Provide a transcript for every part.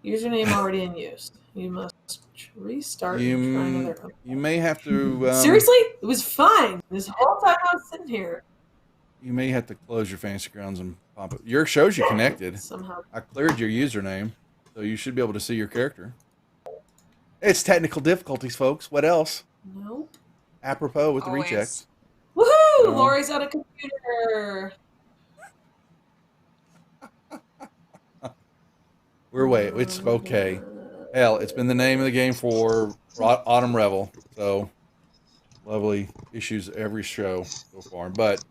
Username already in use. You must restart and try another. You may have to. Seriously? It was fine. This whole time I was sitting here. You may have to close your Fantasy Grounds and pop it. Your shows you connected. Somehow. I cleared your username, so you should be able to see your character. It's technical difficulties, folks. What else? Nope. Apropos with Always. the rejects. Woohoo! Lori's on a computer. It's okay. Hell, it's been the name of the game for Autumn Revel, so lovely issues every show so far, but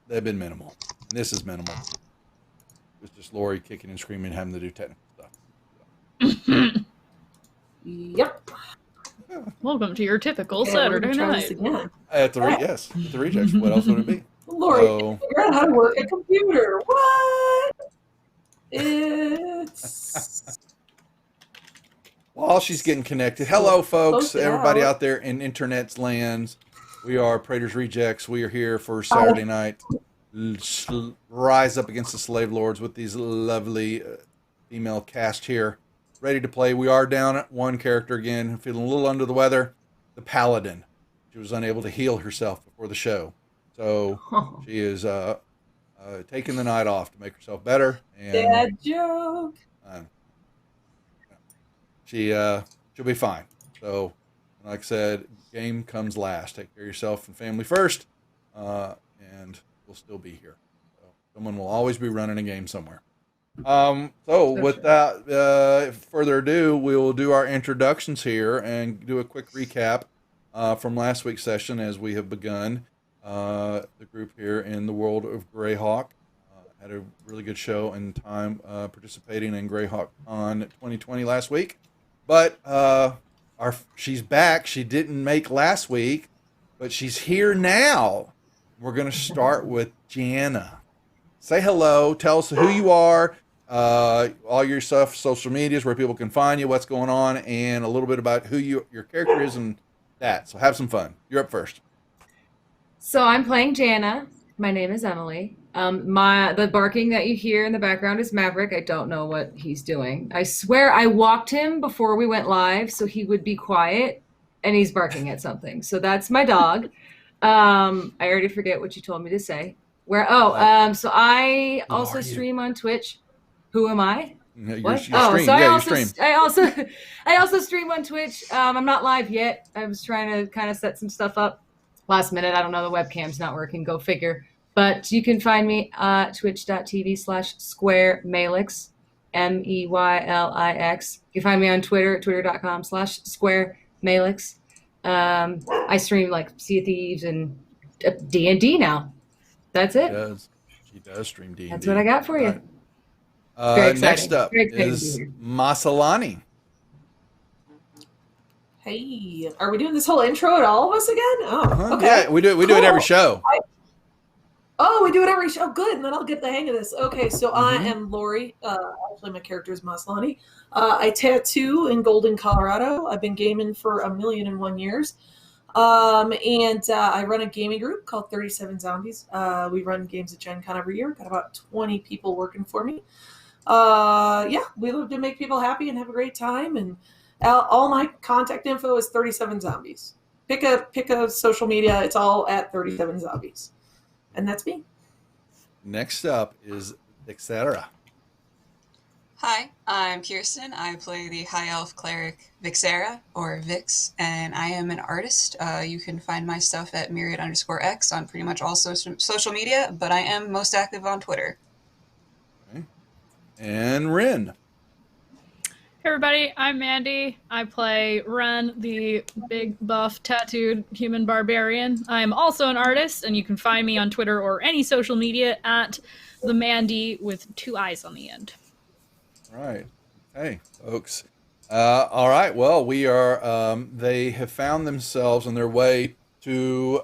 they've been minimal. And this is minimal. It's just Lori kicking and screaming and having to do technical stuff. Yep. Welcome to your typical Saturday night. At the rejects. What else would it be? Lori, figure out how to work a computer. What? It's while she's getting connected. Hello, folks. Close Everybody out. out there in internet's lands. We are Praetor's Rejects. We are here for Saturday night. Rise up against the slave lords with these lovely female cast here. Ready to play. We are down at one character again. Feeling a little under the weather. The Paladin. She was unable to heal herself before the show. So she is taking the night off to make herself better. And bad joke. She'll be fine. So, like I said, game comes last. Take care of yourself and family first, and we'll still be here. So someone will always be running a game somewhere. Without further ado, we will do our introductions here and do a quick recap from last week's session as we have begun the group here in the world of Greyhawk. Had a really good show and time participating in Greyhawk Con 2020 last week. But she's back. She didn't make last week, but she's here now. We're going to start with Jana. Say hello. Tell us who you are, all your stuff, social medias, where people can find you, what's going on, and a little bit about who your character is and that. So have some fun. You're up first. So I'm playing Jana. My name is Emily. The barking that you hear in the background is Maverick. I don't know what he's doing. I swear I walked him before we went live so he would be quiet, and he's barking at something. So that's my dog. I already forget what you told me to say. So I also stream on Twitch. Who am I? You stream. I also stream on Twitch. I'm not live yet. I was trying to kind of set some stuff up last minute. I don't know. The webcam's not working. Go figure. But you can find me at twitch.tv/SquareMailix, MEYLIX. You can find me on Twitter at twitter.com/SquareMailix. I stream like Sea of Thieves and D&D now. That's it. She does stream D&D. That's what I got for you. Next up is Masalani. Hey, are we doing this whole intro at all of us again? Oh, okay. Yeah, we do it every show. We do it every show. Good, and then I'll get the hang of this. Okay, so I am Lori. Actually, my character is Maslani. I tattoo in Golden, Colorado. I've been gaming for 1,000,001 years. I run a gaming group called 37 Zombies. We run games at Gen Con every year. Got about 20 people working for me. We love to make people happy and have a great time. And all my contact info is 37 Zombies. Pick a social media. It's all at 37 Zombies. And that's me. Next up is Vixera. Hi, I'm Kirsten. I play the High Elf Cleric Vixera, or Vix, and I am an artist. You can find my stuff at Myriad_X on pretty much all social media, but I am most active on Twitter. Okay. And Rin. Hey everybody, I'm Mandy. I play Ren, the big buff tattooed human barbarian. I am also an artist, and you can find me on Twitter or any social media at the Mandy with 2 eyes on the end. All right. Hey, folks. All right. Well, we are. They have found themselves on their way to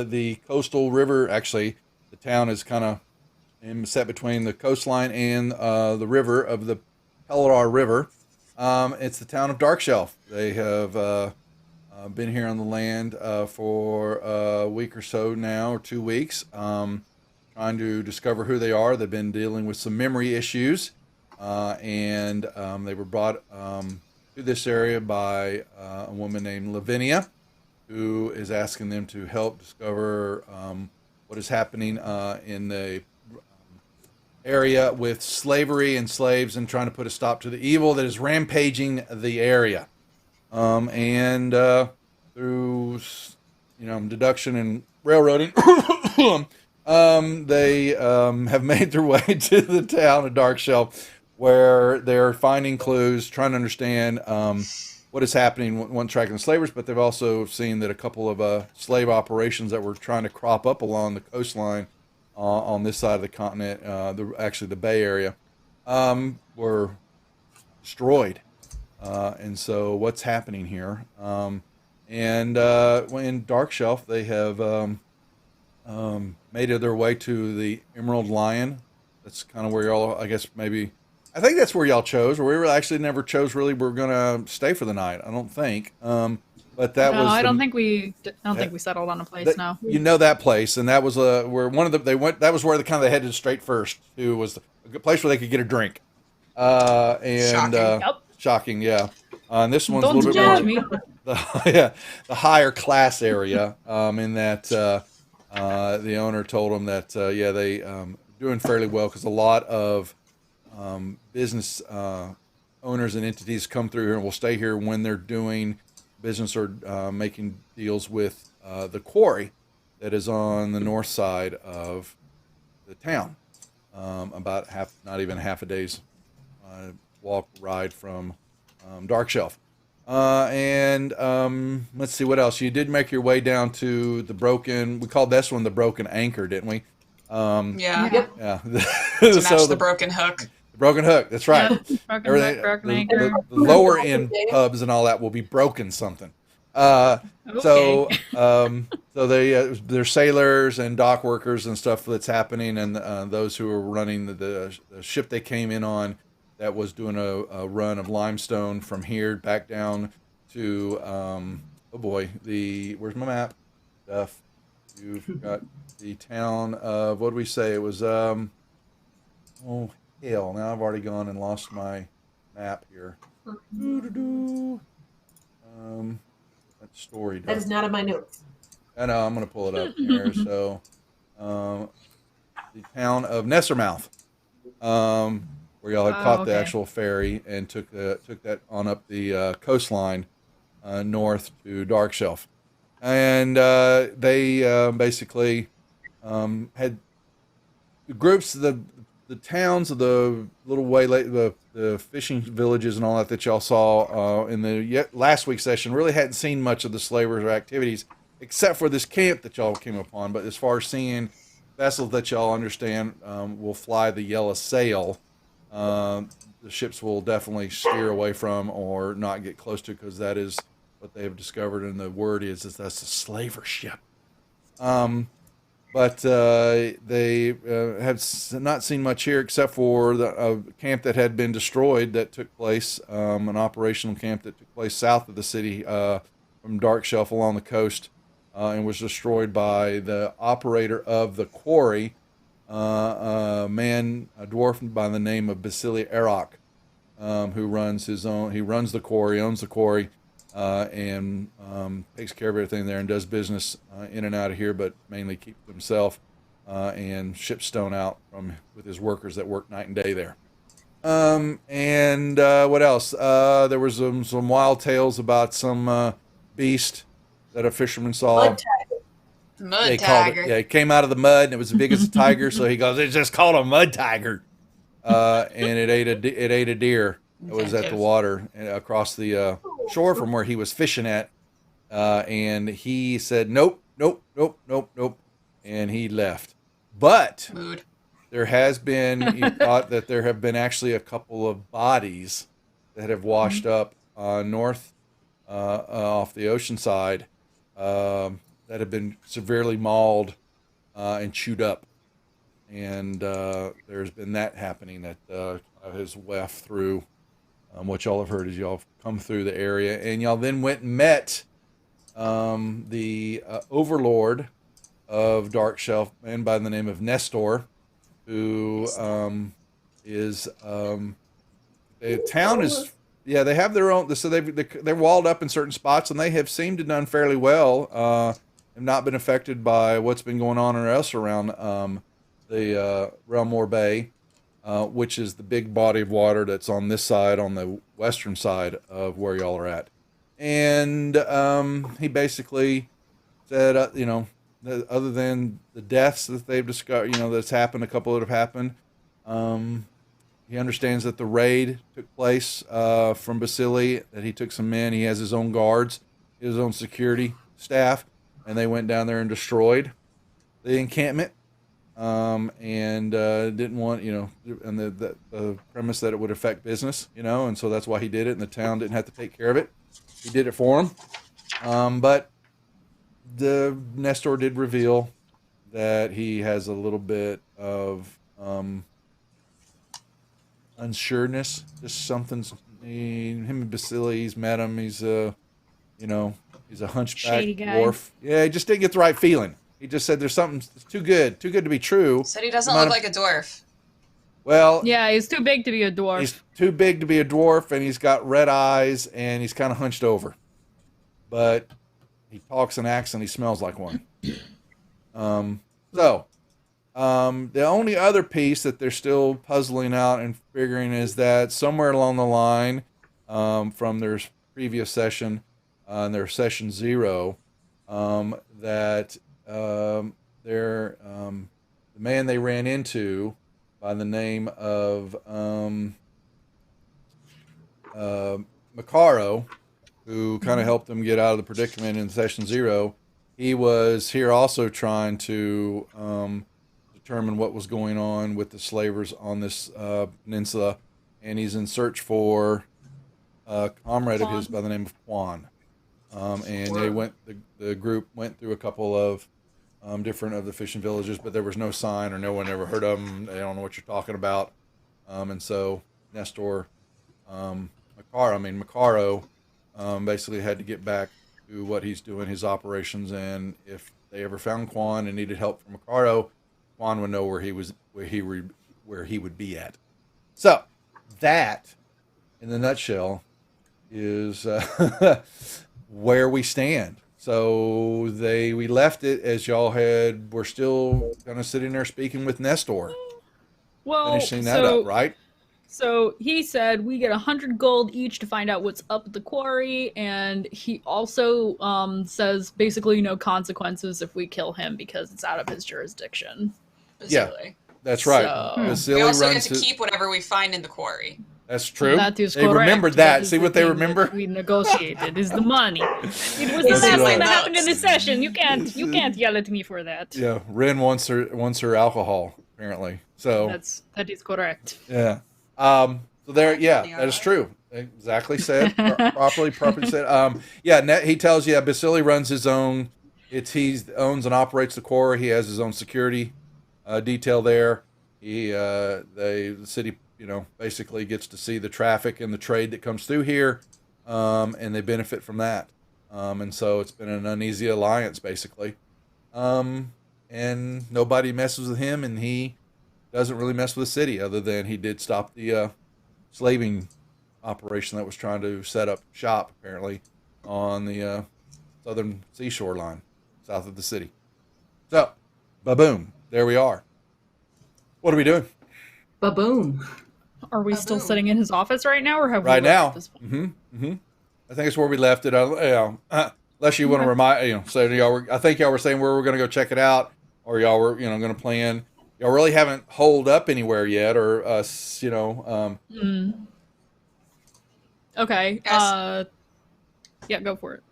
the coastal river. Actually, the town is kind of set between the coastline and the river of the Peladar River. It's the town of Darkshelf. They have been here on the land for a week or so now, or 2 weeks, trying to discover who they are. They've been dealing with some memory issues, and they were brought to this area by a woman named Lavinia, who is asking them to help discover what is happening in the area with slavery and slaves, and trying to put a stop to the evil that is rampaging the area. And through deduction and railroading, they have made their way to the town of Darkshelf, where they're finding clues, trying to understand what is happening, one tracking the slavers, but they've also seen that a couple of slave operations that were trying to crop up along the coastline on this side of the continent, actually the Bay Area, were destroyed. And so what's happening here? And in Darkshelf, they have made their way to the Emerald Lion. That's kind of where y'all, I guess, maybe... I think that's where y'all chose, or we really actually never chose really we're going to stay for the night. I don't think. But that was... I don't think we settled on a place now. You know that place, and that was where one of the... They went. That was where they headed straight first to, was a good place where they could get a drink. And Shocking. Yep. Shocking, yeah. And this one's Don't a little bit judge more... me. the higher class area, in that the owner told them that they doing fairly well, because a lot of business owners and entities come through here and will stay here when they're doing business or making deals with the quarry that is on the north side of the town, about not even half a day's walk ride from Darkshelf. And let's see what else. You did make your way down to the broken. We called this one the Broken Anchor, didn't we? Yeah. Yep. Yeah. To match the broken hook. The Broken Hook. That's right. Yeah, broken Everything, hook, broken the anchor. lower end pubs and all that will be broken something. So they're sailors and dock workers and stuff that's happening, and those who are running the ship they came in on, that was doing a run of limestone from here back down to where's my map? Stuff. You've got the town of, what did we say? It was hell, now I've already gone and lost my map here. That story. That is not in my notes. I know, I'm going to pull it up here. So, the town of Nessermouth, where y'all had caught the actual ferry and took that on up the coastline north to Darkshelf. And they basically had the groups, the towns of the little the fishing villages and all that y'all saw in the last week's session, really hadn't seen much of the slavers or activities, except for this camp that y'all came upon. But as far as seeing vessels that y'all understand will fly the yellow sail, the ships will definitely steer away from or not get close to, because that is what they have discovered, and the word is that's a slaver ship. But they have not seen much here, except for the camp that had been destroyed that took place, an operational camp that took place south of the city from Darkshelf along the coast, and was destroyed by the operator of the quarry, a dwarf by the name of Basili Arok, who runs the quarry, owns the quarry, and takes care of everything there and does business in and out of here, but mainly keeps himself and ships stone out with his workers that work night and day there. And what else? There was some wild tales about some beast that a fisherman saw. Mud tiger. It came out of the mud, and it was as big as a tiger. So he goes, "It's just called a mud tiger," and it ate a deer that was at the water across the shore from where he was fishing at, and he said, "Nope," and he left. But there has been, he thought that there have been actually a couple of bodies that have washed up north off the ocean side, that have been severely mauled and chewed up. And there's been that happening that has weft through. What y'all have heard is y'all have come through the area, and y'all then went and met the overlord of Darkshelf, a man by the name of Nestor, who is the town is, yeah, they have their own. So they're walled up in certain spots, and they have seemed to done fairly well. Have not been affected by what's been going on or else around the Relmore Bay, which is the big body of water that's on this side, on the western side of where y'all are at. And he basically said, other than the deaths that they've discovered, that's happened, a couple that have happened, he understands that the raid took place from Basili, that he took some men. He has his own guards, his own security staff, and they went down there and destroyed the encampment. And didn't want, and the premise that it would affect business, and so that's why he did it, and the town didn't have to take care of it. He did it for him. But the Nestor did reveal that he has a little bit of unsureness. Just something's him and Basili. He's met him. He's he's a hunchback Shady guy. dwarf. Yeah, he just didn't get the right feeling. He just said there's something that's too good to be true. Said he doesn't look like a dwarf. Well, Yeah, he's too big to be a dwarf. he's too big to be a dwarf, and he's got red eyes, and he's kind of hunched over. But he talks and acts, and he smells like one. The only other piece that they're still puzzling out and figuring is that somewhere along the line, from their previous session, their session 0, that the man they ran into by the name of Macaro, who kind of helped them get out of the predicament in session 0, he was here also trying to determine what was going on with the slavers on this peninsula, and he's in search for a comrade of his by the name of Quan. And the group went through a couple of different of the fishing villages, but there was no sign, or no one ever heard of them. They don't know what you're talking about. And so Nestor, Macaro, basically had to get back to what he's doing, his operations, and if they ever found Quan and needed help from Macaro, Quan would know where he would be at. So that, in the nutshell, is where we stand. So we left it as y'all we're still kind of sitting there speaking with Nestor, Well, finishing that up, right? So he said we get 100 gold each to find out what's up at the quarry, and he also says basically no consequences if we kill him because it's out of his jurisdiction. Basically. That's right. So- Vasily We also get runs to his- keep whatever we find in the quarry. That's true. That is They correct. remembered that. is See the what they thing remember? that we negotiated is the money. It was the This last is my thing that happened in notes. the session. You can't yell at me for that. Yeah, Ren wants her alcohol apparently. So That is correct. yeah. So there, yeah, that is true. Exactly said. properly said. He tells you, Basili runs his own. He owns and operates the quarry. He has his own security detail there. The city, basically gets to see the traffic and the trade that comes through here, and they benefit from that. And so it's been an uneasy alliance, basically. And nobody messes with him, and he doesn't really mess with the city, other than he did stop the slaving operation that was trying to set up shop, apparently, on the southern seashore line, south of the city. So, ba-boom, there we are. What are we doing? Ba-boom. Are we still Ba-boom. sitting in his office right now, or have Right we left now. at this point? I think it's where we left it. Unless you want to remind, so I think y'all were saying where we're going to go check it out, or y'all were, going to plan. Y'all really haven't holed up anywhere yet, or us, Okay. Yes. Yeah, go for it.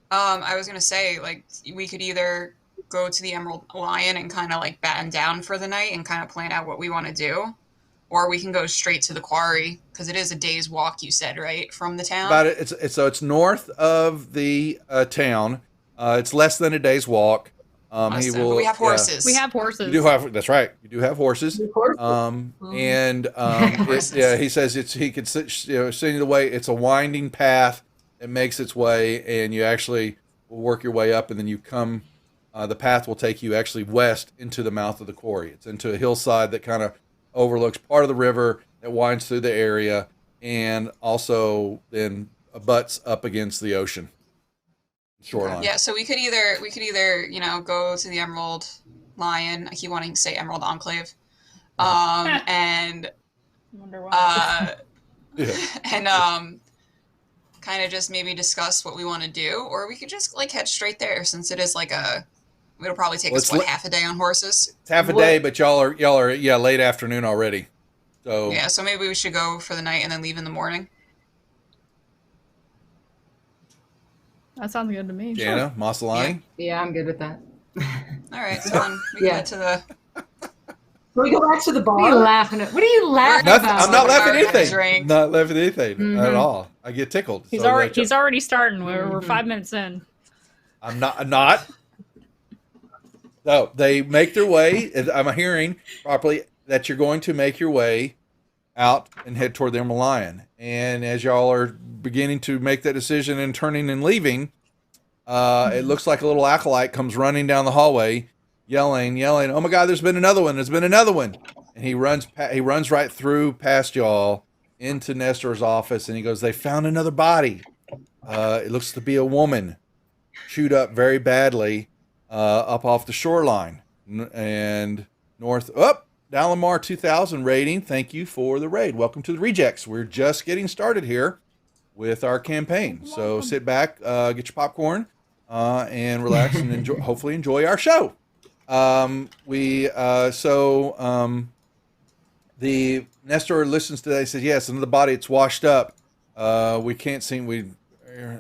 I was gonna say, like, we could either go to the Emerald Lion and kind of like batten down for the night and kind of plan out what we want to do, or we can go straight to the quarry because it is a day's walk. You said, right, from the town. About it, it's north of the town. It's less than a day's walk. But we have horses. We have horses. You do have. That's right. You do have horses. Of course. He says he could send you the way. It's a winding path. It makes its way, and you actually will work your way up, and then you come. The path will take you actually west into the mouth of the quarry. It's into a hillside that kind of overlooks part of the river that winds through the area, and also then butts up against the ocean shoreline. Yeah, so we could either go to the Emerald Lion. I keep wanting to say Emerald Enclave, and Wonder why. Yeah. and kind of just maybe discuss what we want to do, or we could just like head straight there since it is like it'll probably take us half a day on horses. It's half a day, but y'all are late afternoon already. So Yeah, so maybe we should go for the night and then leave in the morning. That sounds good to me. Jana, Masalani. Yeah, I'm good with that. All right, so then we can Yeah. head to the. Can we go back to the What are you bar? laughing at? What are you laughing Nothing, about? I'm not laughing at Drink. anything. Not laughing at anything at Mhm. all. I get tickled. He's So already starting. We're Mhm. 5 minutes in. I'm not. So they make their way. I'm hearing properly that you're going to make your way out and head toward the Emerald Lion. And as y'all are beginning to make that decision and turning and leaving, it looks like a little acolyte comes running down the hallway, yelling, "Oh my God! There's been another one! There's been another one!" And he runs right through past y'all into Nestor's office, and he goes, "They found another body. It looks to be a woman, chewed up very badly, up off the shoreline and north up." Dalamar 2000 rating. Thank you for the raid. Welcome to the Rejects. We're just getting started here with our campaign. So sit back, get your popcorn, and relax and hopefully enjoy our show. The Nestor listens to that. He says, "Yes, another body. It's washed up. We can't seem.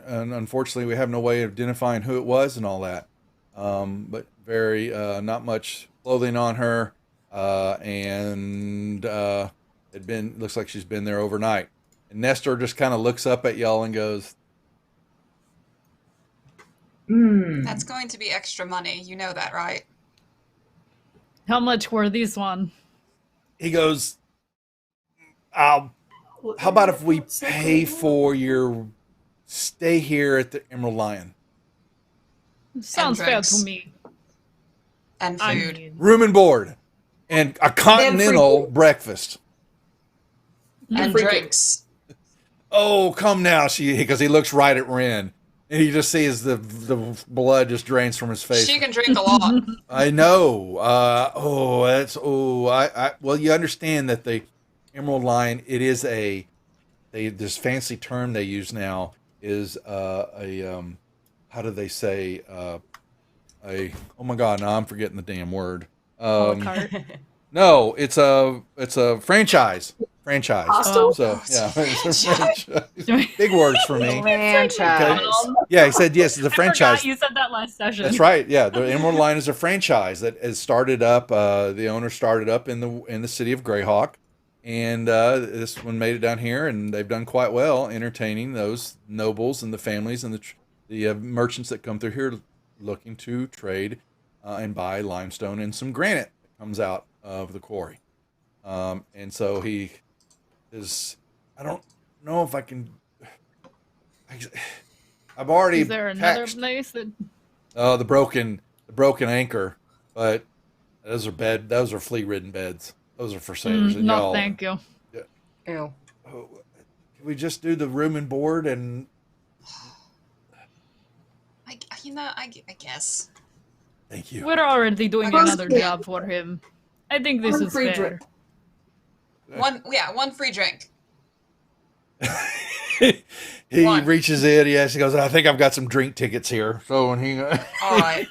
Unfortunately, we have no way of identifying who it was and all that. But very not much clothing on her, and looks like she's been there overnight." And Nestor just kind of looks up at y'all and goes, That's going to be extra money. You know that, right? How much were these one? he goes, how about if we pay for your stay here at the Emerald Lion? Sounds fair drinks. to me. And I food. mean, Room and board. And a continental breakfast. And Free drinks. Oh, come now, because he looks right at Ren. And you just sees the blood just drains from his face. She can drink a lot. I know. Well, you understand that the Emerald Lion, it is this fancy term they use now is how do they say, oh my God, now I'm forgetting the damn word. a la carte. No, it's a franchise. Hostel? So yeah, it's a franchise. Big words for me. Franchise. Yeah, he said yes, it's a I franchise. forgot you said that last session. That's right. Yeah, the Emerald Line is a franchise that has started up. The owner started up in the city of Greyhawk, and this one made it down here, and they've done quite well entertaining those nobles and the families and the merchants that come through here looking to trade and buy limestone and some granite that comes out of the quarry. And so he is. I don't know if I can. I've already Is there another packed- place that? the broken anchor, but those are flea-ridden beds. Those are for sailors. And No, y'all, thank you. Ew. can we just do the room and board and I guess. thank you. We're already doing I guess- another job for him. I think this One is free fair. drink. One free drink. He One. reaches in. Yes, he goes. I think I've got some drink tickets here. So when he All right.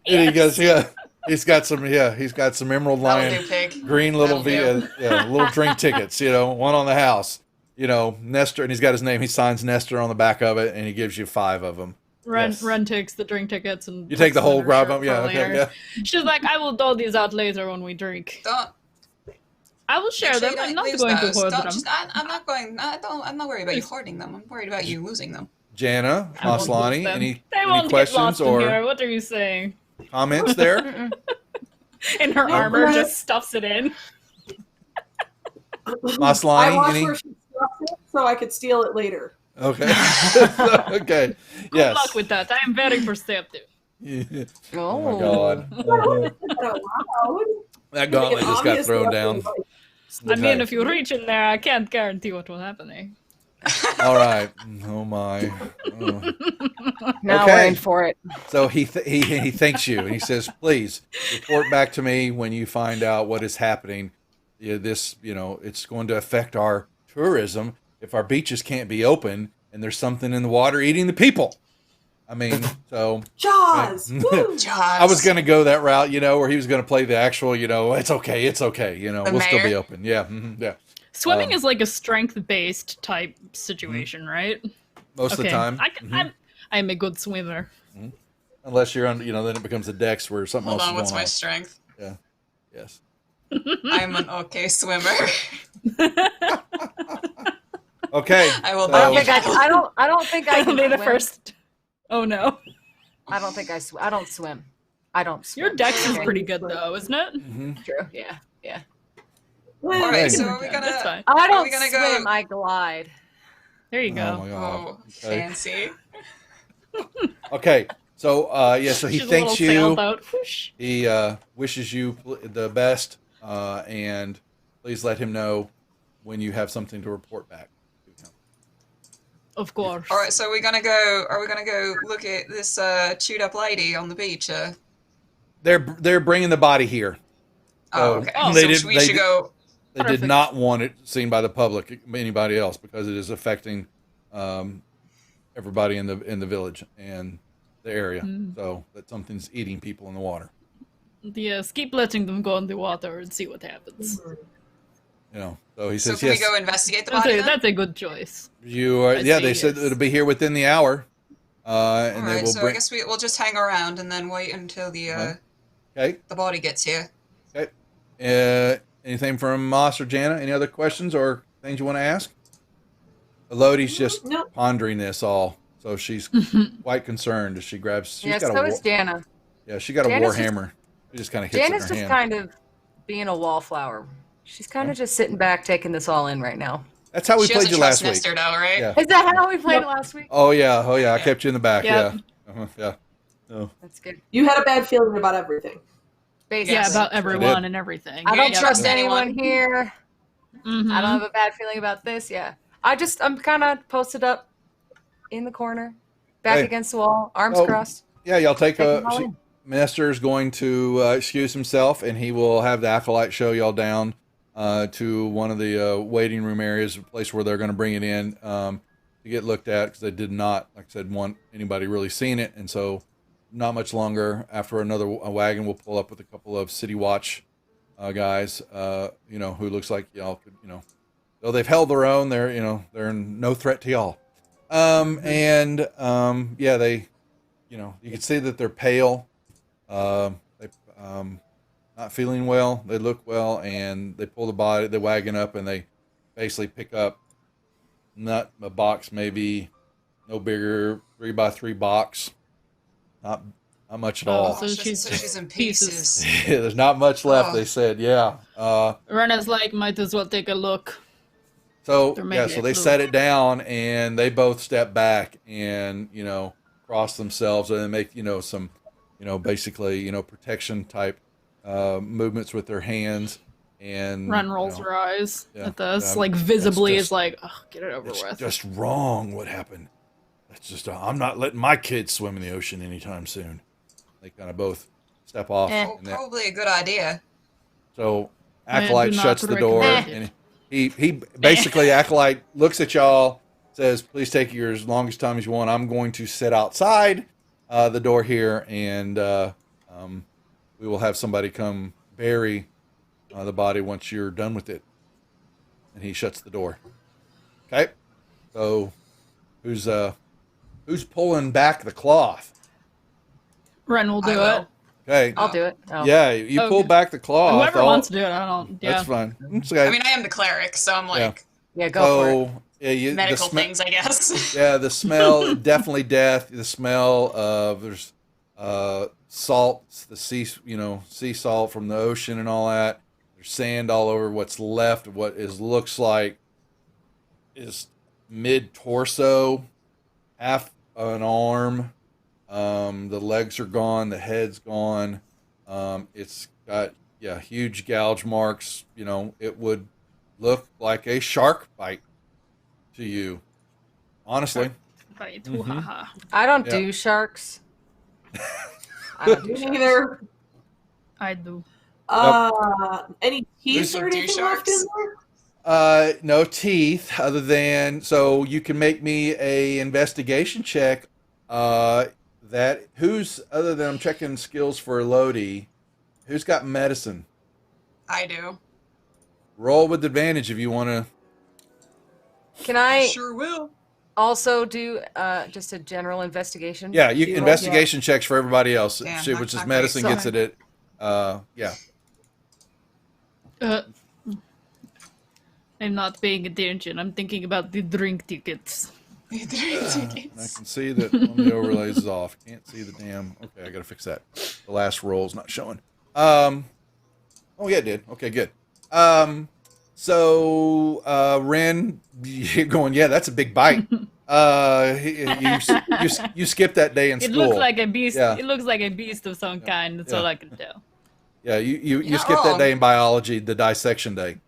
and he goes, yeah, he's got some. Yeah, he's got some Emerald That'll Lion do, pig. green little That'll do. little drink tickets. One on the house. Nestor, and he's got his name. He signs Nestor on the back of it, and he gives you 5 of them. Ren Yes. takes the drink tickets and You take the puts them in whole her grab shirt up. Yeah, for okay, later. yeah. She's like, I will dole these out later when we drink. Don't. I will share Actually, them. don't I'm not lose going to those. hoard Don't them. just- I'm not going. I'm not worried about you hoarding them. I'm worried about you losing them. Jana, I won't lose Maslani, them. any They won't get questions lost in or here. What are you saying? comments there? Mm-mm. And her No, armor Brett. just stuffs it in. I Maslani, watched any? where she stuffed it so I could steal it later. Okay. Okay. Good Yes. luck with that. I am very perceptive. Oh my Oh. God. Out loud. That gauntlet just got Obviously, thrown I down. feel like I mean, Okay. if you reach in there, I can't guarantee what will happen. All right. Oh my. Oh. Now Okay. we're in for it. So he thanks you and he says, "Please report back to me when you find out what is happening. Yeah, this, it's going to affect our tourism if our beaches can't be open and there's something in the water eating the people." I mean, so Jaws. Right. Woo! Jaws. I was going to go that route, where he was going to play the actual, it's okay, The we'll still be mayor? open. Yeah, yeah. Swimming is like a strength-based type situation, right? Most of the time, I'm a good swimmer. unless you're on, then it becomes a dex where something Hold else on, is what's going my on. strength? Yeah, yes. I'm an okay swimmer. Okay. I will so- I don't think I don't think I I'll can be the swim. first. Oh no. I don't think I don't swim. I don't swim. Your dex is Okay. pretty good though, isn't it? Mhm. True. Yeah. Yeah. Well, All right, Hey. so are we That's gonna? fine. I Are don't we gonna swim. go? I glide. There you Oh go. my god. Oh, Okay. fancy. Okay. So so he She's a thanks little you. sailboat. Whoosh. He wishes you the best, and please let him know when you have something to report back to him. Of course. All right, so are we gonna go look at this chewed up lady on the beach? They're bringing the body here. Oh, So okay. Oh, they so did. we They should did, go. they did Perfect. not want it seen by the public, anybody else, because it is affecting everybody in the village and the area. So that something's eating people in the water. Yes, keep letting them go in the water and see what happens. So he So says can yes. we go investigate the That's body a, then? that's a good choice. You are. I Yeah, say they said yes. it'll be here within the hour, and All they right, will so I bring. guess we'll just hang around and then wait until Okay. the body gets here. Anything from Moss or Jana? Any other questions or things you want to ask? Elodie's just Nope. pondering this all, so she's quite concerned as she grabs. She's Yeah. got So a is Jana. she got a Jana's war hammer. She just kind of hits Jana's it in just her hand. kind of being a wallflower. She's kind of just sitting back, taking this all in right now. That's how we She has played a you trust last week. nester though, right? Yeah. Is that how we played Yep. it last week? Oh yeah. I Yeah. kept you in the back. Yep. Yeah. Yeah. Oh. That's good. You had a bad feeling about everything. Basically. Yeah, Yes. about I everyone did. and everything. I don't Yeah, trust yeah. anyone here. Mhm. I don't have a bad feeling about this. Yeah. I'm kind of posted up in the corner, back Hey. against the wall, arms Oh. crossed. Yeah. Y'all take Take a. them all in. Minister is going to excuse himself, and he will have the acolyte show y'all down to one of the waiting room areas, a place where they're going to bring it in to get looked at, because they did not, like I said, want anybody really seeing it. And so, not much longer after a wagon will pull up with a couple of City Watch guys, who looks like y'all could, though they've held their own, they're no threat to y'all. Yeah, they, you can see that they're pale. They not feeling well. They look well, and they pull the wagon up, and they basically pick up not a box, maybe no bigger, 3x3 box. Not much at Oh, all. so she's in pieces. pieces. Yeah, there's not much left. Oh. They said, yeah. Rena's like, might as well take a look. So They're yeah, making so it they blue. set it down, and they both step back and cross themselves, and then make some basically protection type movements with their hands. And Ren rolls her eyes yeah, at this, yeah, like visibly just- is like, oh, get it over it's with. just wrong what happened. That's just I'm not letting my kids swim in the ocean anytime soon. They kind of both step off. Eh. Oh, And that, probably a good idea. so I Acolyte do not shuts the door, recommend and he basically Acolyte looks at y'all, says, "Please take your as longest time as you want. I'm going to sit outside the door here, and we will have somebody come bury the body once you're done with it." And he shuts the door. Okay, so who's pulling back the cloth? Ren will I do will. it. Okay, I'll do it. Oh. yeah, you pull Okay. back the cloth. Whoever all- wants to do it, I don't. Yeah. That's fine. It's okay. I mean, I am the cleric, so I'm like Yeah, go for it. So yeah, the medical smell. things, I guess. Yeah, the smell, definitely death. The smell of there's salt, the sea salt from the ocean and all that. There's sand all over what's left of what looks like is mid torso, half an arm. The legs are gone, the head's gone. It's got huge gouge marks. It would look like a shark bite to you. Honestly. Bite. Mhm. Haha. I don't Yeah. do sharks. I don't do Me sharks. neither. I do. Any teeth You or do anything left in sharks? there? No teeth other than, so you can make me a investigation check. That who's, other than I'm checking skills for Lodi, who's got medicine? I do. Roll with advantage if you want to. Can I Sure will. also do just a general investigation? Yeah, you Do roll? investigation checks for everybody else. Damn, See, not- which is not medicine great. gets it at. Yeah. Uh, I'm not paying attention. I'm thinking about the drink tickets. The drink I tickets. can see that one of the overlays is off. Can't see the damn. Okay, I gotta fix that. The last roll's not showing. Oh yeah, it did. Okay, good. So Ren, you're going. Yeah, that's a big bite. You skipped that day in It school. looks like a beast. Yeah. It looks like a beast of some kind. That's all Yeah. I can tell. Yeah, you You're not skipped that wrong. day in biology, the dissection day.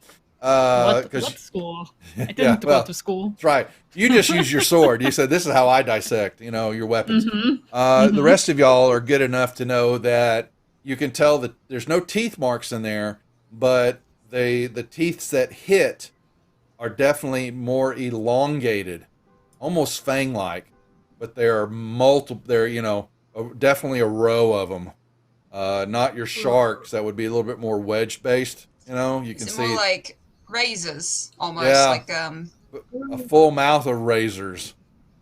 What 'Cause- school? I didn't yeah, go well, to school. that's right. You just use your sword. You said, "This is how I dissect." Your weapons. Mm-hmm. The rest of y'all are good enough to know that you can tell that there's no teeth marks in there, but the teeth that hit are definitely more elongated, almost fang-like, but there are multiple. Definitely a row of them. Not your sharks. That would be a little bit more wedge-based. You can Is it see more like razors, almost Yeah. like a full mouth of razors,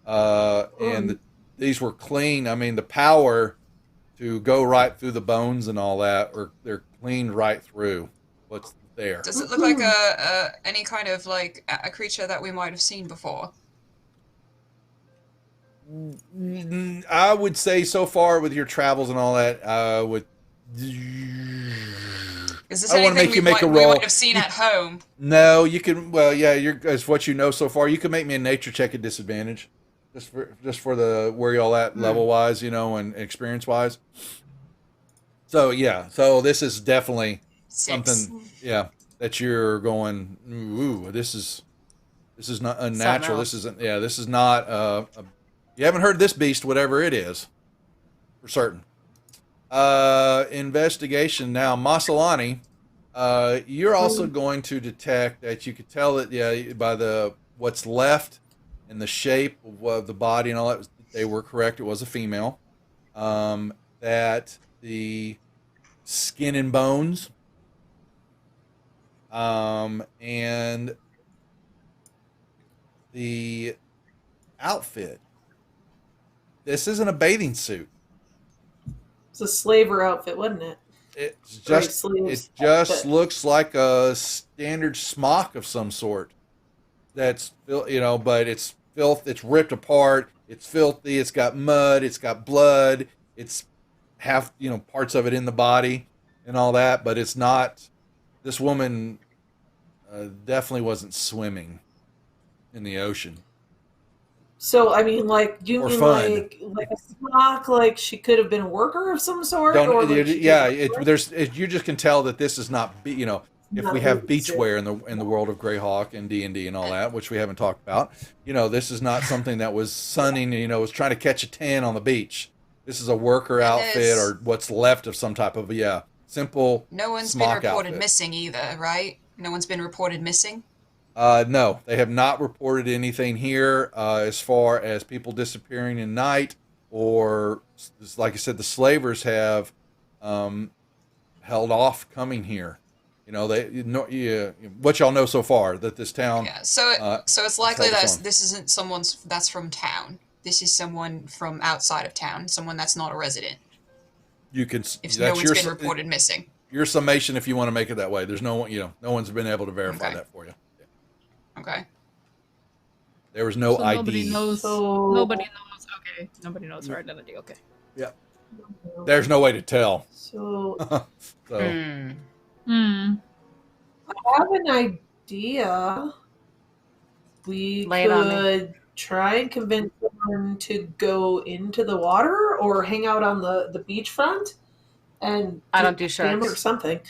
and these were clean. I mean, the power to go right through the bones and all that, or they're cleaned right through what's there. Does it look like any kind of like a creature that we might have seen before? I would say so far with your travels and all that, Is this I wanna anything make you make a we roll. might have seen at home? No, you can. Well, yeah, as what you know so far, you can make me a nature check at disadvantage, just for the where y'all at level wise, and experience wise. So yeah, so this is definitely 6. something. Yeah, that you're going. Ooh, this is not unnatural. This else. isn't. Yeah, this is not. You haven't heard this beast, whatever it is, for certain. Investigation now, Masalani. You're also going to detect that you could tell that by what's left and the shape of the body and all that. They were correct. It was a female. That the skin and bones, and the outfit. This isn't a bathing suit. It's a slaver outfit, wasn't it? It's Right, just sleeves, it just outfit. looks like a standard smock of some sort. That's but it's filth. It's ripped apart. It's filthy. It's got mud. It's got blood. It's half parts of it in the body and all that. But it's not. This woman definitely wasn't swimming in the ocean. So I mean, like, you Or mean fun. like a smock, like she could have been a worker of some sort, Don't or like you just can tell that this is not if Not we have bathing suit. beachwear in the world of Greyhawk and D&D and all that, which we haven't talked about, this is not something that was sunning, was trying to catch a tan on the beach. This is a worker outfit or what's left of some type of simple No one's been smock reported outfit. missing either, right? No one's been reported missing? No, they have not reported anything here as far as people disappearing in night, or like I said, the slavers have held off coming here. What y'all know so far that this town. Yeah, so it's likely held that its own. this isn't someone that's from town. This is someone from outside of town, someone that's not a resident. You can. If That's no one's your been reported missing. your summation if you want to make it that way. There's no one. No one's been able to verify Okay. that for you. Okay. There was no So ID. nobody knows. So Nobody knows. Okay. Nobody knows her identity. Okay. There's no way to tell. So So Hmm. I have an idea. We Lay it on me. could try and convince someone to go into the water or hang out on the beachfront and I don't do swim sharks. or something.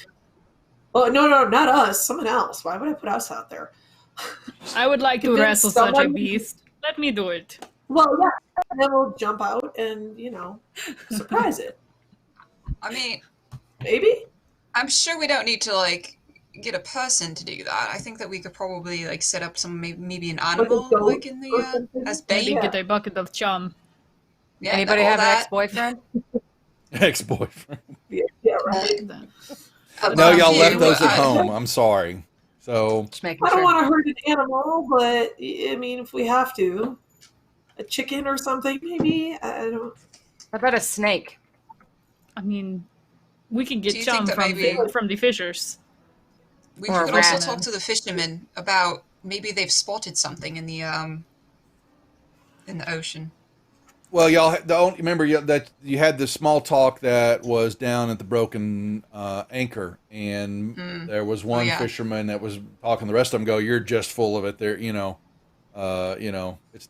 Oh no, not us. Someone else. Why would I put us out there? I would like to Convince wrestle such a someone- beast. Let me do it. Well, yeah. And then we'll jump out and surprise it. I mean, Maybe. I'm sure we don't need to like get a person to do that. I think that we could probably like set up some maybe an animal goat like in or the something? as Maybe bait. get a bucket of chum. Yeah, Anybody all have an that. ex-boyfriend? Ex-boyfriend. Yeah, right. No, y'all you, left those at I- home. I'm sorry. So Just making I don't sure. want to hurt an animal, but I mean, if we have to, a chicken or something, maybe. I don't. How about a snake? I mean, we can get Do you chum think that from maybe- from the fishers. We Or a could also rat. talk to the fishermen about maybe they've spotted something in the ocean. well, y'all remember that you had this small talk that was down at the broken anchor, and there was one yeah. fisherman that was talking. The rest of them go, "You're just full of it." There,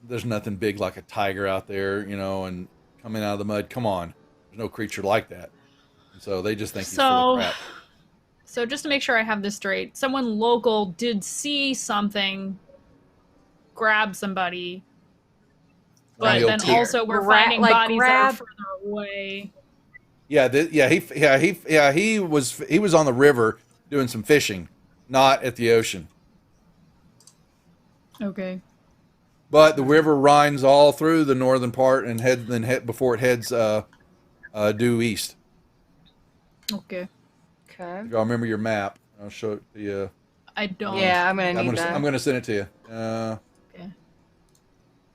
there's nothing big like a tiger out there, and coming out of the mud. Come on, there's no creature like that. And so they just think he's full So, of crap. so just to make sure I have this straight, someone local did see something, grab somebody, but Real then tear. also we're Grab- finding like bodies that grab- are further away. He was on the river doing some fishing, not at the ocean. Okay. But the river winds all through the northern part and before it heads due east. Okay. Okay. If y'all remember your map, I'll show it to you. I don't. Yeah, I'm gonna need that. I'm gonna send it to you. Okay.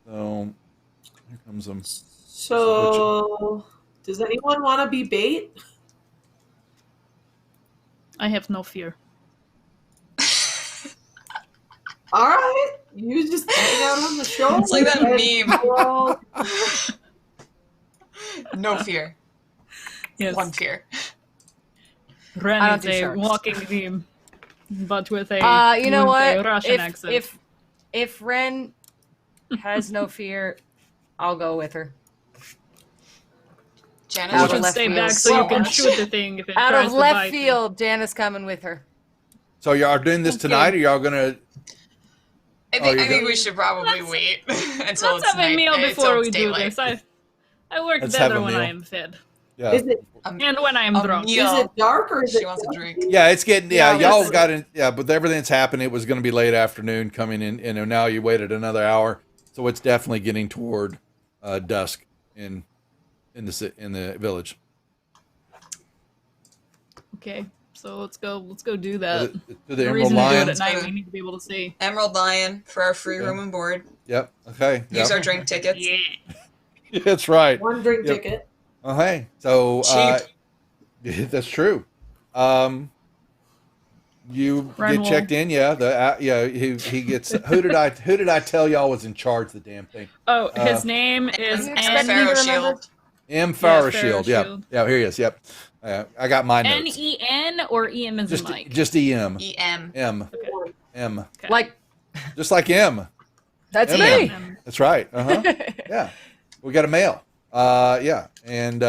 So here comes them. So, does anyone want to be bait? I have no fear. All right, you just hang out on the show. It's like that meme. Well, No fear. Yes. One fear. Ren I don't is do a sharks. walking meme, but with a You know with a what? Russian accent. If Ren has no fear, I'll go with her. Janice Out you of should left stay field. back so you can much. shoot the thing if it Out tries of to left bite you. field, Jana's coming with her. So y'all are doing this tonight, or y'all gonna? I Oh, think, you're I think good. we should probably wait until Let's it's have a meal night, before until we it's do daylight. this. I work Let's have better a when meal. I am fed. Yeah. is it And when I am A drunk. meal. is it dark or is She it? wants a dusk? drink. Yeah, it's getting. Yeah, Yeah, y'all let's- got in. Yeah, but everything that's happened, it was going to be late afternoon coming in, and now you waited another hour, so it's definitely getting toward dusk in the village. Okay, so let's go do that. To the The Emerald reason to do it Lion. at night, we need to be able to see. Emerald Lion for our free Okay. room and board. Yep. Okay. Use Yep. our drink tickets. Yeah. That's right. One drink Yep. ticket. Okay. So Cheap. that's true. You Ren get will- checked in. Yeah. He gets. Who did I tell y'all was in charge of the damn thing? Oh, his name is You And expect me Pharaoh to remember? Shield. M. Pharaoh Farashield. Yep. Shield. Yeah. Here he is. Yep. I got my notes. Nen or em as in Mike. Just EM. EM. M. M. Okay. Like, Just like M. that's Yeah, me. That's right. Yeah. We got a mail. Yeah. And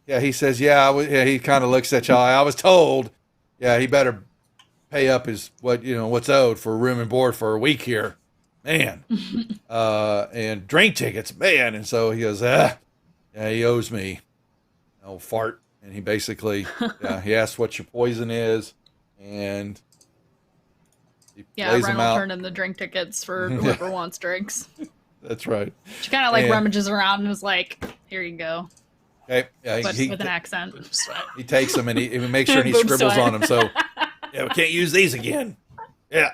he says, yeah, he kind of looks at y'all. I was told, he better pay up what's owed for room and board for a week here. Man. And drink tickets, man. And so he goes, he owes me. Old fart. And he basically, he asks what your poison is, and he Yeah, lays Ren them will out. turn in the drink tickets for whoever wants drinks. That's right. She kind of like And- rummages around and is like, "Here you go," Okay. Yeah, but he with an accent. he takes them and he makes sure he Boob scribbles sweat. on them. So, we can't use these again. Yeah.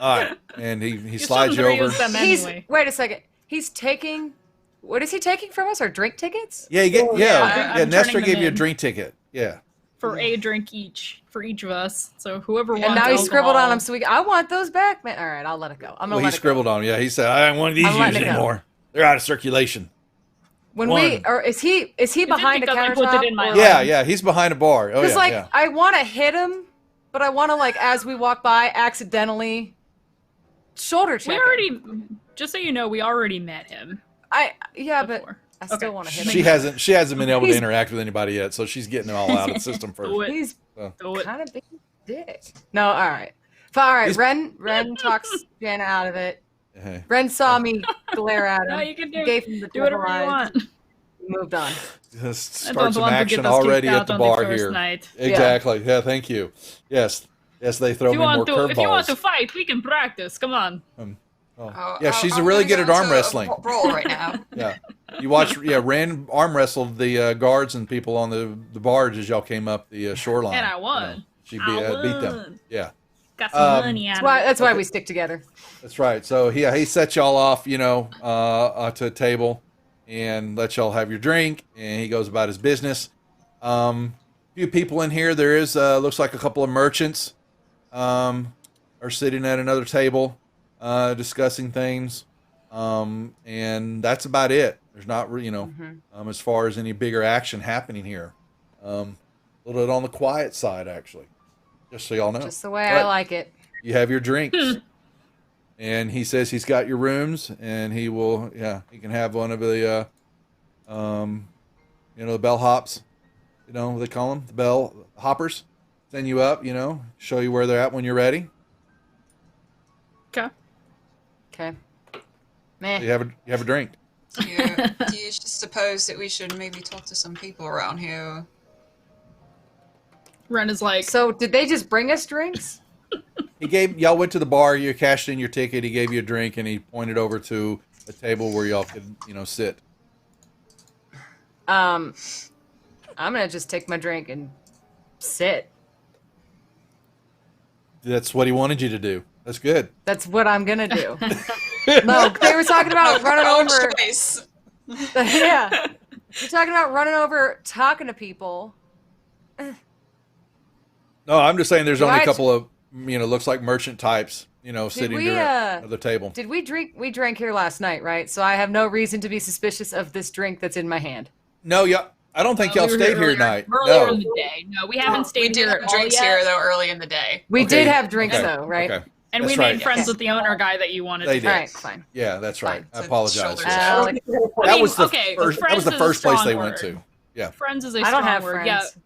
All right. And he You slides you shouldn't over. reuse them He's anyway. wait a second. He's taking. What is he taking from us? Our drink tickets? Yeah, you get, Yeah, I'm Nestor turning gave them you a in. drink ticket. Yeah. For a drink each for each of us. So whoever wants. And now he alcohol- scribbled on them, so I want those back, man. All right, I'll let it go. I'm gonna Well, he let it go. scribbled on them. Yeah. He said, I don't want these I'm letting used it go. anymore. They're out of circulation. When One. we or is he behind a because I countertop? put it in my or- Yeah. Yeah. He's behind a bar. Oh, Because yeah. I want to hit him, but I want to as we walk by accidentally shoulder check. We him. already, just so you know, we already met him but before. I still Okay. want to hit She him. hasn't been able to He's- interact with anybody yet, so she's getting it all out of the system Do first. it. He's Do it. kind of big. dick. No, all right. All right, He's- Ren talks Jana out of it. Hey. Ren saw me glare at him. No, you can Gave him the do whatever you devil eyes. want. Moved on. Just I start don't some want to action get us kicked already at out the on bar the first here. night. Exactly. Yeah. Thank you. Yes. They throw If you me more want to, if you want curveballs. to fight, we can practice. Come on. Yeah, she's I'm really gonna good go at arm into a wrestling. Roll right now. Yeah. You watch. Yeah, Rand arm wrestled the guards and people on the barge as y'all came up the shoreline. And I won. You know, she I beat them. won. Yeah. Got some Um, money out That's of why, it. that's why we stick together. That's right. So he sets y'all off, to a table and lets y'all have your drink, and he goes about his business. Few people in here. There is looks like a couple of merchants are sitting at another table discussing things, and that's about it. There's not, as far as any bigger action happening here. A little bit on the quiet side, actually, just so y'all know. Just the way I But- like it. You have your drinks. And he says he's got your rooms, and he can have one of the, the bellhops, they call them, the bell hoppers, send you up, show you where they're at when you're ready. Okay. Okay. So Meh. you have a drink. Do you suppose that we should maybe talk to some people around here? Ren is like, So did they just bring us drinks? Y'all went to the bar, you cashed in your ticket, he gave you a drink, and he pointed over to a table where y'all could, sit. I'm gonna just take my drink and sit. That's what he wanted you to do. That's good. That's what I'm gonna do. No, they were talking about running Own over. choice. Yeah, we're talking about running over, talking to people. No, I'm just saying there's Do only I- a couple of, looks like merchant types, sitting we, at the table. Did we drink? We drank here last night, right? So I have no reason to be suspicious of this drink that's in my hand. No, yeah, I don't think y'all we were stayed here earlier- tonight. Earlier No. in the day. No, we haven't We stayed did here have at all drinks yet. here though early in the day. We Okay. did have drinks Okay. though, right? Okay. And That's we made right. friends with the owner guy that you wanted They to did. All right, fine. Yeah, that's right. Fine. I So apologize. shoulders Yeah. Uh, That I mean, was the okay, first. That was the friends is a first place they strong went word. to. Yeah. Friends is a I strong don't have word. friends. Yeah.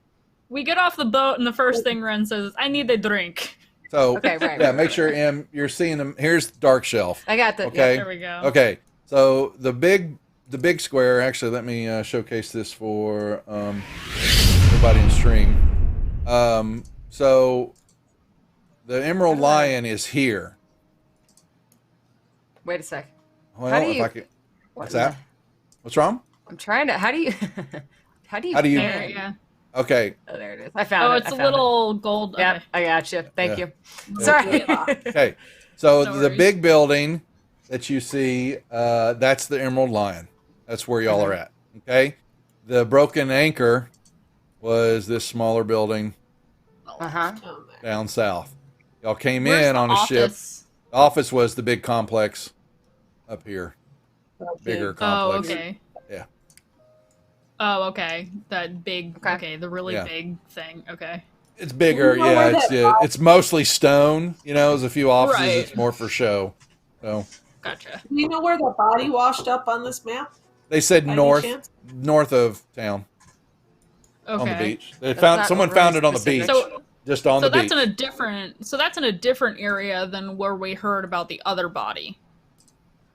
We get off the boat and the first thing Ren says is, I need a drink. So Okay, right. yeah, right, make right, sure right. you're seeing them. Here's Dark Shelf. I got the. Okay. There we go. Okay. So the big square. Actually, let me showcase this for everybody in stream. So the Emerald Lion is here. Wait a sec. Well, How do if you- I could, what's that? What's wrong? I'm trying to. How do you? How do you? How do you- There, pan? yeah. Okay. Oh, there it is. I found Oh, it. it's I a found little gold. It. Yep, Okay. I got you. Thank Yeah. you. Sorry. Okay. So No the worries. big building that you see, that's the Emerald Lion. That's where y'all are at. Okay. The Broken Anchor was this smaller building Uh-huh. down south. Y'all came Where's in the on a ship. office? The office was the big complex up here. Bigger Oh, complex. okay. Yeah. Oh, okay. That big. Okay. Okay, the really Yeah. big thing. Okay. It's bigger. You know where Yeah. that It's mostly stone. There's a few offices. Right. It's more for show. So Gotcha. Do you know where the body washed up on this map? they said By any north chance? of town. Okay. On the beach. They That's found not someone really found it on the specific. beach. So, Just on so the that's beach. in a different. So that's in a different area than where we heard about the other body.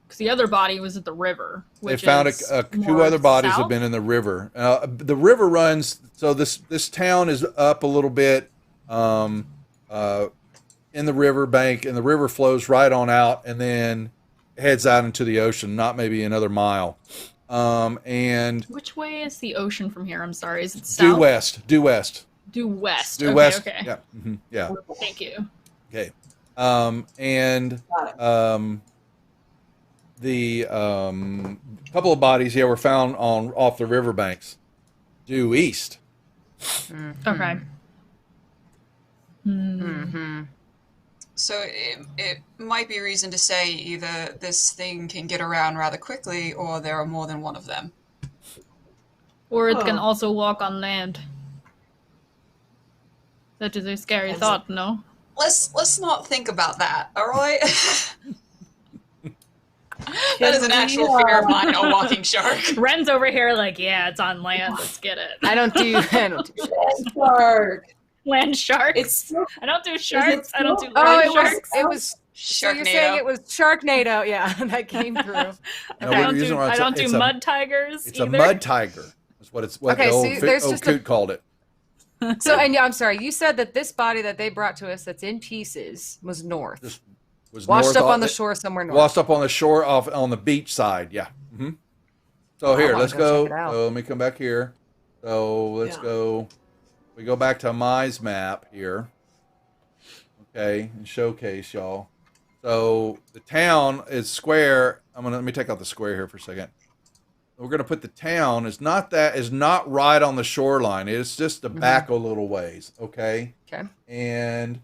Because the other body was at the river. They Which found is two more other bodies south? have been in the river. The river runs. So this town is up a little bit in the river bank, and the river flows right on out, and then heads out into the ocean. Not maybe another mile. And Which way is the ocean from here? I'm sorry. Is it south? due west. Due west. Due okay, west. Okay. Yeah. Yeah. Thank you. Okay. And Got it. the couple of bodies, were found off the riverbanks, due east. Okay. Mm-hmm. So it might be reason to say either this thing can get around rather quickly, or there are more than one of them. Or it can Oh. also walk on land. That is a scary That's- thought, no? Let's not think about that, all right? That Can is an we, actual fear of mine, a walking shark. Ren's over here like, yeah, it's on land. Let's get it. I don't do. I don't do shit. Shark. land sharks. It's I don't do sharks. I don't do Oh, land it was. sharks. It was. So you're saying it was Sharknado? Yeah, that came through. No, I we're don't using do, what I don't do it's a- mud tigers It's either. a mud tiger. That's what it's. What Okay, the so old, there's old just a- coot called it. So, and yeah, I'm sorry. You said that this body that they brought to us, that's in pieces, was north, Just was washed north up off on the shore somewhere north. Washed up on the shore off on the beach side. Yeah. hmm So I here, wanna let's go go. check it out. So let me come back here. So let's Yeah. go. We go back to Mai's map here. Okay, and showcase y'all. So the town is square. Let me take out the square here for a second. We're gonna put the town is not right on the shoreline. It's just the back a little ways. Okay. Okay. And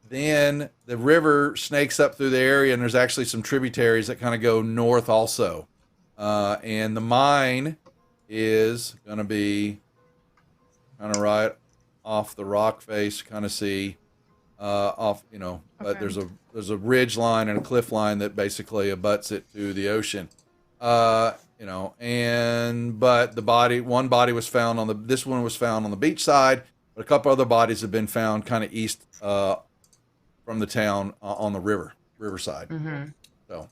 then the river snakes up through the area, and there's actually some tributaries that kind of go north also. And the mine is going to be kind of right off the rock face, kind of see off, but Okay. there's a ridge line and a cliff line that basically abuts it to the ocean. But one body was found this one was found on the beach side, but a couple other bodies have been found kind of east from the town on the riverside. Mm-hmm. So,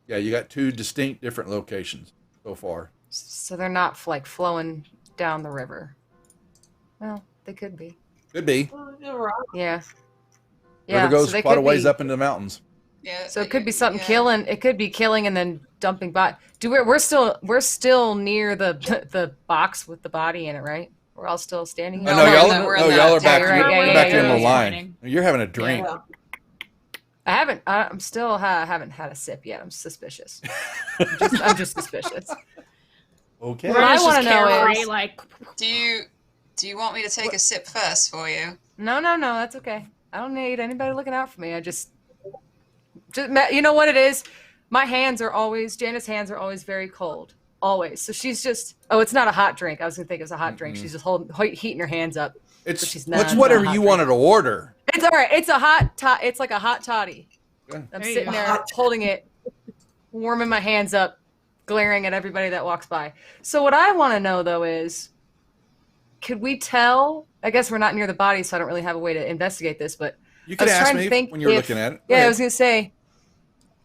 yeah, you got two distinct different locations so far. So they're not like flowing down the river. Well, they could be. Could be. Yeah. River so goes they quite a could ways be. up into the mountains. Yeah. So it could be something yeah. killing. It could be killing and then dumping body. We're still near the box with the body in it, right? We're all still standing here. No, No, we're y'all, in y'all the- are back. yeah, you're right. You're Yeah, back yeah, in yeah, the yeah. line. You're having a drink. Yeah. I haven't. I'm still haven't had a sip yet. I'm suspicious. I'm just suspicious. Okay. What I Just wanna know carefree, is- like Do you want me to take a sip first for you? No, that's okay. I don't need anybody looking out for me. I just you know what it is? Janice's hands are always very cold. Always. So she's just, it's not a hot drink. I was going to think it was a hot drink. She's just heating her hands up. It's she's not- it's whatever not you hot wanted to order. It's all right. It's a hot it's like a hot toddy. Okay. I'm There you sitting go. there holding it, warming my hands up, glaring at everybody that walks by. So what I want to know though is, could we tell? I guess we're not near the body, so I don't really have a way to investigate this. But You I can was ask trying to me think when you're if- looking at it. Go yeah, I ahead. was gonna say,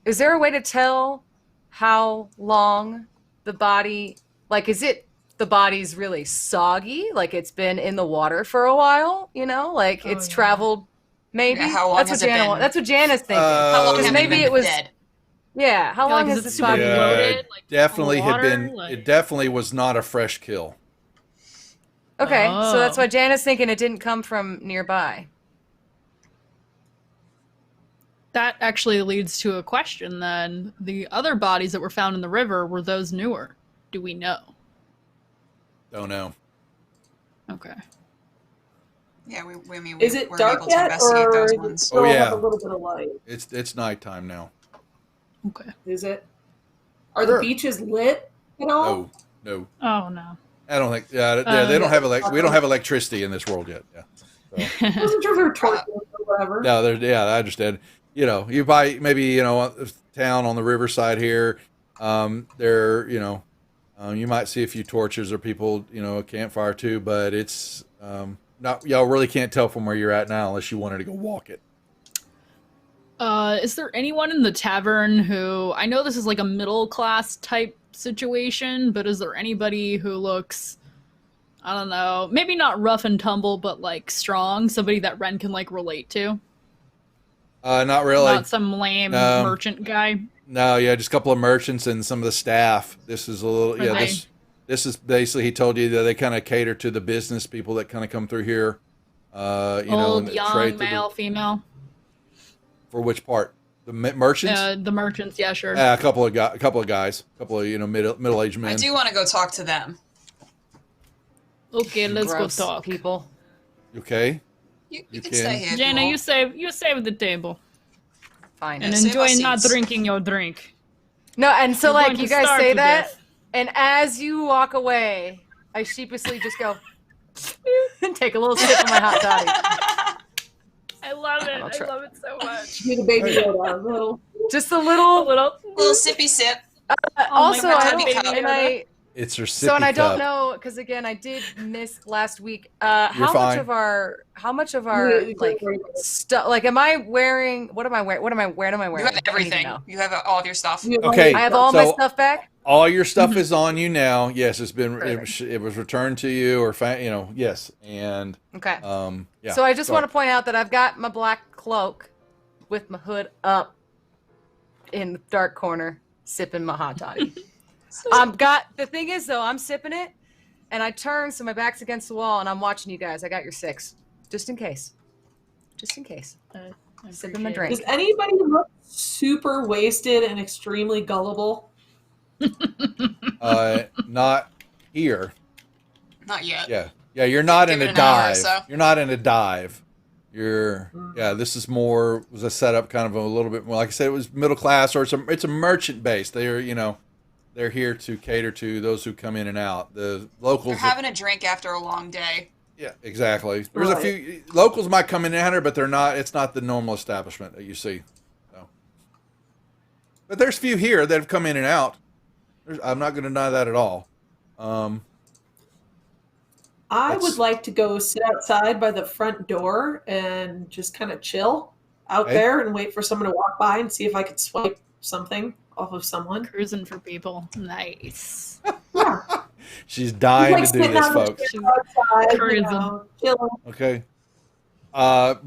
is there a way to tell how long the body, like, the body's really soggy, like it's been in the water for a while, like Oh, it's yeah. traveled, maybe. Yeah, how long that's has what it Jana been? That's what Jana's thinking. How long Because have maybe you been it was- dead? Yeah, how Yeah, long like, has is it this super body? Yeah, bloated? Like, definitely full of had been. water? Like- It definitely was not a fresh kill. Okay, so that's Oh. why Jana's thinking it didn't come from nearby. That actually leads to a question then. The other bodies that were found in the river, were those newer? Do we know? Don't know. Okay. Yeah, we weren't Is it able dark to yet, investigate or those is it ones. still Oh, yeah. have a little bit of light? It's nighttime now. Okay. Is it? Are Sure. the beaches lit at all? No. Oh no. I don't think. Yeah, they don't yeah. have we don't have electricity in this world yet. Yeah. So. I wasn't sure if they were torches or whatever. No, I understand. You buy maybe a town on the riverside here. You might see a few torches or people, a campfire too, but it's not. Y'all really can't tell from where you're at now unless you wanted to go walk it. Is there anyone in the tavern who, I know this is like a middle class type situation, but is there anybody who looks, I don't know, maybe not rough and tumble, but like strong, somebody that Ren can like relate to? Not really. Not some lame No. merchant guy. No, yeah, just a couple of merchants and some of the staff. This is a little, Are they- this is basically, he told you that they kind of cater to the business people that kind of come through here. Old, and young, trade male, female. for which part? The merchants? The merchants, yeah, sure. A couple of guys, middle-aged men. I do want to go talk to them. Okay, let's Gross go talk. people. Okay. You You can can. stay here. if Jana, you you save the table Fine. and save our enjoy not seats. drinking your drink. No, and so You're like going you to guys starve say to that, death. and as you walk away, I sheepishly just go and take a little sip of my hot toddy. I love it. I'll I try. love it so much. Need a baby Yoda, a little. Just a A little. little. little sippy sip. Also, my I God, don't, baby and It's your sippy So, and I don't cup. know because again, I did miss last week. How much fine. of our Don't like worry about it. stuff? Like, am I wearing? What am I wearing? What am I? Where am I You wearing? have I need to everything. know. You have all of your stuff. You have Okay, I have all my so- stuff back. All your stuff Mhm. is on you now. Yes, it's been Perfect. it was returned to you, or yes, and Okay. yeah. So I just Sorry. want to point out that I've got my black cloak with my hood up in the dark corner, sipping my hot toddy. The thing is though, I'm sipping it, and I turn so my back's against the wall, and I'm watching you guys. I got your 6, just in case. Just in case. I Sipping my appreciate it. drink. Does anybody look super wasted and extremely gullible? Not here. Not yet. Yeah. You're not Give in it a an hour or dive. so. You're not in a dive. This is was a setup kind of a little bit more, like I said, it was middle class, or it's a merchant base. They're here to cater to those who come in and out. The locals. They're having a drink after a long day. Yeah, exactly. There's a Right. few locals might come in and enter, but they're not. It's not the normal establishment that you see. So, but there's few here that have come in and out. I'm not going to deny that at all. I That's- would like to go sit outside by the front door and just kind of chill out Okay. there and wait for someone to walk by and see if I could swipe something off of someone. Cruising for people. Nice. Yeah. She's dying Like to do sitting this, on the folks. chair outside, Cruising. chilling. Okay.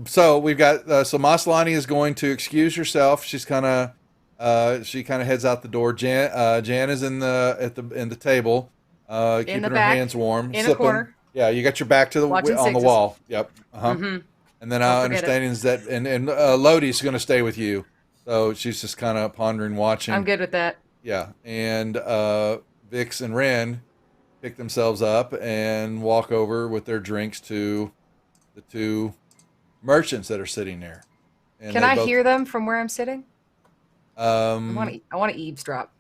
So we've got so Maslani is going to excuse herself. She's kind of she kind of heads out the door. Jan is in the table, keeping the her back, hands warm, in a sipping. corner. Yeah, you got your back to Watching on the sixes. wall. Yep. Uh-huh. Mhm. And then Don't our forget it. understanding is that and Lodi's going to stay with you, so she's just kind of pondering, watching. I'm good with that. Yeah, and Vix and Ren pick themselves up and walk over with their drinks to the two merchants that are sitting there. And Can they I both- hear them from where I'm sitting? I Um, want to eavesdrop.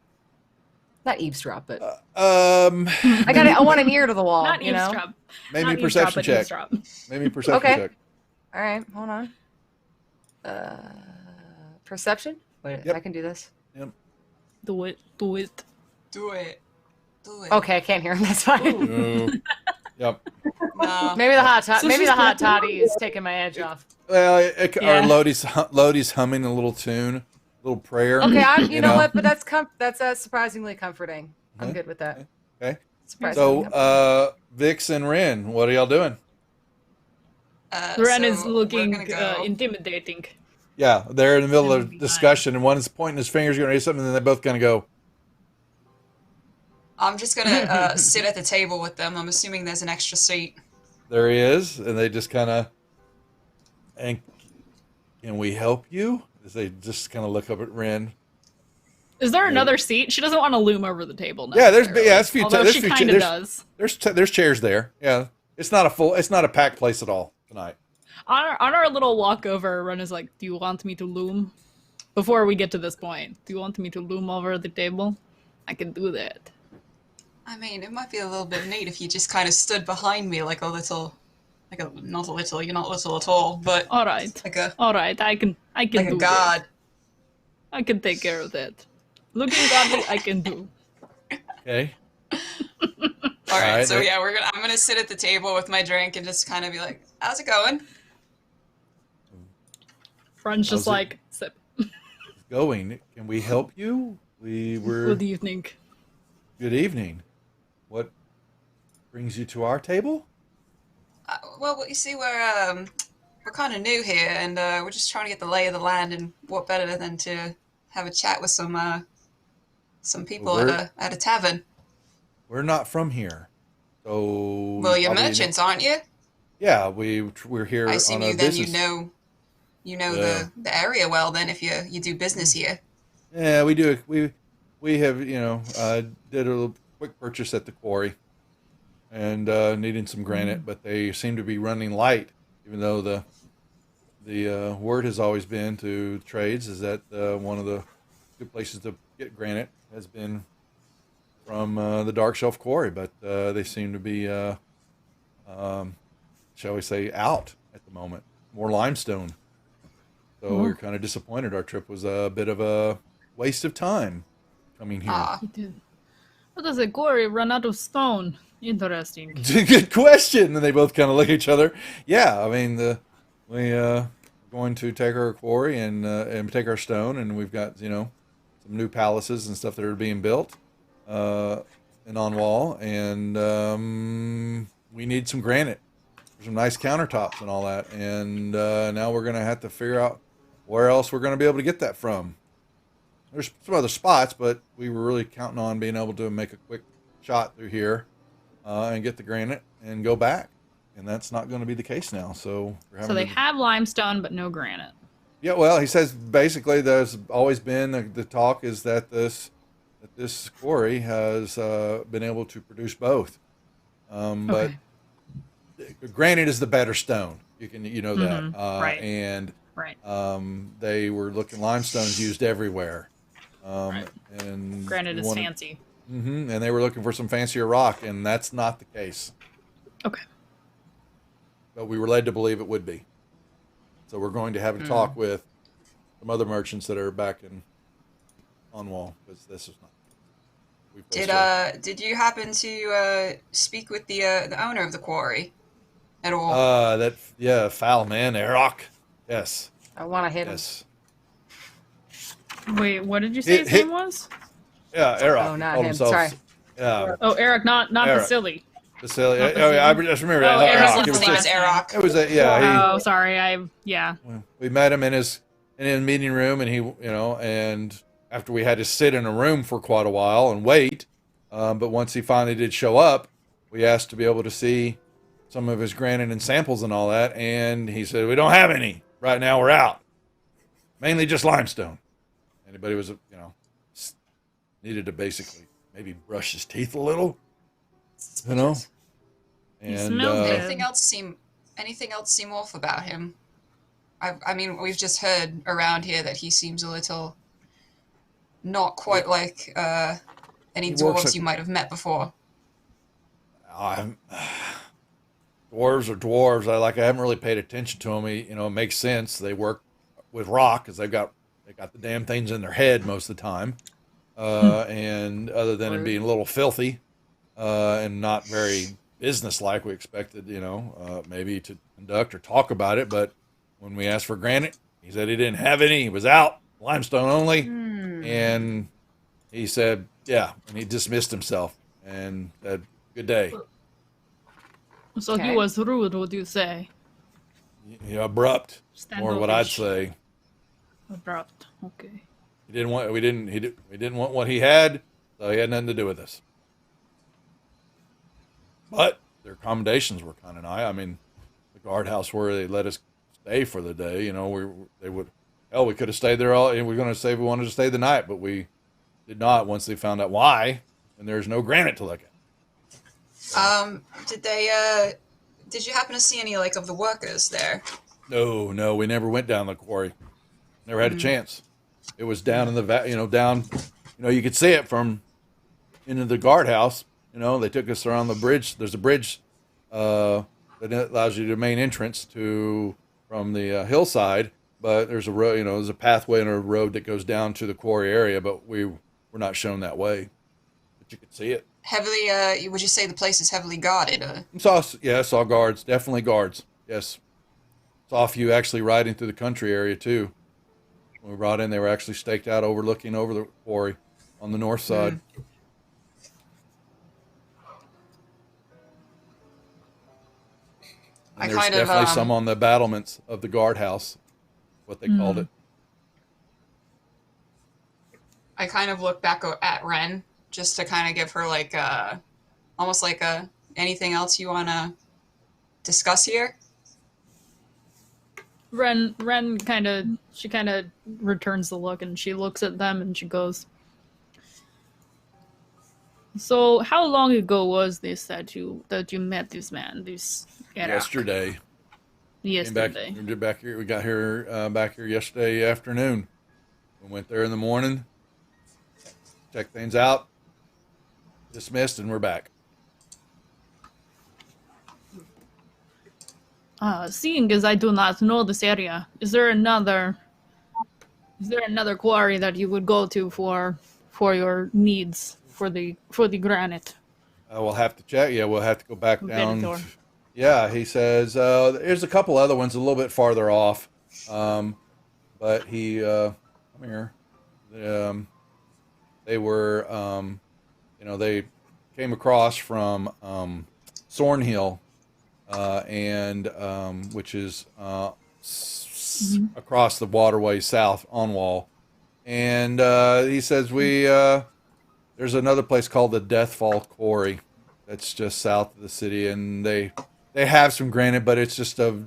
Not eavesdrop, but um, I want an ear to the wall. Not you know. eavesdrop. maybe Not perception eavesdrop, but check. eavesdrop. Maybe perception Okay. check. All right, hold on. Perception. Wait, Yep. I can do this. Do it. Do it. Do it. Do it. Okay, I can't hear him. That's fine. Ooh. Yep. No. Maybe the hot So maybe she's the hot gonna- toddy is taking my edge off. Well, Yeah. or Lodi's humming a little tune, a little prayer. Okay, you know know. what? But that's surprisingly comforting. I'm Okay. good with that. Okay. Surprisingly So, comforting. Vix and Ren, what are y'all doing? Ren So is looking we're gonna go. intimidating. Yeah, they're in the middle of Maybe discussion, and one's pointing his fingers, going to do something, and then they both kind of go, I'm just gonna sit at the table with them. I'm assuming there's an extra seat. "There he is," and they just kind of, and can we help you? As they just kind of look up at Ren. Is there another seat? She doesn't want to loom over the table. Yeah, there's necessarily. a few. Although there's she few kind of does. There's chairs there. Yeah, it's not a packed place at all tonight. On our little walk over, Ren is like, "Do you want me to loom?" Before we get to this point, do you want me to loom over the table? I can do that. I mean, it might be a little bit neat if you just kind of stood behind me like a little, not a little. You're not little at all, but All right, like a all right. I can like do a that. god. I can take care of that. Looking godly, I can do. Okay. All right, Alright, so yeah, I'm gonna sit at the table with my drink and just kind of be like, "How's it going?" Friend's How's just it- like, sip. Going. Can we help you? We were. Good evening. Good evening. What brings you to our table? Well, you see, we're kind of new here, and we're just trying to get the lay of the land. And what better than to have a chat with some people Well, at a tavern? We're not from here, so. Well, you're probably- merchants, aren't you? Yeah, we're here I assume on a you then business. you know Yeah. the area well. Then, if you do business here. Yeah, we do. We have did a little quick purchase at the quarry, and needing some granite, but they seem to be running light. Even though the word has always been to trades is that one of the good places to get granite has been from the Dark Shelf Quarry, but they seem to be, shall we say, out at the moment. More limestone. So we were kind of disappointed. Our trip was a bit of a waste of time coming here. Ah, He did. How does a quarry run out of stone? Interesting. Good question. And they both kind of look at each other. Yeah, I mean, we going to take our quarry and take our stone, and we've got some new palaces and stuff that are being built in on wall, and we need some granite, some nice countertops and all that. And now we're gonna have to figure out where else we're gonna be able to get that from. There's some other spots, but we were really counting on being able to make a quick shot through here and get the granite and go back. And that's not going to be the case now. So we're having So they to, have limestone, but no granite. yeah. Well, he says basically there's always been the talk is that this quarry has been able to produce both. Okay. But granite is the better stone. You know that. Mhm. Right. And Right. they were looking limestone's used everywhere. Right. And Granite we is wanted- fancy. and they were looking for some fancier rock, and that's not the case. Okay. But we were led to believe it would be. So we're going to have a talk with some other merchants that are back on wall, because this is not. we've Did you happen to speak with the owner of the quarry at all? foul man, Erok. Yes, I want to hit him. yes, Wait, what did you say his name was? yeah, Erok. Oh, not called him. himself- Sorry. Yeah, Oh, Eric, not Eric. Vasily. Vasily. Oh, yeah, I just remember Oh, that. Erok. Erok. His name is Erok. It was a yeah. Oh, sorry. Yeah. We met him in his meeting room, and he, and after we had to sit in a room for quite a while and wait, but once he finally did show up, we asked to be able to see some of his granite and samples and all that, and he said, we don't have any right now, we're out, mainly just limestone. Anybody was needed to basically maybe brush his teeth a little, and smelled it. Anything else seem off about him? I mean, we've just heard around here that he seems a little not quite like any He works dwarves at- you might have met before. Dwarves are dwarves. I haven't really paid attention to them. It makes sense. They work with rock because they got the damn things in their head most of the time. And other than it being a little filthy and not very business-like, we expected, maybe to conduct or talk about it. But when we asked for granite, he said he didn't have any. He was out, limestone only. And he said, yeah, and he dismissed himself and said, good day. So Okay. he was rude, would you say? Abrupt, or what I'd Standoffish. say. Abrupt. Okay. We didn't want what he had, so he had nothing to do with us. But their accommodations were kind of nice. I mean, the guardhouse where they let us stay for the day, we could have stayed there all, and we were going to say we wanted to stay the night, but we did not once they found out why, and there's no granite to look at. Did you happen to see any of the workers there? No, we never went down the quarry. Never had a chance. It was down in the down, you could see it from into the guardhouse. They took us around the bridge. There's a bridge that allows you to main entrance from the hillside, but there's a road. There's a pathway and a road that goes down to the quarry area, but we were not shown that way. But you could see it. Heavily, would you say the place is heavily guarded? Saw guards. Definitely guards. Yes. Saw a few actually riding through the country area too. When we brought in, they were actually staked out looking over the quarry on the north side. And there's definitely some on the battlements of the guardhouse, what they called it. I kind of look back at Ren just to kind of give her almost anything else you want to discuss here. Ren kind of returns the look and she looks at them and she goes, so how long ago was this that you met this man, this Erok? Yesterday. Yesterday. We got here back here yesterday afternoon. We went there in the morning, checked things out, dismissed, and we're back. Seeing as I do not know this area, is there another quarry that you would go to for your needs? for the granite. We'll have to check. Yeah, we'll have to go back down. Venator. Yeah, he says there's a couple other ones a little bit farther off, but he come here. They were, they came across from Thornhill, and which is across the waterway south on Wall, and he says there's another place called the Deathfall Quarry that's just south of the city, and they have some granite, but it's just lesser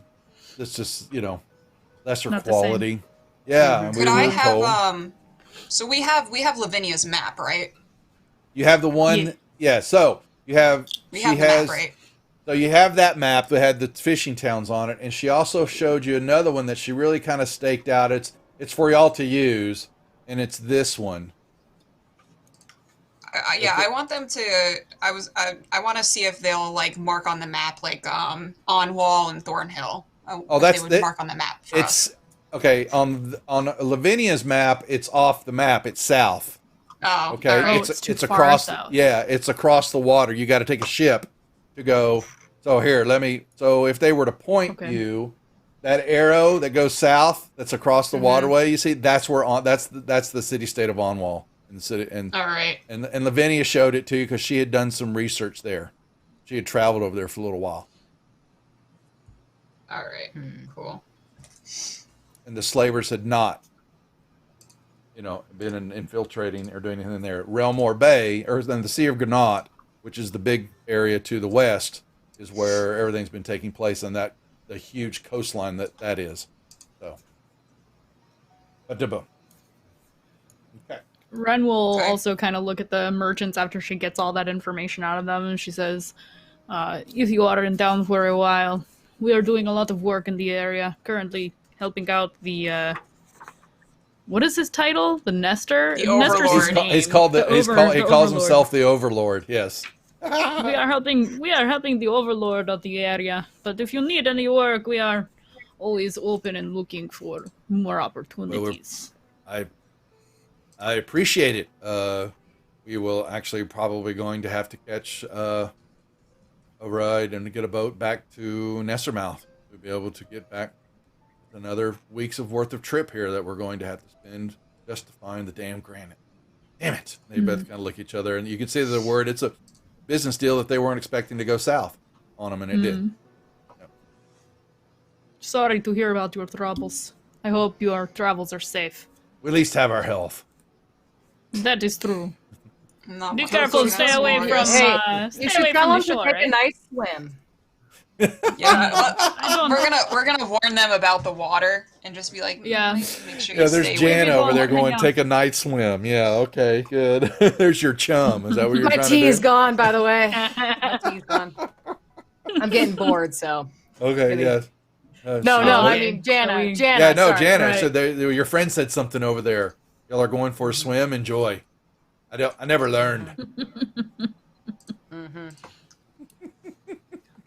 Not the quality. Yeah, Could I have so we have Lavinia's map, right? You have the one, yeah. So you have We have the map, right? So you have that map that had the fishing towns on it, and she also showed you another one that she really kind of staked out. It's for y'all to use, and it's this one. I want them to. I want to see if they'll like mark on the map like on Wall and Thornhill. They would mark on the map. For us. Okay. On Lavinia's map, it's off the map. It's south. Oh, okay. all right. It's too far across. south. Yeah, it's across the water. You got to take a ship to go. So here, So if they were to point you, that arrow that goes south, that's across the waterway. You see, that's the city state of Onwall in the city. And all right. And Lavinia showed it to you because she had done some research there. She had traveled over there for a little while. All right. Cool. And the slavers had not, been infiltrating or doing anything there. Relmore Bay, or then the Sea of Granat, which is the big area to the west, is where everything's been taking place, and the huge coastline that is. So, boom. Okay. Ren will also kind of look at the merchants after she gets all that information out of them, and she says, if you are in town for a while, we are doing a lot of work in the area, currently helping out the, what is his title? The Nestor? The Nestor's his Overlord. name. He calls Overlord. himself the Overlord, yes. We are helping the Overlord of the area, but if you need any work, we are always open and looking for more opportunities. I appreciate it. We will actually probably going to have to catch a ride and get a boat back to Nessermouth to be able to get back another week's worth of trip here that we're going to have to spend just to find the damn granite. Damn it. They both kind of look at each other, and you can see the word. It's a business deal that they weren't expecting to go south on them, and it did. Yep. Sorry to hear about your troubles. I hope your travels are safe. We at least have our health. That is true. Not Be much careful, else stay is away glorious. from, Hey, stay you should away tell from him the shore, to take right? a nice swim. Yeah, I don't- we're gonna warn them about the water and just be like, Yeah. make sure Yeah, you there's stay Jan away. over there Hang going, on. take a night swim. Yeah, okay, good. There's your chum. Is that what you're My trying tea to is do? gone, by the way. My tea's gone. I'm getting bored, so. Okay, Kidding. yes. No, I Okay. mean Jana. So we- Jana. Yeah, no, sorry. Jana right. said your friend said something over there. Y'all are going for a swim. Enjoy. I never learned. Mm-hmm.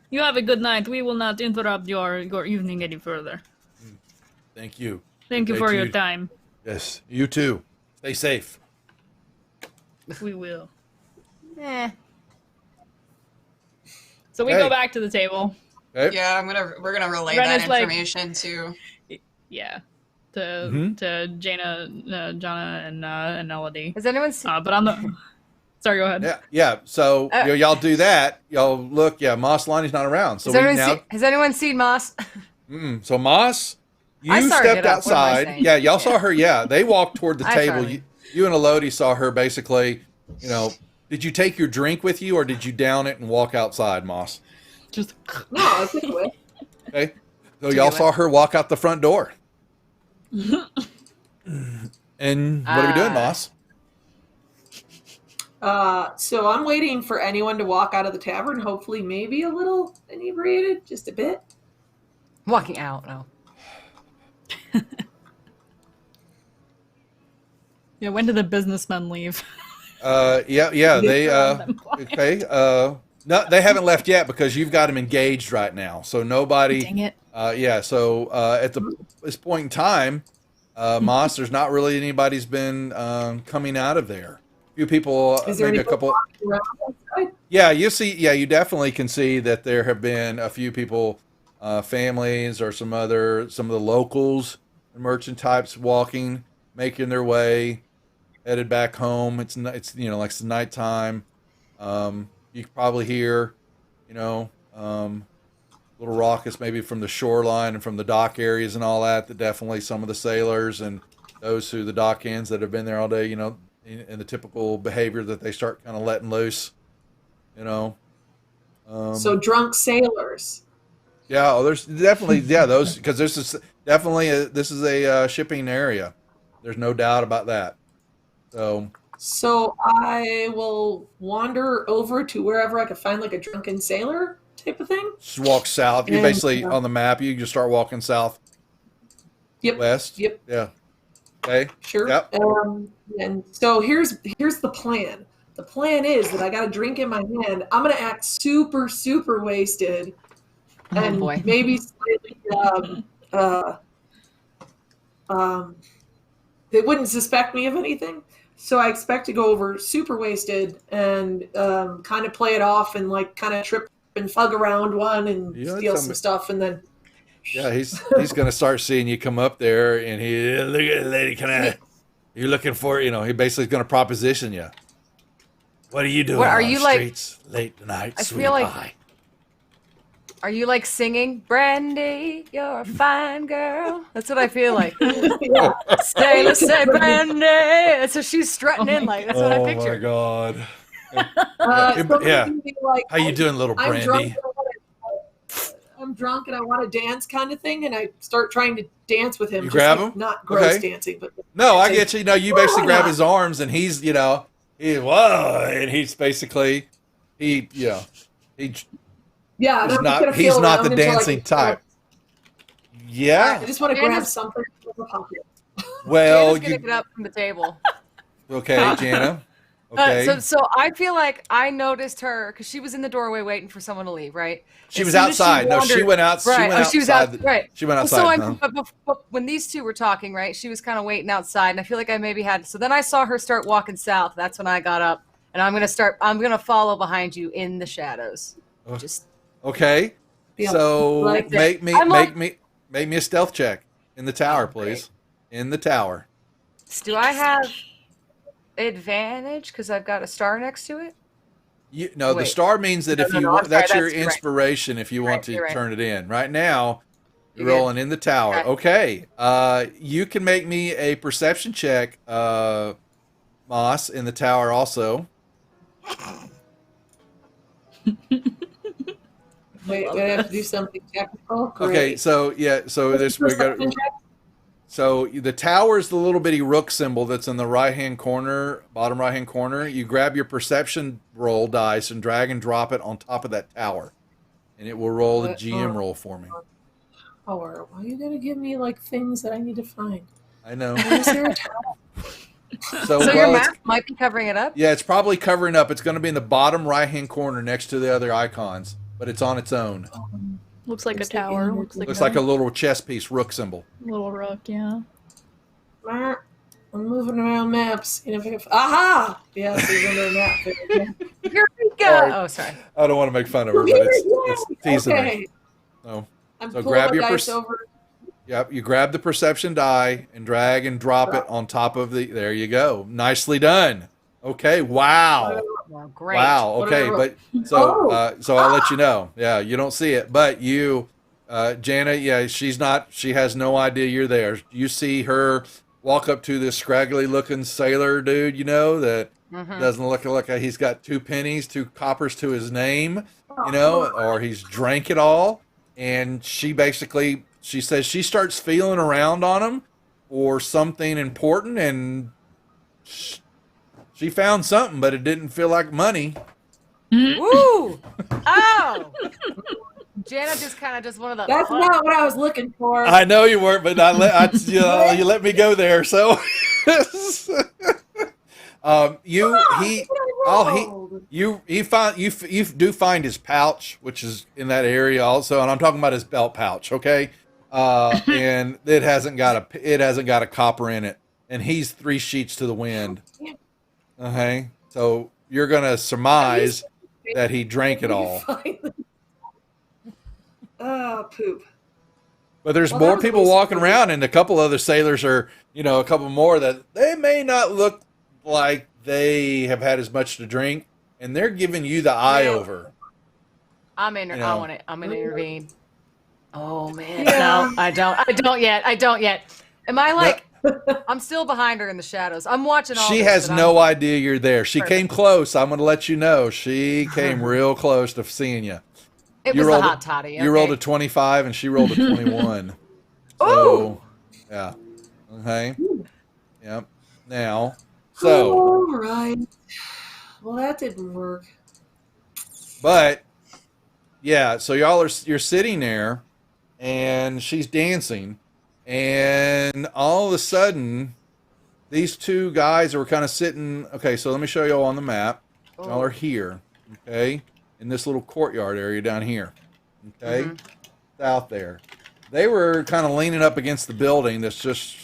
You have a good night. We will not interrupt your evening any further. Thank you. Thank you Okay, for to your you. time. Yes, you too. Stay safe. We will. Eh. So we Hey. go back to the table. Okay. Yeah, we're gonna relay Ren that is like- information to. Yeah. To Mhm. to Jana and Elodie. Has anyone seen? But on the sorry, go ahead. Yeah. So y'all do that. Y'all look. Yeah, Moss Lonnie's not around. So Has anyone seen Moss? So Moss, I you saw her stepped get up. What am I outside. saying? Yeah, y'all saw her. Yeah, they walked toward the Hi, table. Charlie. You and Elodie saw her basically. Did you take your drink with you, or did you down it and walk outside, Moss? Just No, I took it with. Okay. So y'all saw her walk out the front door. And what are we doing, Moss? So I'm waiting for anyone to walk out of the tavern, hopefully maybe a little inebriated, just a bit. Walking out. No. yeah. When did the businessmen leave? Yeah. They Them. okay. No, they haven't left yet because you've got them engaged right now. So nobody. Dang it. Yeah. So at this point in time, Moss, there's not really anybody's been coming out of there. few people, Is there maybe a anybody couple. walking around outside? Yeah, you see. Yeah, you definitely can see that there have been a few people, families, or some of the locals, merchant types walking, making their way, headed back home. It's like it's nighttime. You can probably hear, you know, little raucous maybe from the shoreline and from the dock areas and all that. That definitely some of the sailors and those who the dock hands that have been there all day, in the typical behavior that they start kind of letting loose, you know. So drunk sailors. Yeah, there's definitely those because this is a shipping area. There's no doubt about that. So So I will wander over to wherever I could find like a drunken sailor type of thing. just walk south. You And, basically on the map. You just start walking south Yep. west. Yep. Yeah. Okay. Sure. Yep. And so here's the plan. The plan is that I got a drink in my hand. I'm gonna act super super wasted, Oh, and boy. maybe slightly. They wouldn't suspect me of anything. So I expect to go over super wasted and kind of play it off and like kind of trip and fug around one and You know, steal some- some stuff and then. Yeah, he's gonna start seeing you come up there, and look at the lady. You're looking for, he basically is gonna proposition you. What are you doing? What, are on you the like- streets late tonight, I sweet feel like- pie? Are you like singing, Brandy, you're a fine girl? That's what I feel like. Yeah. Stay, let's say, Brandy. And so she's strutting in like, that's what I Oh my picture. god! Somebody Yeah. can be like, How you doing, little I'm drunk. Brandy? I'm drunk and I want to dance, kind of thing, and I start trying to dance with him. You just grab like him? Not gross Okay. dancing, but No, I get you. No, you basically Why grab not? his arms, and he's whoa, and he's basically he. yeah. And He's I'm just not. gonna He's feel not around the until I dancing can- type. I Yeah. just want to And grab it's- something from the pocket. Well, Jana's gonna get up from the table. okay, Jana. Okay. So I feel like I noticed her because she was in the doorway waiting for someone to leave, right? She As was soon as outside. No, she wandered- went out. Right. She went She was outside. out. Right. She went Well, outside. so but when these two were talking, right, she was kind of waiting outside, and I feel like I maybe had. So then I saw her start walking south. That's when I got up, and I'm gonna follow behind you in the shadows. Oh. Just Okay. Yeah. So Like that. make me I'm like- make me a stealth check in the tower, Oh, great. please. In the tower. do I have advantage because I've got a star next to it? The Wait. star means that No, if no, you no, want, I'm sorry, that's your that's- you're right. inspiration if you want Right, to you're right. turn it in. Right now, you're You're good. rolling in the tower. Okay. You can make me a perception check, Moss, in the tower also. Wait, I have to do something technical. Great. Okay, so this we got. Perception check? So the tower is the little bitty rook symbol that's in the right-hand corner, bottom right-hand corner. You grab your perception roll dice and drag and drop it on top of that tower, and it will roll the GM roll for me. Power. Why are you gonna give me like things that I need to find? I know. Is there a tower? So your well, it's- map might be covering it up. yeah, it's probably covering up. It's going to be in the bottom right-hand corner next to the other icons, but it's on its own. Looks like a Looks like tower. a- Looks like Looks a like a little chess piece, rook symbol. little rook. Yeah. I'm moving around maps. Aha! Yeah, so there's another map. There we go. Eureka! Sorry. Oh, sorry. I don't want to make fun of her, but it's teasing okay. me. So, I'm So pulling grab my your dice pers- over. yep, you grab the perception die and drag and drop it on top of the. There you go. Nicely done. Okay. Wow. Well, great. Wow. What did I Okay, roll? but so Oh. so I'll let you know. Yeah, you don't see it, but you, Jana. Yeah, she's not. She has no idea you're there. You see her walk up to this scraggly looking sailor dude. That Mhm. doesn't look like he's got 2 pennies, 2 coppers to his name. Oh. Or he's drank it all. And she says she starts feeling around on him for something important, and she found something, but it didn't feel like money. Woo! Oh! Jana just kind of does one of the. That's not what I was looking for. I know you weren't, but you let me go there. So, you do find his pouch, which is in that area also, and I'm talking about his belt pouch, okay? And it hasn't got a copper in it, and he's 3 sheets to the wind. Okay, so you're gonna surmise that he drank it all. Oh, poop. But there's Well, that more was a people waste of walking money. around, and a couple other sailors are, a couple more that they may not look like they have had as much to drink, and they're giving you the eye Yeah. over. I'm in. You I know. want it. I'm gonna intervene. Oh man, Yeah. no, I don't. I don't yet. I don't yet. Am I like? I'm still behind her in the shadows. I'm watching all. She this, has but no idea you're there. She Perfect. came close. I'm going to let you know. She came real close to seeing you. It You was the rolled hot toddy. You rolled a okay? 25 and she rolled a 21. Ooh. So, yeah. Okay. Yep. Now, so, All right. Well, that didn't work. but yeah, so you're sitting there and she's dancing, and all of a sudden these two guys are kind of sitting. Okay, so let me show you all on the map. Y'all are here, okay, in this little courtyard area down here, okay, out there. They were kind of leaning up against the building that's just,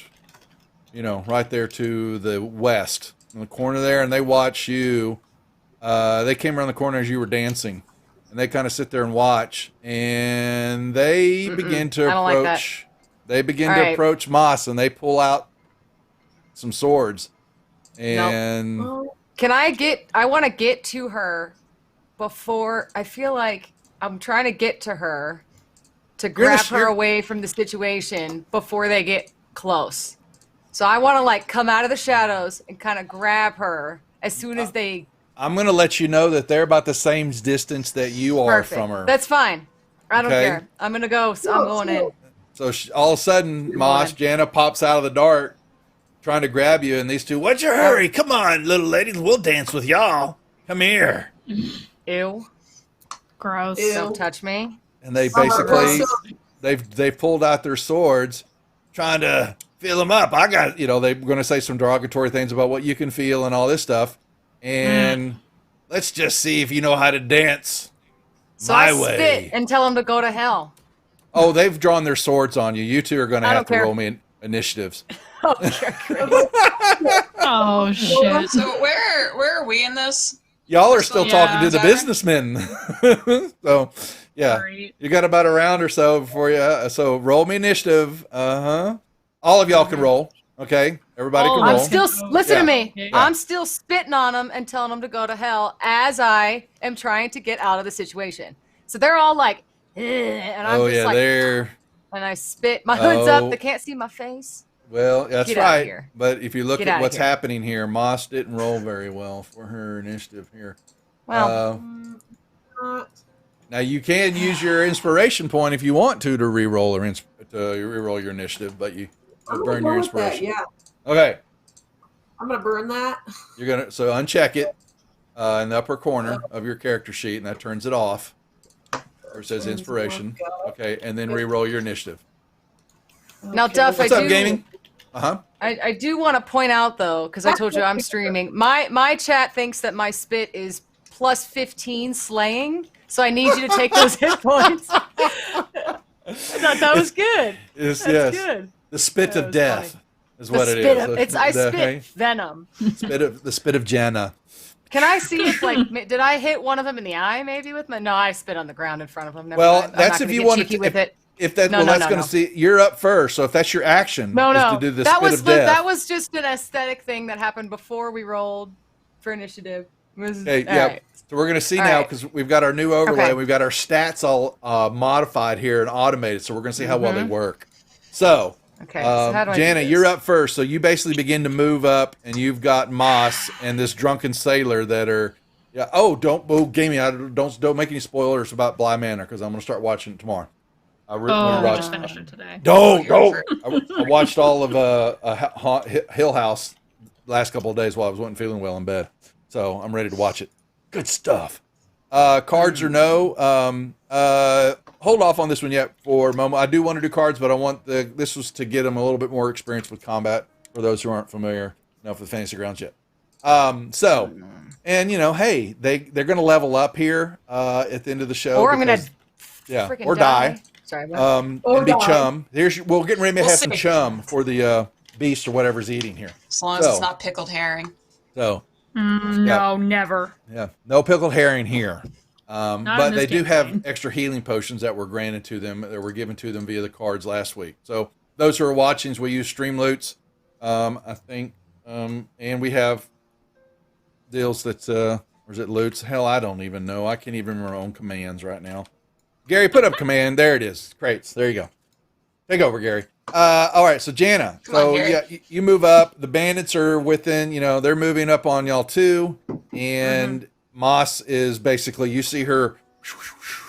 right there to the west, in the corner there, and they watch you. They came around the corner as you were dancing, and they kind of sit there and watch, and they begin to I don't like that. approach. They begin All to right. approach Moss, and they pull out some swords, and Well, Can I get? I want to get to her before. I feel like I'm trying to get to her to grab her you're- away from the situation before they get close. So I want to like come out of the shadows and kind of grab her as soon as they. I'm going to let you know that they're about the same distance that you are Perfect. from her. That's fine. I don't Okay. care. I'm gonna go. So I'm going in. So all of a sudden, Moss, on. Jana pops out of the dark, trying to grab you, and these two, what's your hurry? Come on, little ladies, we'll dance with y'all. Come here. Ew! Gross. Ew. Don't touch me. And they Oh, basically, so- they've pulled out their swords, trying to feel them up. I got, they're going to say some derogatory things about what you can feel and all this stuff. And let's just see if you know how to dance So my I way. spit and tell them to go to hell. Oh, they've drawn their swords on you. You two are going to I have don't to care. roll me initiatives. Okay, great. Oh shit. So where are we in this? Y'all are still Yeah. talking to the Sorry. businessmen. So, yeah. Sorry. You got about a round or so before you. So roll me initiative. All of y'all can roll. Okay, everybody Oh, can I'm roll. still listen Yeah. to me. Yeah. I'm still spitting on them and telling them to go to hell as I am trying to get out of the situation. So they're all like, "Eh," and I'm Oh just yeah, like, they're and I spit. My hood's Oh. up. They can't see my face. well. That's Get outta right. here. But if you look Get at outta what's here. happening here, Moss didn't roll very well for her initiative here. Well, uh, Now you can use your inspiration point if you want to re-roll or re-roll your initiative, but you I'm burn gonna your go with that. inspiration. Yeah, Okay, I'm gonna burn that. you're gonna uncheck it in the upper corner of your character sheet, and that turns it off. Where it says inspiration. Okay, and then re-roll your initiative. Now, Okay, Duff, What's I up, do- gaming? I do want to point out though, because I told you I'm streaming. My chat thinks that my spit is plus 15 slaying, so I need you to take those hit points. I thought that was good. Yes, That's yes. good. The spit That of was death is what The it spit is. of- it's I The- spit venom. the spit of Jana. Can I see if did I hit one of them in the eye maybe with my? No, I spit on the ground in front of them. Never Well, mind. I'm that's not if gonna you get wanted cheeky to- with it. If that, No, well, no, that's no, going no. to see. You're up first, so if that's your action, No, is no, to do the that spit was of death. that was just an aesthetic thing that happened before we rolled for initiative. It was- Okay, all yeah. right. So we're going to see All now right. because we've got our new overlay. Okay. We've got our stats all modified here and automated, so we're going to see how well they Mhm. work. So, Okay, so how do I do Jana, this? you're up first. So you basically begin to move up, and you've got Moss and this drunken sailor that are. Yeah. Oh, don't gaming. Don't make any spoilers about Bly Manor because I'm going to start watching it tomorrow. I Oh, we watched- just finished it today. Don't. You're I watched all of Hill House the last couple of days while I wasn't feeling well in bed, so I'm ready to watch it. Good stuff. Cards or no? Hold off on this one yet for a moment. I do want to do cards, but I want this was to get them a little bit more experience with combat for those who aren't familiar enough with Fantasy Grounds yet. So, and hey, they're going to level up here at the end of the show. Or I'm gonna because- yeah, freaking or die. Sorry. What? Or And be die. chum. We're getting ready to We'll have some see. chum for the beast or whatever's eating here. As long as So- it's not pickled herring. So No, never. Yeah, no pickled herring here. Not But in they this do have campaign. extra healing potions that were granted to them, that were given to them via the cards last week. So those who are watching, we use Streamloots, I think, and we have deals that, or is it loots? Hell, I don't even know. I can't even remember my own commands right now. Gary, put up command. There it is. Crates. There you go. Take over, Gary. All right, so Jana. Come on, So Gary. yeah, you move up. The bandits are within. They're moving up on y'all too, and Moss is basically. You see her.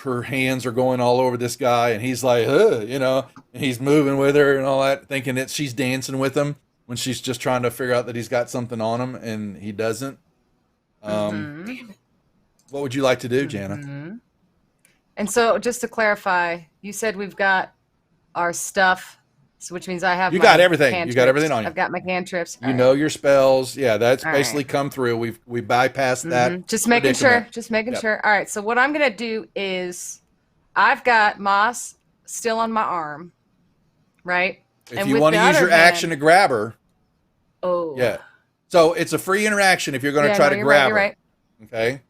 Her hands are going all over this guy, and he's like, and he's moving with her and all that, thinking that she's dancing with him when she's just trying to figure out that he's got something on him, and he doesn't. What would you like to do, Jana? And so, just to clarify, you said we've got our stuff, so which means I have. You my got everything. You got cantrips. everything on you. I've got my cantrips. You know your spells. Yeah, that's All basically right. come through. We bypassed that. Just making sure. predicament. Just making Yep. sure. All right. So what I'm gonna do is, I've got Moss still on my arm, right? If And you with want to the use other your action to hand- grab her, Oh. yeah. So it's a free interaction if you're going to Yeah, try no, to you're grab right, her. Okay.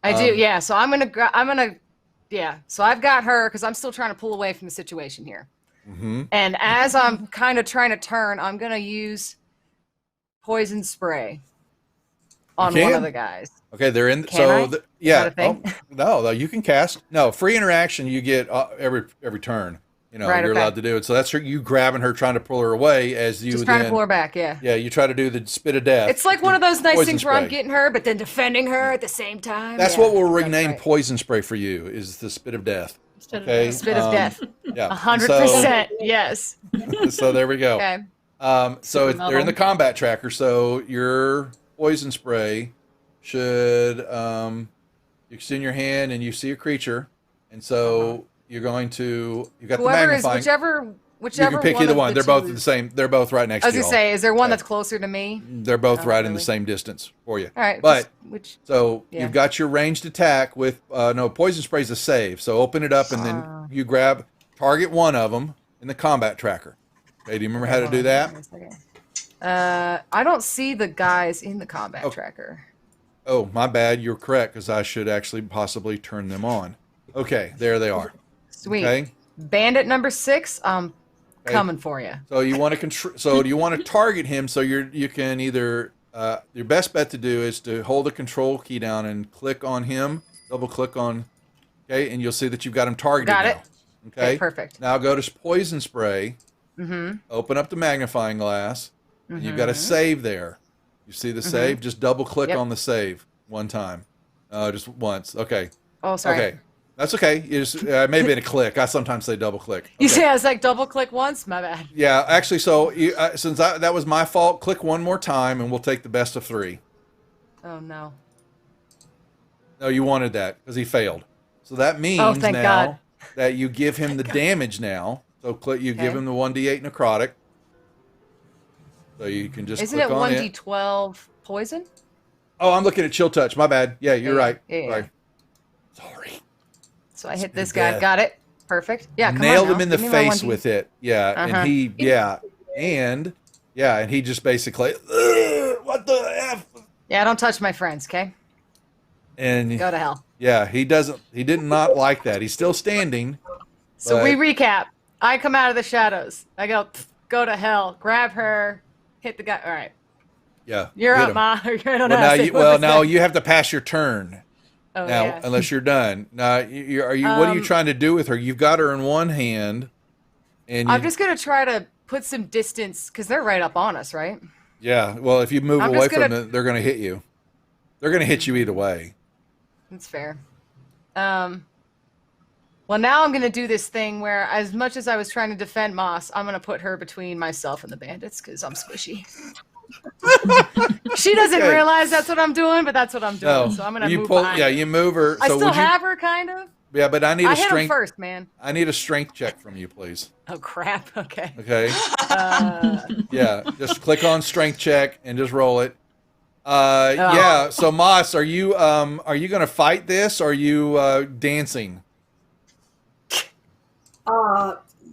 I do. Um, Yeah. So yeah. So I've got her because I'm still trying to pull away from the situation here. Mm-hmm. And as I'm kind of trying to turn, I'm gonna use poison spray on You one can. of the guys. Okay, they're in. Can I? Yeah. that a thing? No, you can cast. No, free interaction you get every turn. Right, You're okay. allowed to do it. So that's you grabbing her, trying to pull her away as you Just trying to then. pull her back. Yeah. Yeah, you try to do the spit of death. It's like one of those nice Poison things where I'm spray. getting her, but then defending her at the same time. That's Yeah, what we'll that's rename right. poison spray for you. Is the spit of death. Instead of Okay. that. Spit of death. Yeah. 100%. Yes. So there we go. Okay. So Super they're in the metal. combat tracker. So your poison spray should you extend your hand and you see a creature, and so you're going to you got Whoever the is magnifying. whichever. You can pick one either of one. They're two both is- the same. They're both right next I was to gonna you. say, is there one Yeah. that's closer to me? They're both Oh, right in really? the same distance for you. All right. But which? so Yeah. you've got your ranged attack with no poison spray's a save. So open it up and then you grab target one of them in the combat tracker. Okay, do you remember how to do that? I don't see the guys in the combat Oh. tracker. Oh, my bad. You're correct because I should actually possibly turn them on. Okay, there they are. Sweet. Okay. Bandit number 6, I'm Okay. coming for you. So you want to control. So do you want to target him? So you can either your best bet to do is to hold the control key down and click on him. Double click on. Okay, and you'll see that you've got him targeted. Got now. it. Okay. Okay, perfect. Now go to poison spray. Mm-hmm. Open up the magnifying glass. And you've got a save there. You see the save? Just double click Yep. on the save one time. Just once. Okay. Oh, sorry. Okay. That's okay. You just maybe in a click. I sometimes say double click. You Okay. see, I was like double click once. My bad. Yeah, actually, so since that was my fault, click one more time, and we'll take the best of 3. Oh no. No, you wanted that because he failed. So that means Oh, thank now God. that you give him the damage now. So click, you give Okay. him the 1d8 necrotic. So you can just Isn't click it on 1d12 poison? Oh, I'm looking at chill touch. My bad. Yeah, you're Yeah, right. yeah. Sorry. Sorry. So I hit this Spit of guy. death. Got it. Perfect. Yeah. Come Nailed on him now. in the Give me my face 1d. with it. Yeah, Uh-huh. and he just basically, what the f? Yeah, don't touch my friends, okay? And Go to hell. yeah, he did not like that. He's still standing. So But- we recap. I come out of the shadows. I go, "Pff, go to hell. Grab her. Hit the guy. All right. Yeah, You're hit up, him. Ma. I don't know. Well, how now to say you, what well, this now is. you have to pass your turn Oh, now, yeah. unless you're done. Now, are you? What are you trying to do with her? You've got her in one hand, and I'm you, just gonna try to put some distance because they're right up on us, right? yeah. Well, if you move I'm away just from gonna- them, they're going to hit you. They're going to hit you either way. That's fair. Well, now I'm gonna do this thing where, as much as I was trying to defend Moss, I'm gonna put her between myself and the bandits because I'm squishy. She doesn't Okay. realize that's what I'm doing, but that's what I'm doing. No, So I'm gonna you move pull. behind Yeah, her. you move her. I So still would you? have her, kind of. Yeah, but I need I a hit him strength. first, man. I need a strength check from you, please. Oh crap. Okay. Okay. Uh, Yeah, just click on strength check and just roll it. Oh. Yeah. So Moss, are you going to fight this? Or are you dancing?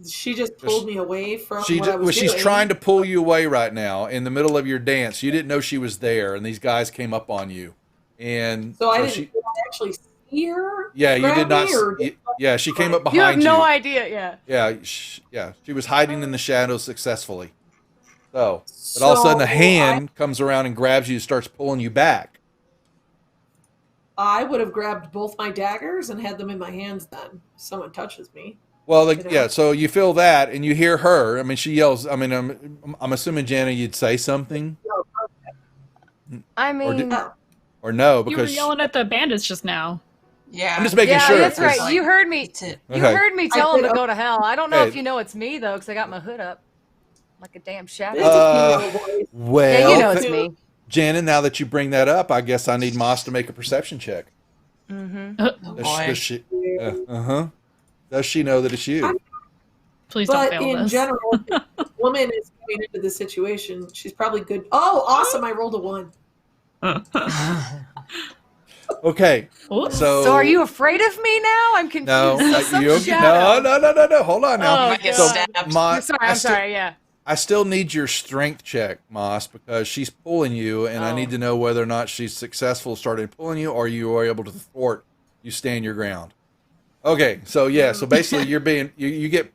She just pulled me away from She what I was she's doing. trying to pull you away right now in the middle of your dance. You didn't know she was there, and these guys came up on you, and So I didn't she, actually see her. yeah, you grab did not. me, or Yeah, she came up You have behind you. no idea. Yeah. Yeah, she was hiding in the shadows successfully. So, but all of a sudden, a hand comes around and grabs you, and starts pulling you back. I would have grabbed both my daggers and had them in my hands then. If someone touches me. Well, You know? yeah. So you feel that, and you hear her. I mean, she yells. I mean, I'm assuming Jana, you'd say something, I Or mean, Oh, or no, You were because yelling at the bandits just now. Yeah. I'm just making yeah, sure. that's because- right. You heard me. It's it. You Okay. heard me tell I him to did. go to hell. I don't know Hey. if you know it's me though, because I got my hood up like a damn shadow. it's a female voice. Well, yeah, you know it's me. Jana, now that you bring that up, I guess I need Moss to make a perception check. Mm-hmm. Oh Does boy. she, Does she know that it's you? Please don't But fail in this. general, if the woman is coming into the situation, she's probably good. Oh, awesome! I rolled a 1. Okay, Oops. so So are you afraid of me now? I'm confused. No, Some you, shadow. no. Hold on now. Oh, Might get so, stabbed. Moss, Sorry, I'm sorry. Yeah. I still need your strength check, Moss, because she's pulling you, and I Oh. need to know whether or not she's successful starting pulling you, or you are able to thwart. You stand your ground. Okay, so yeah, so basically you're being you get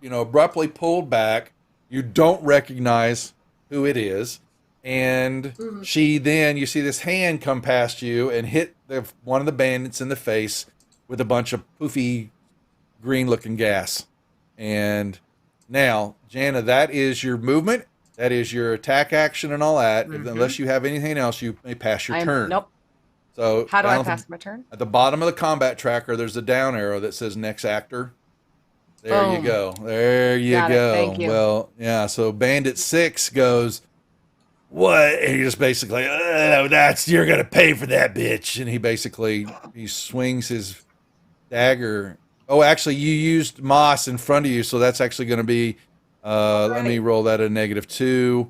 abruptly pulled back. You don't recognize who it is, and she then you see this hand come past you and hit one of the bandits in the face with a bunch of poofy green looking gas. And now, Jana, that is your movement. That is your attack action and all that. Unless you have anything else, you may pass your turn. Nope. So How do I down pass my turn? at the bottom of the combat tracker, there's a down arrow that says next actor. There you Boom. go. There you Got it. go. Thank you. Well, yeah. So Bandit 6 goes, what? And he just basically, you're gonna pay for that, bitch. And he swings his dagger. Oh, actually, you used Moss in front of you, so that's actually going to be. Let me roll that a -2.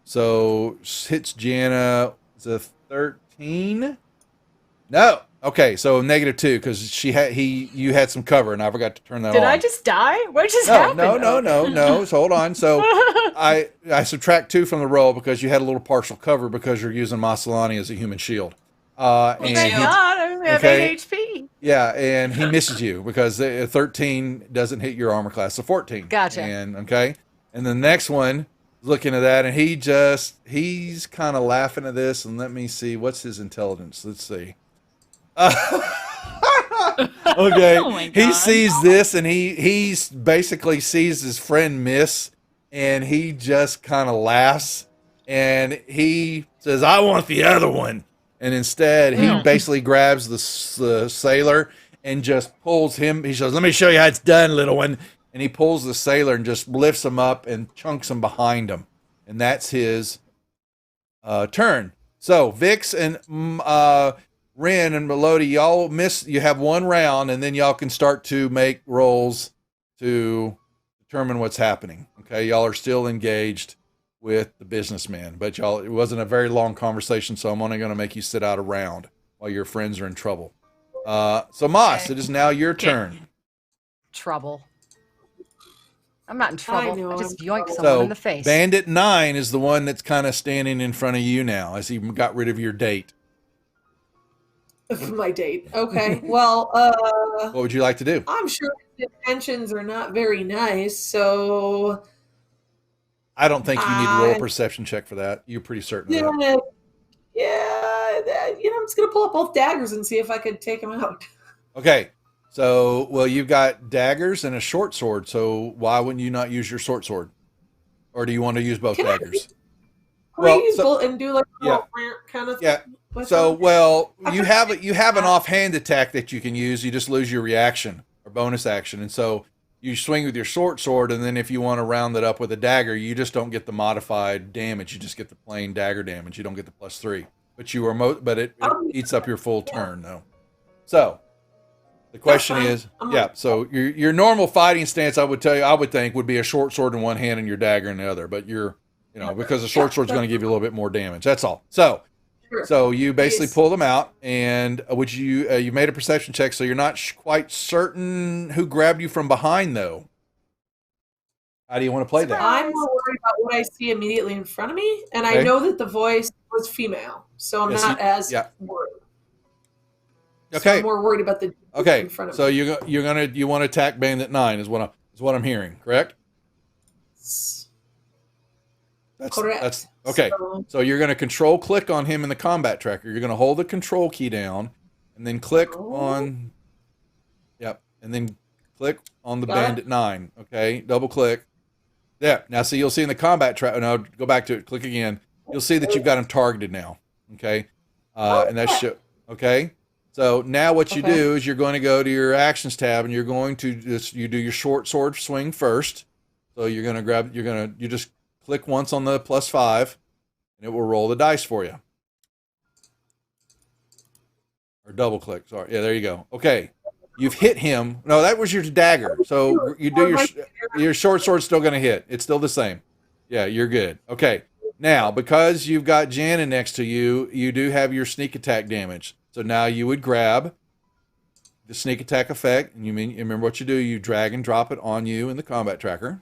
So hits Jana. It's a 13. No. Okay, so -2 because you had some cover, and I forgot to turn that Did on. I just die? What just No, happened? no. So hold on. So I subtract 2 from the roll because you had a little partial cover because you're using Masalani as a human shield. And Thank he- God, I only have Okay. 8 HP. yeah, and he misses you because 13 doesn't hit your armor class, so 14. Gotcha. And and the next one, looking at that, and he's kind of laughing at this. And let me see, what's his intelligence? Let's see. Okay, Oh my he God. sees this, and he's basically sees his friend miss, and he just kind of laughs, and he says, "I want the other one." And instead, he basically grabs the sailor and just pulls him. He says, "Let me show you how it's done, little one." And he pulls the sailor and just lifts him up and chunks him behind him. And that's his turn. So Vix and Ren and Melody, y'all you have one round, and then y'all can start to make rolls to determine what's happening. Okay, y'all are still engaged with the businessman, but it wasn't a very long conversation, so I'm only going to make you sit out a round while your friends are in trouble. So Moss, it is now your turn. Trouble. I'm not in trouble. know, I just I'm yoinked trouble. someone So in the face. Bandit 9 is the one that's kind of standing in front of you now, as he got rid of your date. My date. Okay. Well, What would you like to do? I'm sure his intentions are not very nice. So I don't think you need to roll a I- perception check for that. You're pretty certain of that. I'm just gonna pull up both daggers and see if I could take him out. Okay. So, well, you've got daggers and a short sword. So why wouldn't you not use your short sword? Or do you want to use both Can I- daggers? Can Well, I use so- both and do like a Yeah. little kind of? Yeah. with So, them? well, you have an offhand attack that you can use. You just lose your reaction or bonus action, and so you swing with your short sword. And then if you want to round it up with a dagger, you just don't get the modified damage. You just get the plain dagger damage. You don't get the +3. But you are but it eats up your full turn though. So the question fine. is, I'm yeah. So your normal fighting stance, I would think, would be a short sword in one hand and your dagger in the other. But because the short sword's going to give you a little bit more damage. That's all. So. Sure. So you basically Yes. pull them out, and you made a perception check, so you're not quite certain who grabbed you from behind, though. How do you want to play that? I'm more worried about what I see immediately in front of me, and I Okay. know that the voice was female, so I'm Yes, not as yeah. worried. So Okay. I'm more worried about the Okay. in front of So me. you want to attack Bandit 9 is what I'm hearing, correct? Correct. That's okay. So you're going to control click on him in the combat tracker. You're going to hold the control key down and then click on and then click on the Got it. Bandit 9, okay? Double click. Yeah. Now see you'll see in the combat tracker. No, go back to it. Click again. You'll see that you've got him targeted now, okay? And that's okay? So now what you Okay. do is you're going to go to your actions tab and you're going to you do your short sword swing first. So you're going to you just click once on the +5 and it will roll the dice for you. Or double click, sorry. Yeah, there you go. Okay. You've hit him. No, that was your dagger. So you do your short sword's still going to hit. It's still the same. Yeah, you're good. Okay. Now, because you've got Jana next to you, you do have your sneak attack damage. So now you would grab the sneak attack effect, and you remember what you do, you drag and drop it on you in the combat tracker.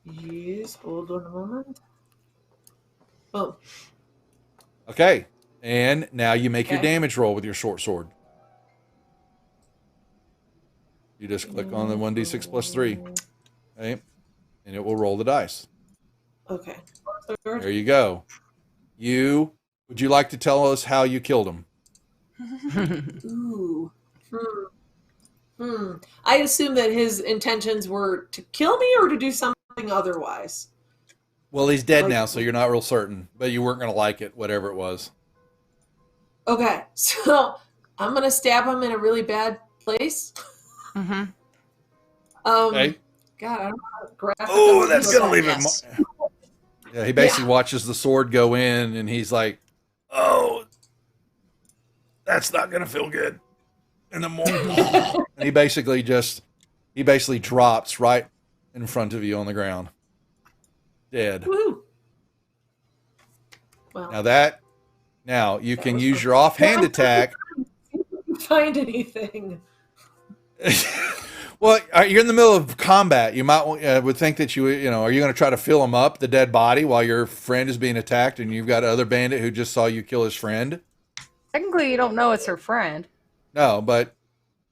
Yes, hold on a moment. Oh, Okay. And now you make your Okay. damage roll with your short sword. You just click on the 1d6 + 3. Okay. And it will roll the dice. okay. There you go. Would you like to tell us how you killed him? Ooh. I assume that his intentions were to kill me or to do something otherwise. Well, he's dead now, so you're not real certain, but you weren't going to like it, whatever it was. Okay, so I'm gonna stab him in a really bad place. Mm-hmm. Okay. God, I don't know how graphic. Oh, I'm that's gonna going to look leave like. him. Yeah, he basically watches the sword go in, and he's like, "Oh, that's not going to feel good." And the more, and he basically drops right in front of you on the ground, dead. Woohoo! Well, Now you That can was use fun. your offhand attack. find anything. Well, you're in the middle of combat. You would think that are you going to try to fill him up, the dead body, while your friend is being attacked, and you've got another bandit who just saw you kill his friend? Technically, you don't know it's her friend. No, but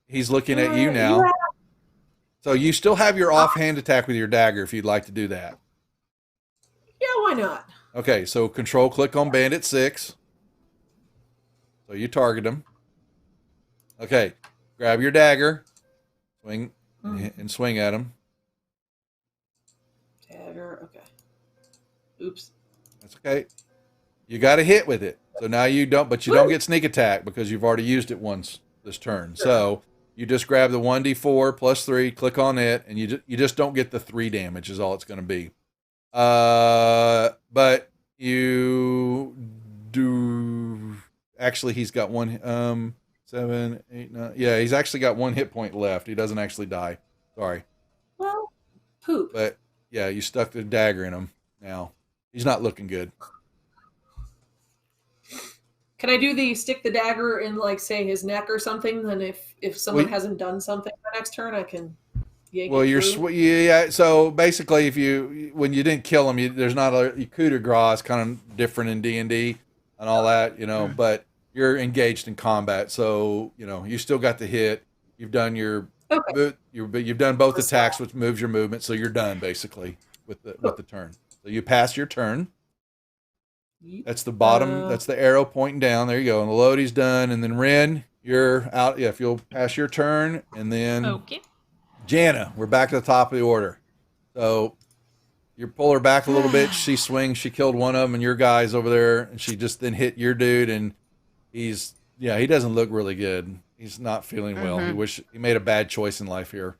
he's looking at you now. Yeah. So you still have your offhand attack with your dagger if you'd like to do that. Yeah, why not? Okay, so control click on Bandit 6. So you target him. Okay, grab your dagger, swing and swing at him. Dagger. Okay. Oops. That's okay. You got a hit with it. So now you don't get sneak attack because you've already used it once this turn. So you just grab the 1d4 + 3, click on it, and you just don't get the 3 damage is all it's going to be. But you do actually he's got 7, 8, 9. Yeah, he's actually got 1 hit point left. He doesn't actually die. Sorry. Well, poop. But yeah, you stuck the dagger in him now. He's not looking good. Can I do the stick the dagger in, like, say, his neck or something? Then if someone Well, hasn't done something the next turn, I can yank Well, it through? yeah. So basically, when you didn't kill him, there's not a coup de grace. It's kind of different in D&D and all that, But you're engaged in combat, so you still got the hit. You've done you've done both attacks, which moves your movement, so you're done basically with the turn. So you pass your turn. That's the bottom. That's the arrow pointing down. There you go. And the Lodi's done, and then Ren, you're out. Yeah, if you'll pass your turn, and then. Okay. Jana, we're back to the top of the order. So you pull her back a little bit. She swings. She killed one of them, and your guy's over there, and she just then hit your dude, and he doesn't look really good. He's not feeling well. He made a bad choice in life here.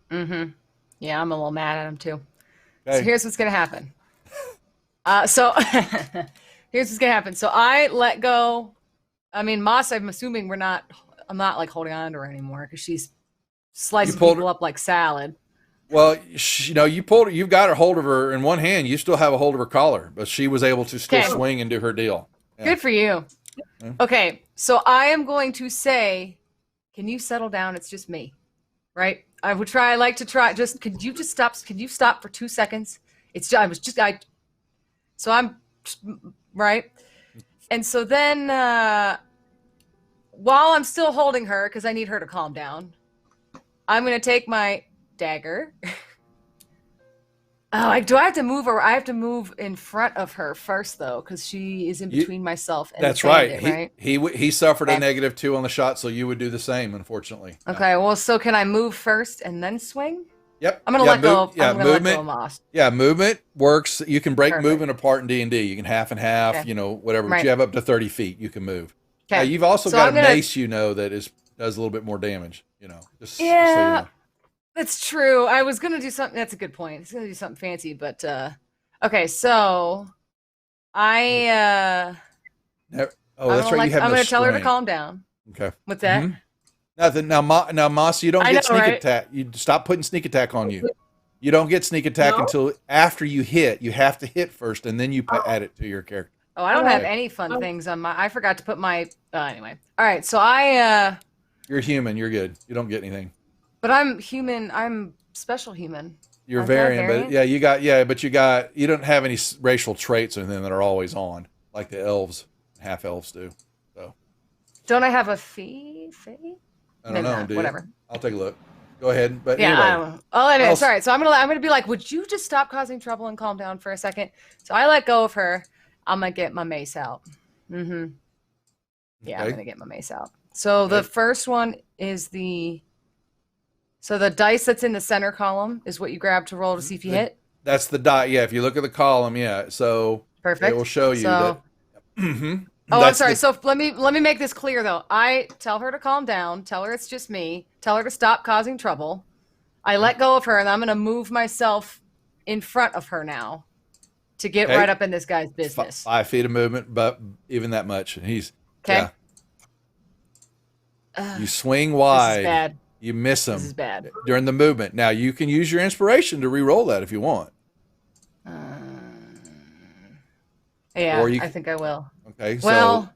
Mm-hmm. Yeah, I'm a little mad at him too. Okay. So here's what's gonna happen. Here's what's gonna happen. So I let go. I mean, Moss, I'm assuming I'm not like holding on to her anymore because she's slicing people up like salad. Well, you've got a hold of her in one hand. You still have a hold of her collar, but she was able to still swing and do her deal. Yeah. Good for you. Yeah. Okay, so I am going to say, can you settle down? It's just me, right? I would try. I like to try. Just could you just stop? Could you stop for 2 seconds? So I'm right, and so then while I'm still holding her, because I need her to calm down, I'm gonna take my dagger. Do I have to move her? I have to move in front of her first, though, because she is in between myself and That's the bandit, right. right? He suffered a Okay. -2 on the shot, so you would do the same, unfortunately. Yeah. Okay, well, so can I move first and then swing? Yep. I'm gonna Yeah, let go. move- yeah, I'm gonna let movement. go of Moss. Yeah, movement works. You can break Perfect. movement apart in D&D. You can half and half, Okay. whatever. But Right. you have up to 30 feet. You can move. Okay. Now, you've also So got I'm a gonna- mace, that does a little bit more damage. Just so you Yeah. know. That's true. I was gonna do something. That's a good point. I was gonna do something fancy, but okay. So I Oh, that's right. You have I'm no gonna tell her to strength. calm down. Okay. What's that? Mhm. Nothing. Now, Moss, you don't I get know, sneak right? attack. You stop putting sneak attack on you. You don't get sneak attack No? until after you hit. You have to hit first, and then you add it to your character. Oh, I don't Alright. have any fun things on my. I forgot to put my. Anyway. All right. So I. You're human. You're good. You don't get anything. But I'm human. I'm special human. You're Aren't I variant, but variant? you don't have any racial traits or anything that are always on, like the elves, half elves do. So Don't I have a fee? I don't Maybe know, not. dude. Whatever. I'll take a look. Go ahead. But Yeah, I anyway, don't know. Oh, anyway, else- sorry. So I'm gonna be like, would you just stop causing trouble and calm down for a second? So I let go of her. I'm gonna get my mace out. Mm-hmm. Yeah, I'm Okay. gonna get my mace out. So the Okay. first one is the. So the dice that's in the center column is what you grab to roll to see if you hit. that's the die. Yeah, if you look at the column, yeah. So Perfect. it will show you So- that. Mhm. Oh, I'm That's sorry. the- So let me make this clear though. I tell her to calm down. Tell her it's just me. Tell her to stop causing trouble. I let go of her, and I'm gonna move myself in front of her now to get Okay. right up in this guy's F- business. 5 feet of movement, but even that much, and he's Okay. yeah. You swing This wide. is bad. You miss him This is bad. during the movement. Now you can use your inspiration to re-roll that if you want. Yeah, Or you I c- think I will. Okay. So Well,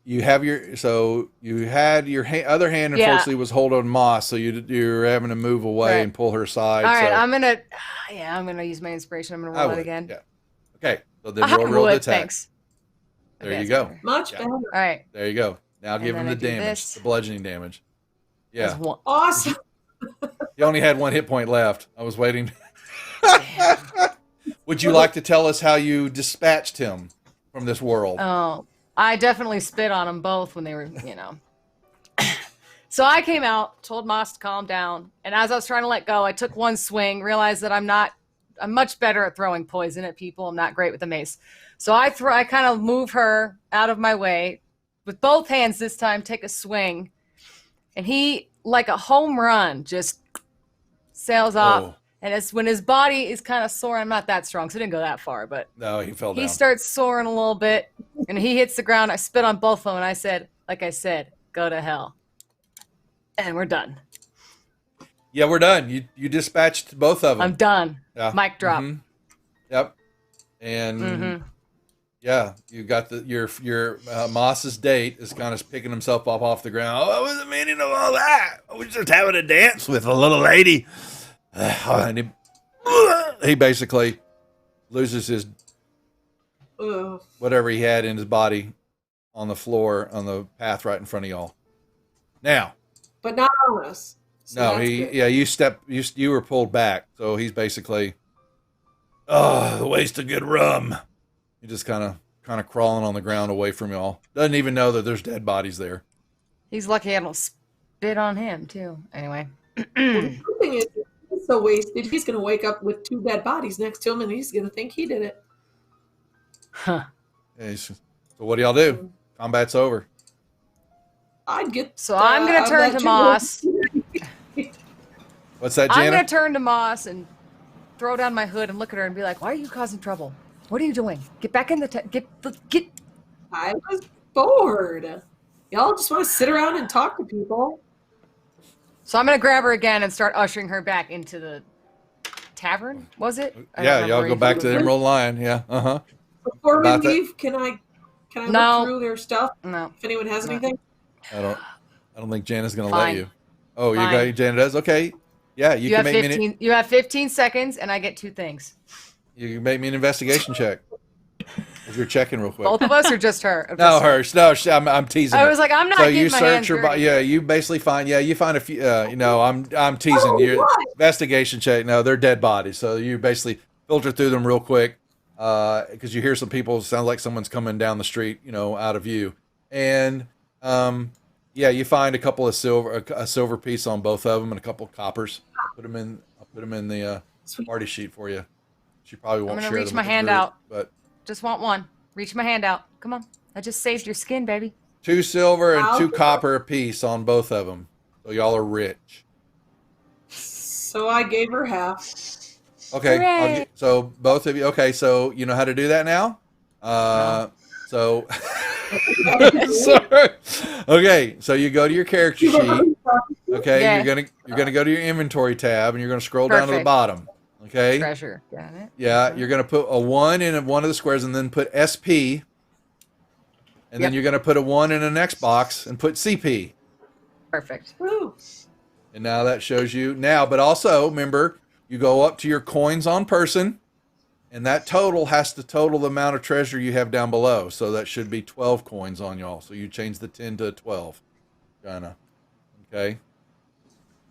you had your other hand. Yeah. Unfortunately, was holding Moss, so you're having to move away Right. and pull her aside. all right. so I'm gonna use my inspiration. I'm gonna I roll it would, again. Yeah. Okay. So then I roll the would. attack. Thanks. There Okay, you that's go. better. Much Yeah. better. All right. There you go. Now And give him then the I do damage, this. the bludgeoning damage. That's Yeah. one. Awesome. He only had 1 hit point left. I was waiting. Would you like to tell us how you dispatched him from this world? Oh, I definitely spit on them both when they were, So I came out, told Moss to calm down, and as I was trying to let go, I took one swing, realized that I'm much better at throwing poison at people. I'm not great with the mace. So I kind of move her out of my way with both hands this time, take a swing, and he, like a home run, just sails off. Oh, And it's when his body is kind of sore. I'm not that strong, so it didn't go that far, but no, he fell down. he starts soaring a little bit, and he hits the ground. I spit on both of them, and I said, go to hell. And we're done. Yeah, we're done. You dispatched both of them. I'm done. Yeah. Mic drop. Mhm. Yep. And Mhm. yeah, you got your Moss's date is kind of picking himself up off the ground. Oh, what was the meaning of all that? I was just having a dance with a little lady. And he basically loses his Ugh. whatever he had in his body on the floor on the path right in front of y'all. Now, But not on us. So no, that's good. you were pulled back, so he's basically, oh, the waste of good rum. He just kind of crawling on the ground away from y'all. Doesn't even know that there's dead bodies there. He's lucky I don't spit on him, too. Anyway. Well, the good thing is, he's so wasted, he's going to wake up with 2 dead bodies next to him, and he's going to think he did it. Huh. Yeah, so what do y'all do? Combat's over. I'd get. So I'm going out to turn that to too. Moss. What's that, I'm Jana? going to turn to Moss and throw down my hood and look at her and be like, why are you causing trouble? What are you doing? Get back in the get. I was bored. Y'all just want to sit around and talk to people. So I'm going to grab her again and start ushering her back into the tavern, was it? I don't Yeah, remember y'all where go you- back to the Emerald Lion. Yeah, uh-huh. Before we About that- leave, can I No. look through their stuff No. if anyone has No. anything? I don't think Jana's going to Fine. let you. Oh, you Fine. got Janet does? Okay. Yeah, you can have make 15. You have 15 seconds, and I get 2 things. you can make me an investigation check. If you're checking real quick. Both of us, or just her? No, Just her. No, I'm teasing. I her. was like, I'm not So getting you my search hands your dirty. yeah, you basically find you find a few I'm teasing Oh, you. what? Investigation check. No, they're dead bodies. So you basically filter through them real quick because you hear some people sound like someone's coming down the street, out of view. And yeah, you find a couple of a silver piece on both of them and a couple of coppers. I'll put them in the Sweet. party sheet for you. She probably won't I'm gonna share reach them my with the hand group, out. but Just want one. Reach my hand out. Come on. I just saved your skin, baby. 2 silver and Wow. 2 copper a piece on both of them. So y'all are rich. So I gave her half. Okay. Hooray. So both of you. Okay. So you know how to do that now. So. Sorry. Okay. So you go to your character sheet. Okay. Yeah. You're gonna go to your inventory tab and you're gonna scroll down to the Perfect. bottom. Okay. Treasure. Got it. Yeah. You're gonna put a 1 in one of the squares and then put SP. And then Yep. you're gonna put a 1 in the next box and put CP. Perfect. Woo. And now that shows you now, but also remember, you go up to your coins on person, and that total has to total the amount of treasure you have down below. So that should be 12 coins on y'all. So you change the 10 to 12. Kinda. Okay.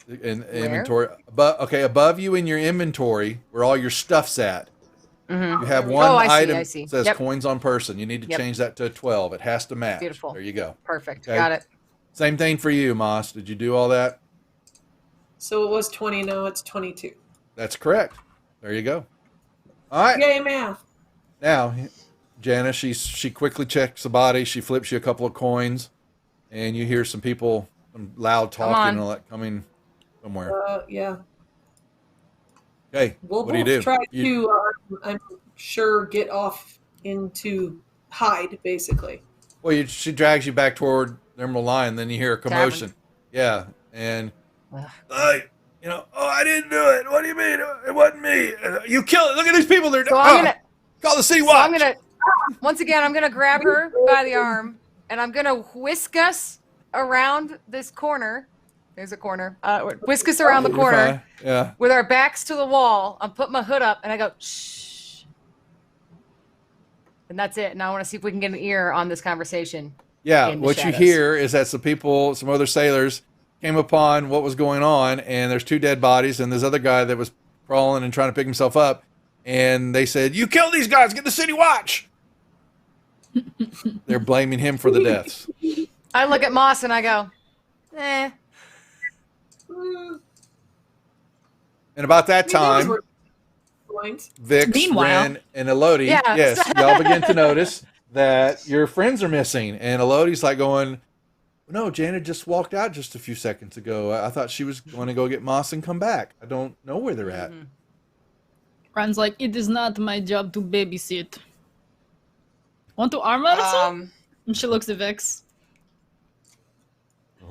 In inventory. Above you in your inventory, where all your stuff's at. Mm-hmm. You have one I see, item I see. that says Yep. coins on person. You need to Yep. change that to 12. It has to match. Beautiful. There you go. Perfect. Okay. Got it. Same thing for you, Moss. Did you do all that? So it was 20. Now it's 22. That's correct. There you go. All right. Yay, math. Now, Jana, she quickly checks the body. She flips you a couple of coins, and you hear some people, some loud Come talking on. and all that coming somewhere. Yeah. Okay, We'll what do you both do? try You- to, I'm sure, get off into hide, basically. Well, she drags you back toward the Emerald Lion. Then you hear a commotion. Yeah, and Ugh. oh, I didn't do it. What do you mean? It wasn't me. You killed it. Look at these people. They're So I'm gonna. call the city So watch. I'm gonna. Once again, I'm gonna grab her by the arm, and I'm gonna whisk us around this corner. There's a corner. Whisk us around the You're corner fine. Yeah. with our backs to the wall. I'm putting my hood up, and I go shh. And that's it. Now I want to see if we can get an ear on this conversation. Yeah, in the what you shadows. hear is that some other sailors came upon what was going on, and there's 2 dead bodies, and this other guy that was crawling and trying to pick himself up, and they said, "You killed these guys, get the city watch." They're blaming him for the deaths. I look at Moss and I go, eh. Mm, And about that time, Points. Vix, Meanwhile- Ren, and Elodie, Yeah. yes, y'all begin to notice that your friends are missing, and Elodie's like going, "No, Janet just walked out just a few seconds ago. I thought she was going to go get Moss and come back. I don't know where they're at." Mhm. Ron's like, it is not my job to babysit. Want to arm wrestle? And she looks at Vix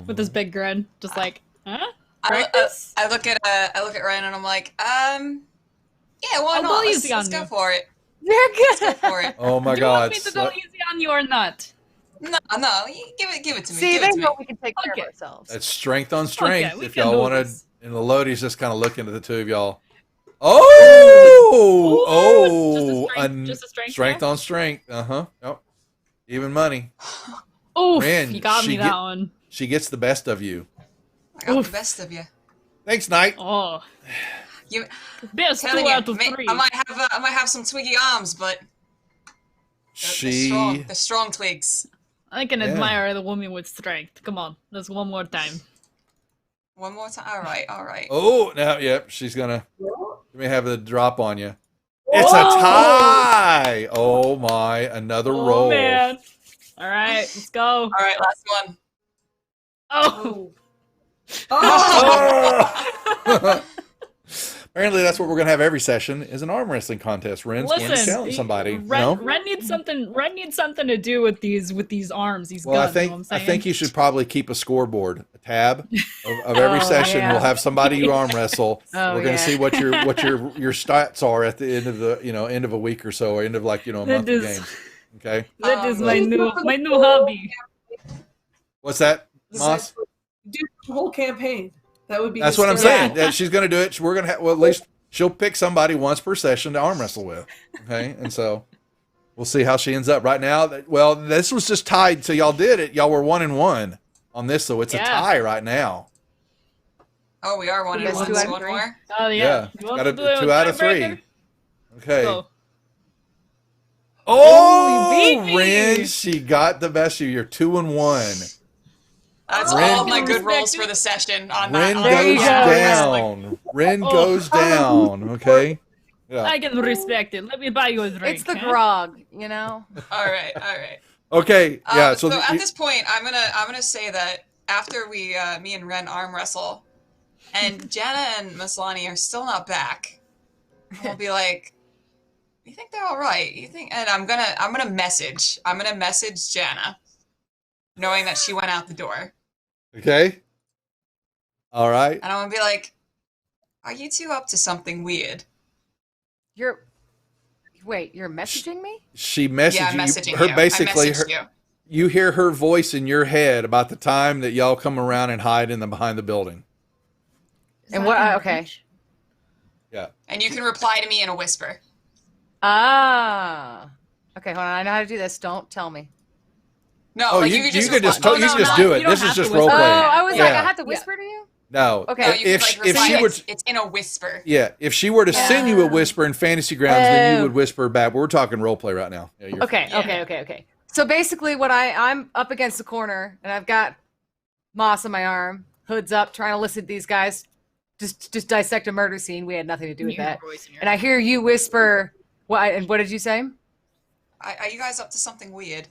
with this big grin, just like, huh? Practice? I look at Ryan and I'm like, yeah, why I'll not? go Let's easy on go you. for it. You're Go good. for it. Oh my Do you God! want me to go easy on you or not? No, give it to me. See, give they it to me. know we can take care Okay. of ourselves. That's strength on strength. Okay, we if can y'all do wanted, this. and Elodie's just kind of looking at the 2 of y'all. Oh, Just a strength strength roll? on strength. Yep. Even money. Oof, Ren, you got me she that get- one. She gets the best of you. I got Oof. the best of you. Thanks, Knight. Oh, You best telling 2 you, out of 3. I might have some twiggy arms, but they're strong. They're strong twigs. I can Yeah. admire the woman with strength. Come on, let's one more time. One more time. All right. Oh, now, yep. She's gonna. Well, Let me have the drop on you. It's a Whoa! tie. Oh my! Another Oh roll. man! All right, let's go. All right, last one. Oh, oh. Oh! Apparently, that's what we're gonna have every session is an arm wrestling contest. Ren's going to listen, challenge somebody. Ren needs something. Ren needs something to do with these arms. These Well, guns. I think you know what I'm I think saying? you should probably keep a scoreboard, a tab of every Oh, session. yeah. We'll have somebody you arm wrestle. Oh, We're going to yeah. see what your stats are at the end of the end of a week or so, or end of a That month of is- games. Okay, That is Um, my new hobby. what's that, This Moss? is- Do the whole campaign. That would be. That's what I'm hysterical. saying. Yeah, she's going to do it. We're going to well, at least she'll pick somebody once per session to arm wrestle with. Okay, and so we'll see how she ends up. Right now, well, this was just tied. So y'all did it. Y'all were 1-1 on this, so it's a Yeah. tie right now. Oh, we are one and Yes, one. two So out of one three. more. Oh yeah. You want got to a do it 2 with out of 3. tiebreaker? Okay. Go. Oh, you beat me. Ren, she got the best of you. You're 2-1. That's Ren- all my good Respect rolls it. for the session. On Ren that, There you goes go. down. Ren Oh. goes down. Okay. Yeah. I can respect it. Let me buy you a drink. It's the huh? grog, you know. All right, all right. Okay. Yeah. So So at you- this point, I'm gonna say that after me and Ren arm wrestle, and Jana and Maslani are still not back, I'll be like, "You think they're all right? You think?" And I'm gonna message Jana, knowing that she went out the door, okay. All right. and I'm gonna be like, "Are you two up to something weird?" You're messaging me? She messaged Yeah, I'm you. messaging Her you. basically I messaged you. you hear her voice in your head about the time that y'all come around and hide in the behind the building. And what? Okay. Yeah. And you can reply to me in a whisper. Ah. Okay, hold on. I know how to do this. Don't tell me. No, Oh, like you you, can just could just reply- you no, can just not- do you it. don't This is have just to role whisper. Oh, playing. I was like, I Yeah. had to whisper to you? No. Okay. No, you can, If like, if reply, she were it's in a whisper. yeah, if she were to send you a Yeah. whisper in Fantasy Grounds, then you Oh. would whisper back. But we're talking role play right now. Yeah, you're Okay, Yeah. okay. So basically I'm up against the corner and I've got moss on my arm, hoods up, trying to listen to these guys just dissect a murder scene. We had nothing to do with You hear that. a voice in your And I hear you whisper what did you say? Are you guys up to something weird?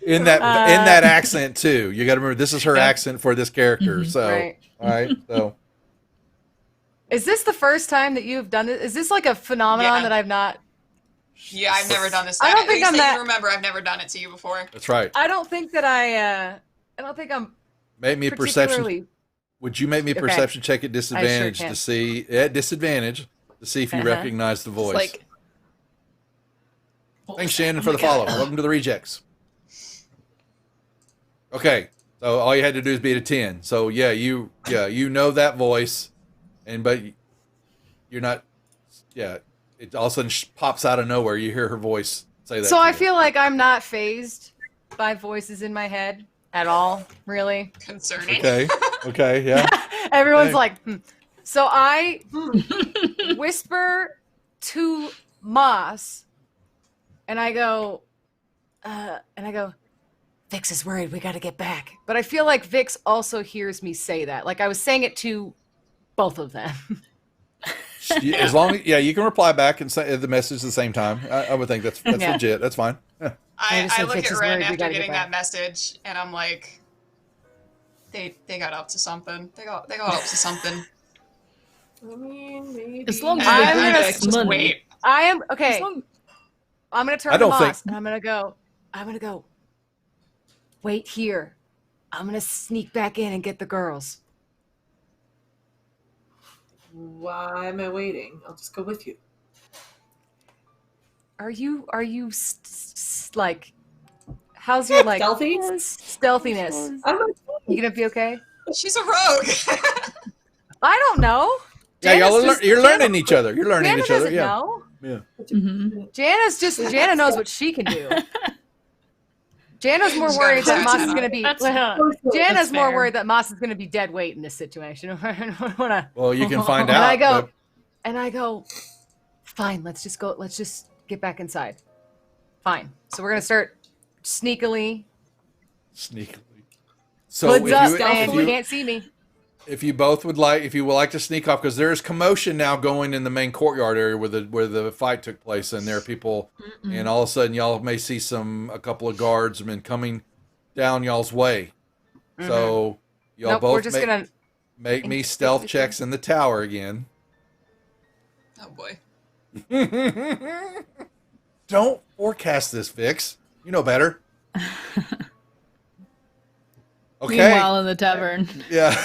in that accent too. You got to remember this is her accent for this character. Mhm. So Right. all right. So Is this the first time that you've done this? Is this like a phenomenon Yeah. that I've not Yeah, I've never done this. I don't At think least I'm that that- you remember. I've never done it to you before. that's right. I don't think that I don't think I'm Make me a perception. particularly Would you make me a Okay. perception check at disadvantage can. to see at disadvantage to see if you Uh-huh. recognize the voice? It's like. Thanks, Shannon, for Oh the my God. follow. Welcome to the rejects. Okay, so all you had to do is beat a 10. So you know that voice, but you're not. Yeah, it all of a sudden pops out of nowhere. You hear her voice say that. So to I you. feel like I'm not phased by voices in my head at all, really. Concerning. Okay. Okay. Yeah. Everyone's Okay. like, So I whisper to Moss, and I go, Vix is worried. We got to get back. But I feel like Vix also hears me say that. Like I was saying it to both of them. As long as you can reply back and say the message at the same time. I would think that's Yeah. legit. That's fine. Yeah. I just I said look Vix at is Ren worried, we after gotta get getting back. that message, and I'm like, they got up to something. They got up to something. I mean, maybe. As long as I'm they gonna bring us just money. wait. I am As okay. long- I'm gonna turn I to don't think- Moss and I'm gonna go. Wait here. I'm gonna sneak back in and get the girls. Why am I waiting? I'll just go with you. Are you like? How's your like Stealthy? stealthiness? I'm not. You gonna be okay? She's a rogue. I don't know. Yeah, Jana's just- you're Jana- learning each other. You're learning Jana each other. doesn't Yeah. know. Mhm. Jana knows what she can do. Jana's more She's worried got that a Moss hat is on. gonna be. That's- Jana's That's more fair. worried that Moss is gonna be dead weight in this situation. Well, you can find And out. I go, but- and I go, fine, let's just go, let's just get back inside. Fine. So we're gonna start sneakily, Sneakily. So hoods up, if and you, you can't see me. if you both would like, if you would like to sneak off, because there is commotion now going in the main courtyard area where the fight took place, and there are people, and all of a sudden y'all may see a couple of guardsmen coming down y'all's way. So y'all Nope, both we're just gonna. make me stealth checks in the tower again. Oh boy. Don't forecast this, Vix. You know better. Okay. Meanwhile, in the tavern, Yeah.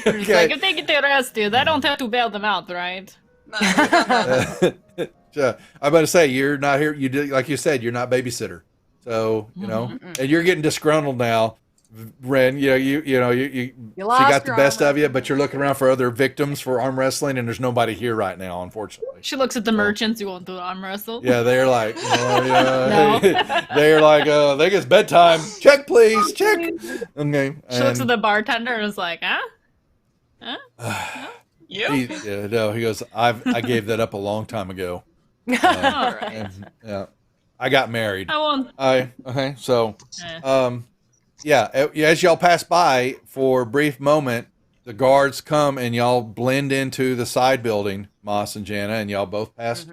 it's like Okay. if they get arrested, I don't have to bail them out, right? No, no. Yeah, I'm about to say you're not here. You did, like you said, you're not babysitter. So you know, and you're getting disgruntled now Ren, you she lost got the your best armor. of you, but you're looking around for other victims for arm wrestling, and there's nobody here right now, unfortunately. She looks at the merchants who want to arm wrestle. Yeah, they're like, No. they're like, I think it's bedtime. Check, please, check. Okay. She looks at the bartender and is like, huh? Yep. He goes, I gave that up a long time ago. All right. And, yeah, I got married. I won't. Okay, so, Eh. as y'all pass by for a brief moment, the guards come and y'all blend into the side building, Moss and Jana, and y'all both pass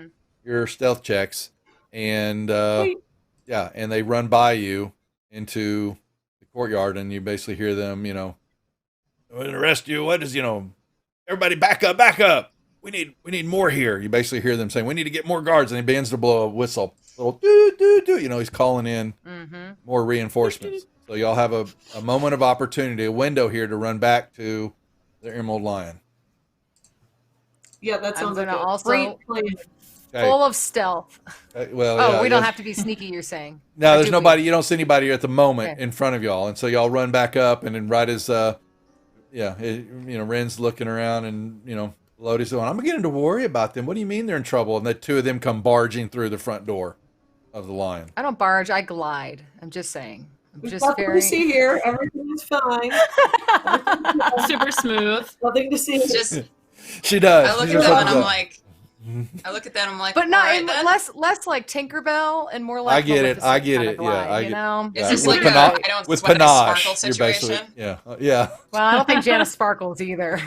your stealth checks, and and they run by you into the courtyard, and you basically hear them, "I'm gonna arrest you. What is, everybody back up, back up. We need more here." You basically hear them saying, "We need to get more guards," and he begins to blow a whistle, little doo doo doo. He's calling in more reinforcements. So y'all have a moment of opportunity, a window here to run back to the Emerald Lion. Yeah, that sounds like gonna a also- great plan. Okay. Full of stealth. We don't have to be sneaky, you're saying? No, Or there's do nobody. You don't see anybody at the moment Okay. in front of y'all, and so y'all run back up, and then right as Ren's looking around, and Lodi's going, "I'm beginning to worry about them. What do you mean they're in trouble?" And the two of them come barging through the front door of the Lion. I don't barge, I glide. I'm just saying. I'm There's just nothing very... to see here. Everything is fine. Super smooth. Nothing to see. Just She does. I look She at just them and opens I'm up. like, But not "Alright in, then." less like Tinkerbell and more like I get it. I Maleficent get kinda it. glide, Yeah, I you get. know? It's Yeah, just with like panache- I don't with sweat a panache. sparkle You're basically, situation. yeah. Well, I don't think Janice sparkles either.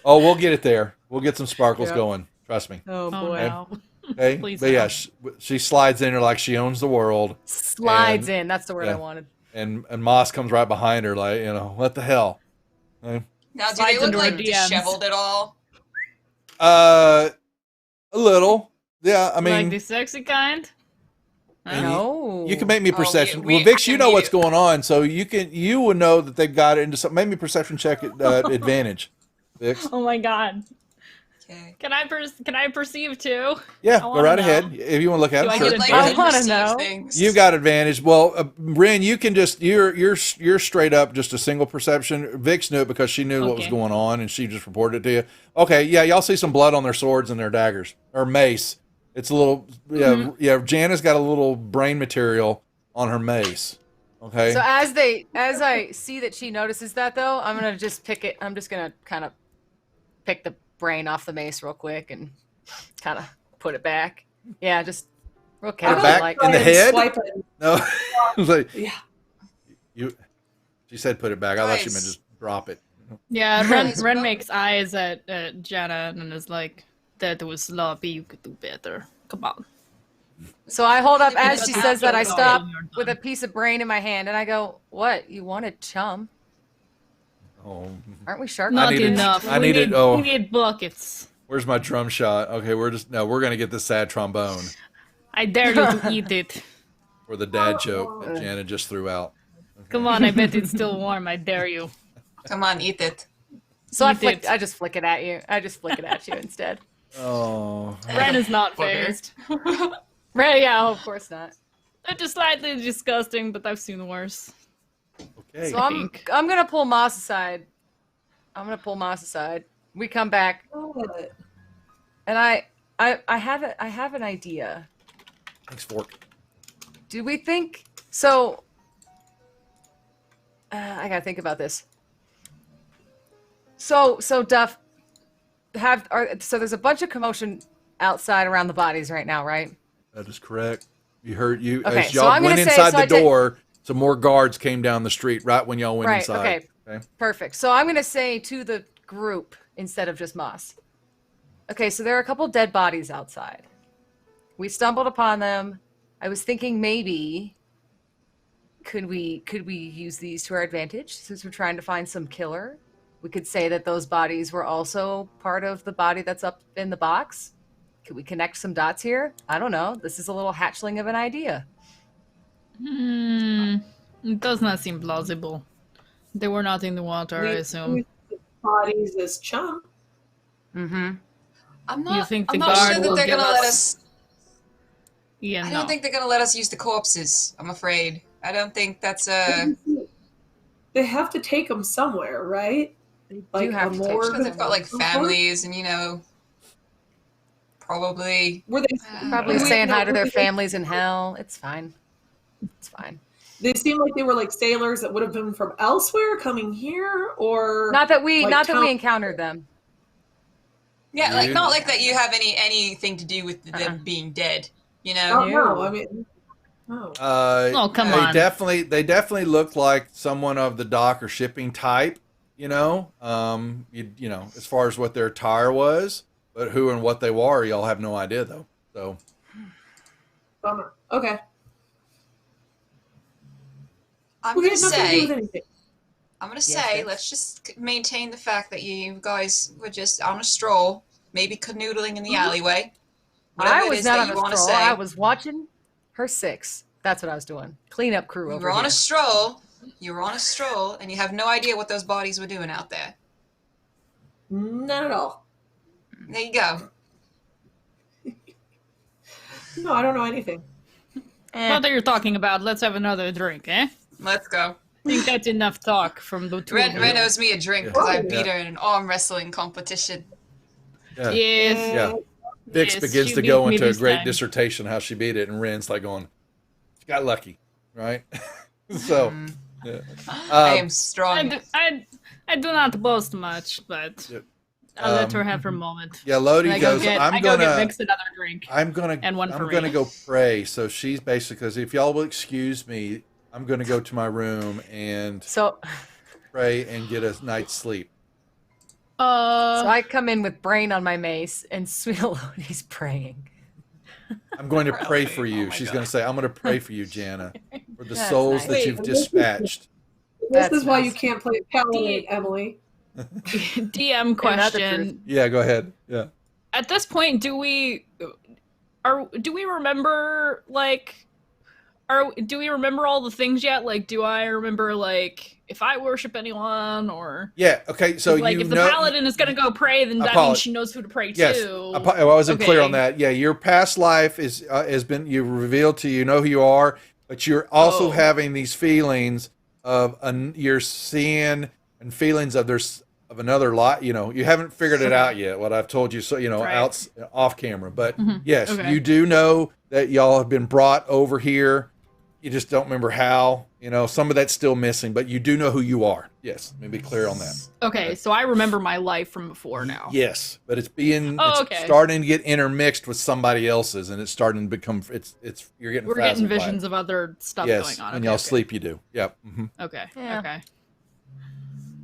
Oh, we'll get it there. We'll get some sparkles Yeah. going. Trust me. Oh Oh boy. no. Okay. Please But yeah, don't. she slides in there like she owns the world, Slides And- in. That's the word yeah. I wanted. and Moss comes right behind her, like, what the hell? Okay. Now, do Slides they look into our like DMs. disheveled at all? A little. Yeah, I mean, like the sexy kind? And No. you can make me a Oh, perception. we- Well, Vix, I you can know what's do- going on, so you would know that they've got it into some. Make me a perception check advantage, Vix. Oh my god. Okay. Can I perceive too? Yeah, I go wanna right know. ahead if you want to look at Do it. I Sure. get Like Go ahead. to I wanna perceive know. things. You've got advantage. Well, Ren, you can just you're straight up just a single perception. Vix knew it because she knew what was Okay. going on and she just reported it to you. Okay, yeah, y'all see some blood on their swords and their daggers or mace. It's a little yeah. Jana's got a little brain material on her mace. Okay. So as I see that she notices that though, I'm gonna just pick it. I'm just gonna kind of pick the brain off the mace real quick and kind of put it back. Yeah, just real Put it casual, back like in the And head? swipe it. No, I was like, Yeah. She said put it back. I thought she Nice. meant just drop it. Yeah, Guys, Ren what- makes eyes at Jana and is like, "That was sloppy. You could do better. Come on." So I hold up as That's she not says that. I good. stop You're done. with a piece of brain in my hand and I go, "What? You wanted chum? Oh, Aren't we shark Not needed- enough. I We needed- need- oh. We need buckets. where's my drum shot? Okay, we're gonna get this sad trombone I dare you to eat it. for the dad joke that Jana just threw out. Come on, I bet it's still warm. I dare you. Come on, eat it. So You did. I just flick it at you. I just flick it at you instead. Oh, Ren is not Bugger. phased. Right? Yeah, of course not. It's just slightly disgusting, but I've seen worse. okay. So I I'm think. gonna pull Moss aside. We come back, What? and I have an idea. Thanks, Fork. Do we think so? I gotta think about this. So Duff, so there's a bunch of commotion outside around the bodies right now, right? That is correct. You heard you Okay, as so y'all I'm went gonna say- inside so the I did- door. Some more guards came down the street right when y'all went Right, inside. okay. Perfect. So I'm gonna say to the group instead of just Moss. Okay, so there are a couple dead bodies outside. We stumbled upon them. I was thinking maybe could we use these to our advantage since we're trying to find some killer? We could say that those bodies were also part of the body that's up in the box. Could we connect some dots here? I don't know. This is a little hatchling of an idea. It does not seem plausible. They were not in the water, I assume. use the bodies as chum. Mm-hmm. I'm You not. think I'm the not guard sure that will they're give gonna let us- us. Yeah, I no. don't think they're gonna let us use the corpses. I'm afraid. I don't think that's a. they have to take them somewhere, right? Like have a to take morgue Sure, they've got like of some sort? families and, you know, probably. Were they Probably do we saying know- hi to were their they- families in hell. It's fine. It's fine. They seem like they were like sailors that would have been from elsewhere coming here, or Not that we like we encountered them. Yeah, like You- not like that you have anything to do with them Uh-uh. being dead, you Oh, know? no, I mean, no. Oh, come they on. They definitely look like someone of the dock or shipping type. You know, you know, as far as what their attire was, but who and what they were, y'all have no idea though. So Bummer. Okay. I'm We gonna had nothing to do with say, anything. Yes. let's just maintain the fact that you guys were just on a stroll, maybe canoodling in the alleyway. Whatever I it was is not that on you a want to stroll. say. I was watching her six. That's what I was doing. Cleanup crew You over were on here. a stroll. You were on a stroll, and you have no idea what those bodies were doing out there. Not at all. There you go. No, I don't know anything. What that you're talking about, let's have another drink, eh? Let's go. I think that's enough talk from the two Ren, of Ren you. owes me a drink because I Yeah. beat her in an arm wrestling competition. yeah, Yes. yeah. Vix Yes, begins she to beat go me into a this great time. dissertation how she beat it, and Ren's like going, "She got lucky, right?" So, yeah. I am strong. I do not boast much, but Yep. I'll let her Um, have her moment. yeah, Lodi I go goes, get, "I'm I go get gonna." Vix another drink. I'm gonna And one for I'm gonna me. go pray. So she's basically, because if y'all will excuse me, I'm gonna go to my room and So pray and get a night's sleep. so Uh, I come in with brain on my mace and Sweelodi's praying. I'm going to pray for Oh you. my she's God. going to say, I'm going to pray for you, Jana, for the That's souls nice. that Wait, you've this is- dispatched. This That's is why you nice. can't play Paladin, Emily. DM question. Yeah, go ahead. Yeah. At this point, do we remember do we remember all the things yet? Like, do I remember like if I worship anyone or Yeah. Okay. So like you if the know. paladin is gonna go pray, then that Apolo- means she knows who to pray Yes. to. I wasn't clear on Okay. that. Yeah. Your past life has been you revealed to you know who you are, but you're also Oh. having these feelings of you're seeing and feelings of of another lot. You know, you haven't figured it out yet. What I've told you, so you know, Right. off camera. But Mhm. yes, Okay. you do know that y'all have been brought over here. You just don't remember how. You know, some of that's still missing, but you do know who you are. Yes, let me be clear on that. Okay, so I remember my life from before now. Yes, but it's being Oh, it's okay. starting to get intermixed with somebody else's, and it's starting to become it's you're getting We're getting frazzled by it. visions of other stuff Yes, going on. when Okay, y'all okay. sleep, you do. Yep. hmm Okay. Yeah. Okay.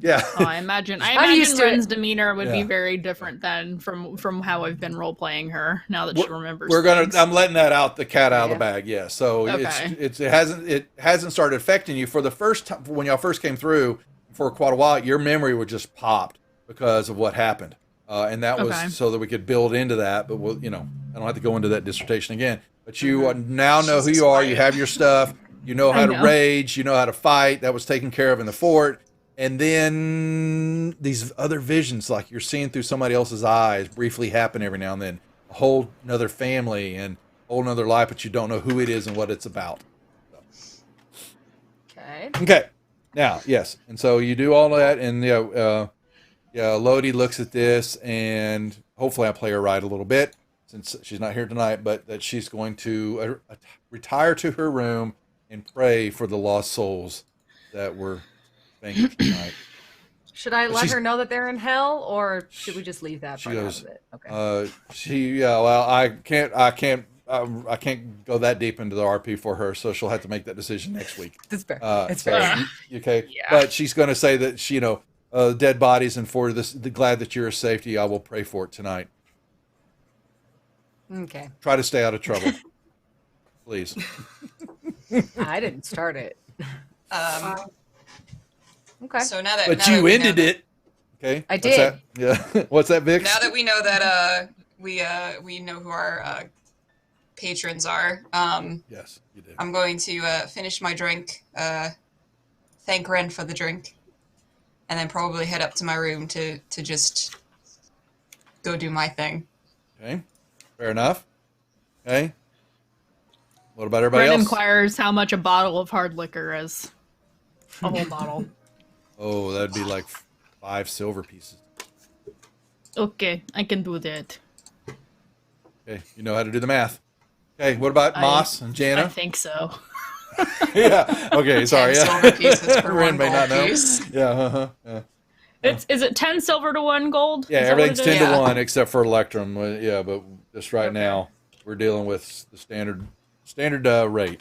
Yeah. Oh, I imagine I'm used to it. Ren's demeanor would be Yeah. very different than from how I've been role playing her now that she remembers. We're gonna. things. I'm letting that out, the cat out of Yeah. the bag. Yeah. So Okay. it hasn't started affecting you for the first time when y'all first came through for quite a while. Your memory would just popped because of what happened, and that was Okay. so that we could build into that. But we'll, you know, I don't have to go into that dissertation again. But you now know who Jesus you are. You Christ. have your stuff. You know how I to know. rage. You know how to fight. That was taken care of in the fort. And then these other visions, like you're seeing through somebody else's eyes, briefly happen every now and then. A whole another family and a whole another life, but you don't know who it is and what it's about. Okay. Okay. Now, yes. And so you do all that, and Lodi looks at this, and hopefully I play her right a little bit since she's not here tonight, but that she's going to retire to her room and pray for the lost souls that were vanquished tonight. Should I But let she's- her know that they're in hell, or should we just leave that She part goes, out of it? Okay. Well, I can't go that deep into the RP for her, so she'll have to make that decision next week. That's fair. It's So, fair. okay. Yeah. But she's going to say that she, dead bodies, and for this, glad that you're safety, I will pray for it tonight. Okay. Try to stay out of trouble, please. I didn't start it. Okay. So now that But now that you we know ended that- it. Okay. I What's did. that? Yeah. What's that, Vix? Now that we know that we know who our patrons are, Yes, you did. I'm going to finish my drink, thank Ren for the drink, and then probably head up to my room to just go do my thing. Okay. Fair enough. Okay. What about everybody Ren else? inquires how much a bottle of hard liquor is. A whole bottle. Oh, that'd be like 5 silver pieces. Okay, I can do that. Okay, you know how to do the math. Okay, what about Moss and I Jana? think so. Yeah. Okay, sorry. 10 Yeah. silver pieces per Ren one may not gold know. piece. Yeah. Yeah. Is it 10 silver to 1 gold? Yeah, Is that what everything's it 10 is? to Yeah. 1 except for Electrum. Yeah, but just right Okay. now we're dealing with the standard rate.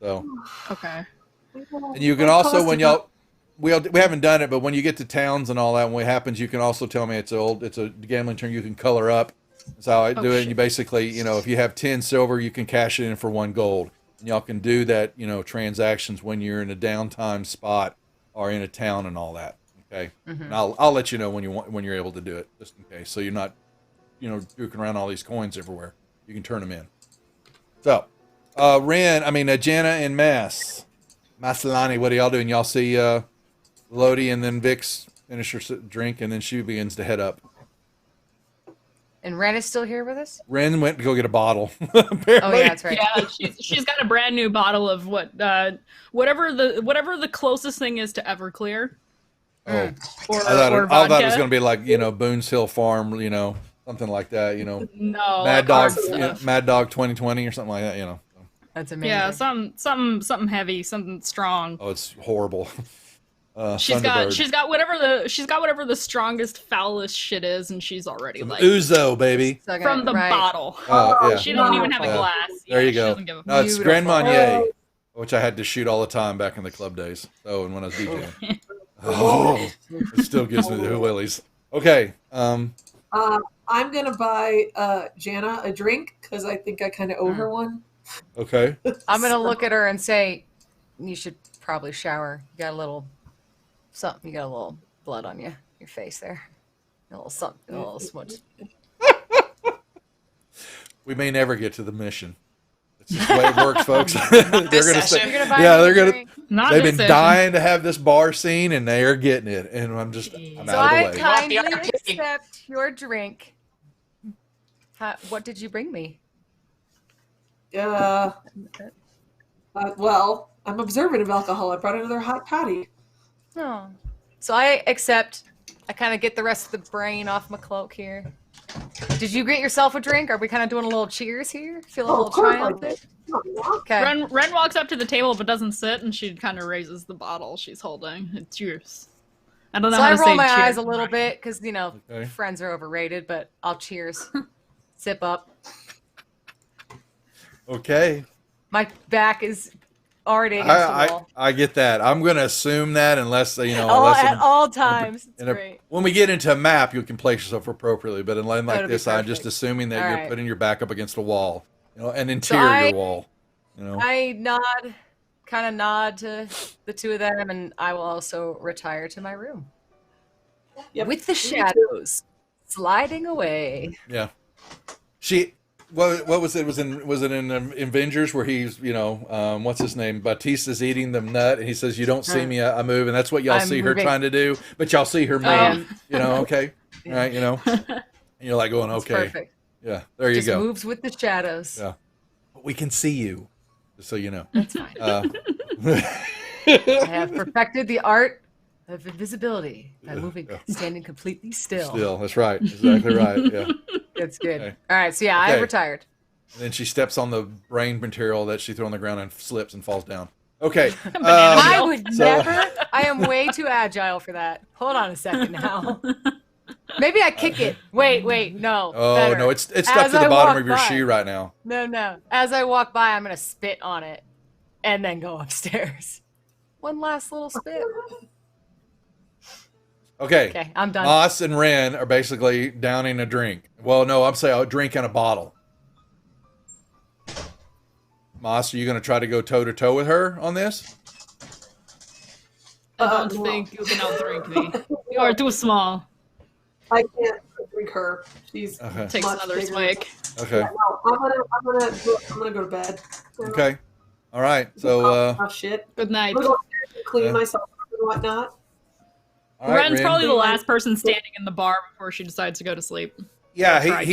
So, Okay. and you can also when y'all we haven't done it, but when you get to towns and all that, when it happens, you can also tell me it's a gambling turn. You can color up. That's how I do it. And you basically, if you have 10 silver, you can cash it in for 1 gold, and y'all can do that, transactions when you're in a downtime spot or in a town and all that. Okay, and I'll let you know when you're able to do it, just in case, so you're not, duking around all these coins everywhere. You can turn them in. So, Jana and Maslani, what are y'all doing? Y'all see Lodi and then Vix finish her drink, and then she begins to head up. And Ren is still here with us? Ren went to go get a bottle. Apparently. Oh, yeah, that's right. Yeah, she's got a brand new bottle of whatever the closest thing is to Everclear. Oh, Or, I thought or it was vodka. going to be like Boone's Hill Farm, something like that. No, Mad Dog, hard stuff. Mad Dog 2020 or something like that. That's amazing. Yeah, something heavy, something strong. Oh, it's horrible. She's Thunderbird. got whatever the strongest, foulest shit is, and she's already Some like Ouzo, baby. So good, from the right. bottle. Yeah. She doesn't even have a Yeah. glass. There Yeah, you she go. doesn't give a No, it's Grand Beautiful. Marnier, which I had to shoot all the time back in the club days. Oh, and when I was DJing. Oh, it still gives me the willies. Okay. I'm gonna buy Jana a drink because I think I kind of owe her one. Okay. I'm going to look at her and say, you should probably shower. You got a little something. You got a little blood on your face there. A little something, a little smudge. We may never get to the mission. It's just the way it works, folks. They're This gonna session. You're going to buy Yeah, me a they're gonna- drink? Not They've this been session. dying to have this bar scene, and they are getting it. And I'm So out I of the way. kindly You want the RP. accept your drink. What did you bring me? Well, I'm observant of alcohol. I brought another hot toddy. Oh. So I accept. I kind of get the rest of the brain off my cloak here. Did you get yourself a drink? Are we kind of doing a little cheers here? Feel a Oh, little of course I triumphant? did. Okay. Ren walks up to the table but doesn't sit, and she kind of raises the bottle she's holding. It's cheers. I don't know So how I to say roll my cheers. eyes a little bit because Okay. friends are overrated, but I'll cheers. Sip up. Okay. My back is already against the wall. I get that. I'm going to assume that unless At unless all times. It's in a- great. when we get into a map, you can place yourself appropriately. But in line like That'll be this, I'm just perfect. assuming that All you're right. putting your back up against a wall, an interior wall. I kind of nod to the two of them, and I will also retire to my room. Yep. With the Me too. shadows sliding away. Yeah. What was it? Was it in Avengers where he's what's his name? Batista's eating the nut, and he says, "You don't see me, I move," and that's what y'all I'm see her moving. trying to do, but y'all see her move. am. Okay, all right, and you're like going, It's okay, perfect. yeah, there you Just go. moves with the shadows. Yeah. But we can see you, just so you know. That's fine. Uh, I have perfected the art of invisibility by moving, Yeah. standing completely still. Still, that's right, exactly right. Yeah. It's good. Okay. All right, so yeah, Okay. I retired. And then she steps on the brain material that she threw on the ground and slips and falls down. Okay. Banana I peel. would so- never. I am way too agile for that. Hold on a second now. Maybe I kick it. Wait, no. Oh better. no, it's stuck As to the I bottom walk of your by. shoe right now. No. As I walk by, I'm gonna spit on it, and then go upstairs. One last little spit. Okay. Okay, I'm done. Moss and Ren are basically downing a drink. Well, no, I'm saying a drink in a bottle. Moss, are you going to try to go toe to toe with her on this? I don't No. think you can outdrink me. You are too small. I can't drink her. She's Okay. Takes much another bigger. swig. Okay. No, I'm gonna go to bed. Okay. All right. So, Oh shit. Good night. I'm gonna go upstairs and clean Yeah. myself up and whatnot. all right, Ren's Ren. probably the last person standing in the bar before she decides to go to sleep. Yeah, Try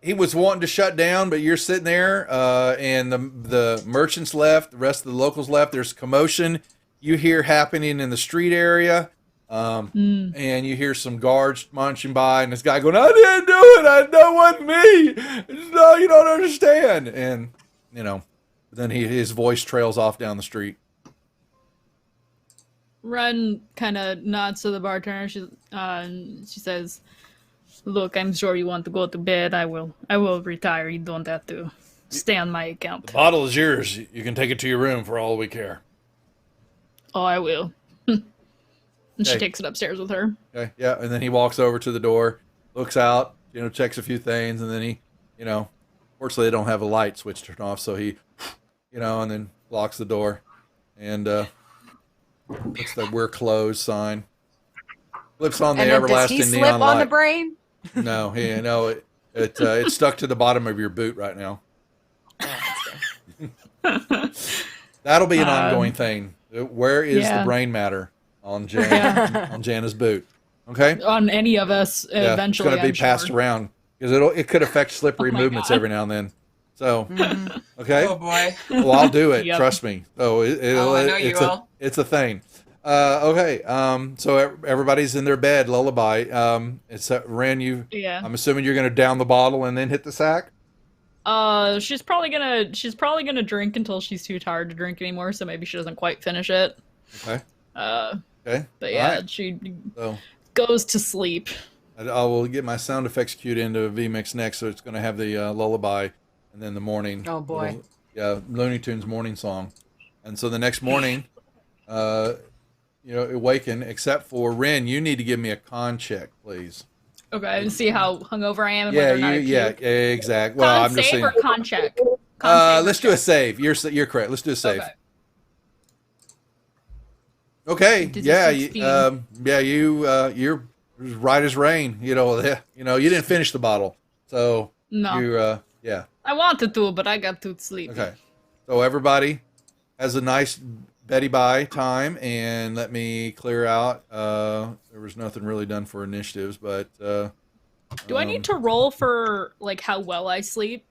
he was wanting to shut down, but you're sitting there, and the merchants left, the rest of the locals left. There's commotion you hear happening in the street area. And you hear some guards marching by, and this guy going, "I didn't do it. That wasn't me. No, you don't understand." And then his voice trails off down the street. Ren kind of nods to the bartender. She says, "Look, I'm sure you want to go to bed. I will retire. You don't have to stay on my account." The bottle is yours. You can take it to your room for all we care. Oh, I will. And she Okay. takes it upstairs with her. Okay, yeah, and then he walks over to the door, looks out, checks a few things, and then he, fortunately they don't have a light switch turned off, so he, and then locks the door, and puts the "we're closed" sign, flips on the And then does everlasting he slip neon on the light. brain? No, it's stuck to the bottom of your boot right now. That'll be an ongoing thing. Where is the yeah. brain matter on on Jana's boot? Okay. On any of us, Yeah, evenally, it's going to I'm be passed sure. around because it could affect slippery Oh my movements God. every now and then. So, okay, Oh boy. well, I'll do it. Yep. Trust me. So I know you will. it's a thing. Okay. So everybody's in their bed, lullaby. It's Ren. Yeah. I'm assuming you're going to down the bottle and then hit the sack. She's probably gonna drink until she's too tired to drink anymore, so maybe she doesn't quite finish it. Okay. Uh, Okay. but yeah, All right. she So goes to sleep. I will get my sound effects queued into VMix next, so it's going to have the lullaby, and then the morning. Oh, boy. Looney Tunes morning song, and so the next morning, awaken. Except for Ren, you need to give me a con check, please. Okay, to see how hungover I am and Yeah, whether or not I puke. exactly. Well, Con I'm just save saying. or con check? Con save or Let's do a check? save. You're correct. Let's do a save. Okay. Okay. Did Yeah. you 16? You're right as rain. You didn't finish the bottle, so No, yeah. I wanted to, but I got too sleepy. Okay. So everybody has a nice Betty Bye time, and let me clear out. There was nothing really done for initiatives, but Do I need to roll for like how well I sleep?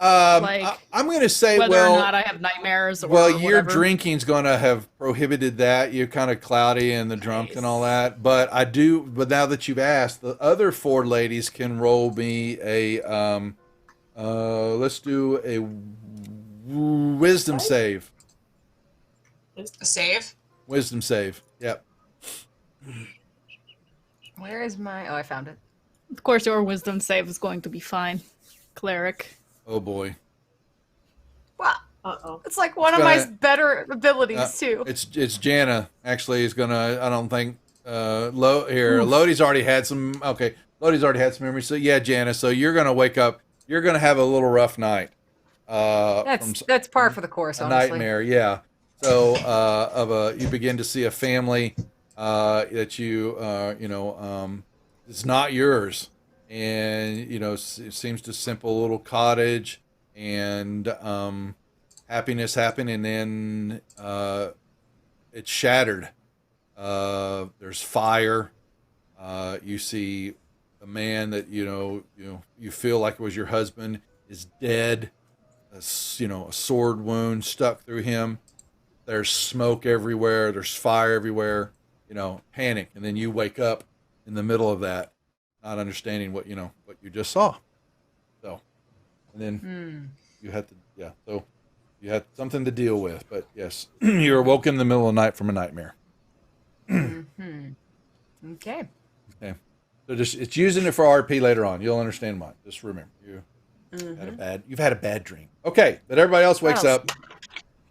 like, I'm going to say, Whether well, or not I have nightmares or well, your whatever? drinking's going to have prohibited that. You're kind of cloudy and the drunk and all that. But but now that you've asked, the other 4 ladies can roll me a, let's do a wisdom save. A save? Wisdom save. Yep. Where is my... Oh, I found it. Of course, your wisdom save is going to be fine, cleric. Oh boy. Wow. Uh-oh. It's like one of my gonna- better abilities, too. It's Jana actually is gonna. I don't think Lodi's already had some. Okay, Lodi's already had some memories. So yeah, Jana. So you're gonna wake up. You're gonna have a little rough night. That's par for the course, A honestly. nightmare. Yeah. So you begin to see a family that it's not yours, and it seems to simple little cottage, and happiness happened, and then it's shattered. There's fire. You see a man that you feel like it was your husband is dead. A sword wound stuck through him. There's smoke everywhere. There's fire everywhere. Panic, and then you wake up in the middle of that, not understanding what you just saw. So, and then you had to, so you had something to deal with. But yes, you're awoken in the middle of the night from a nightmare. Okay. Okay, so it's using it for RP later on. You'll understand why. Just remember, you've had a bad dream. Okay, but everybody else wakes What else? up,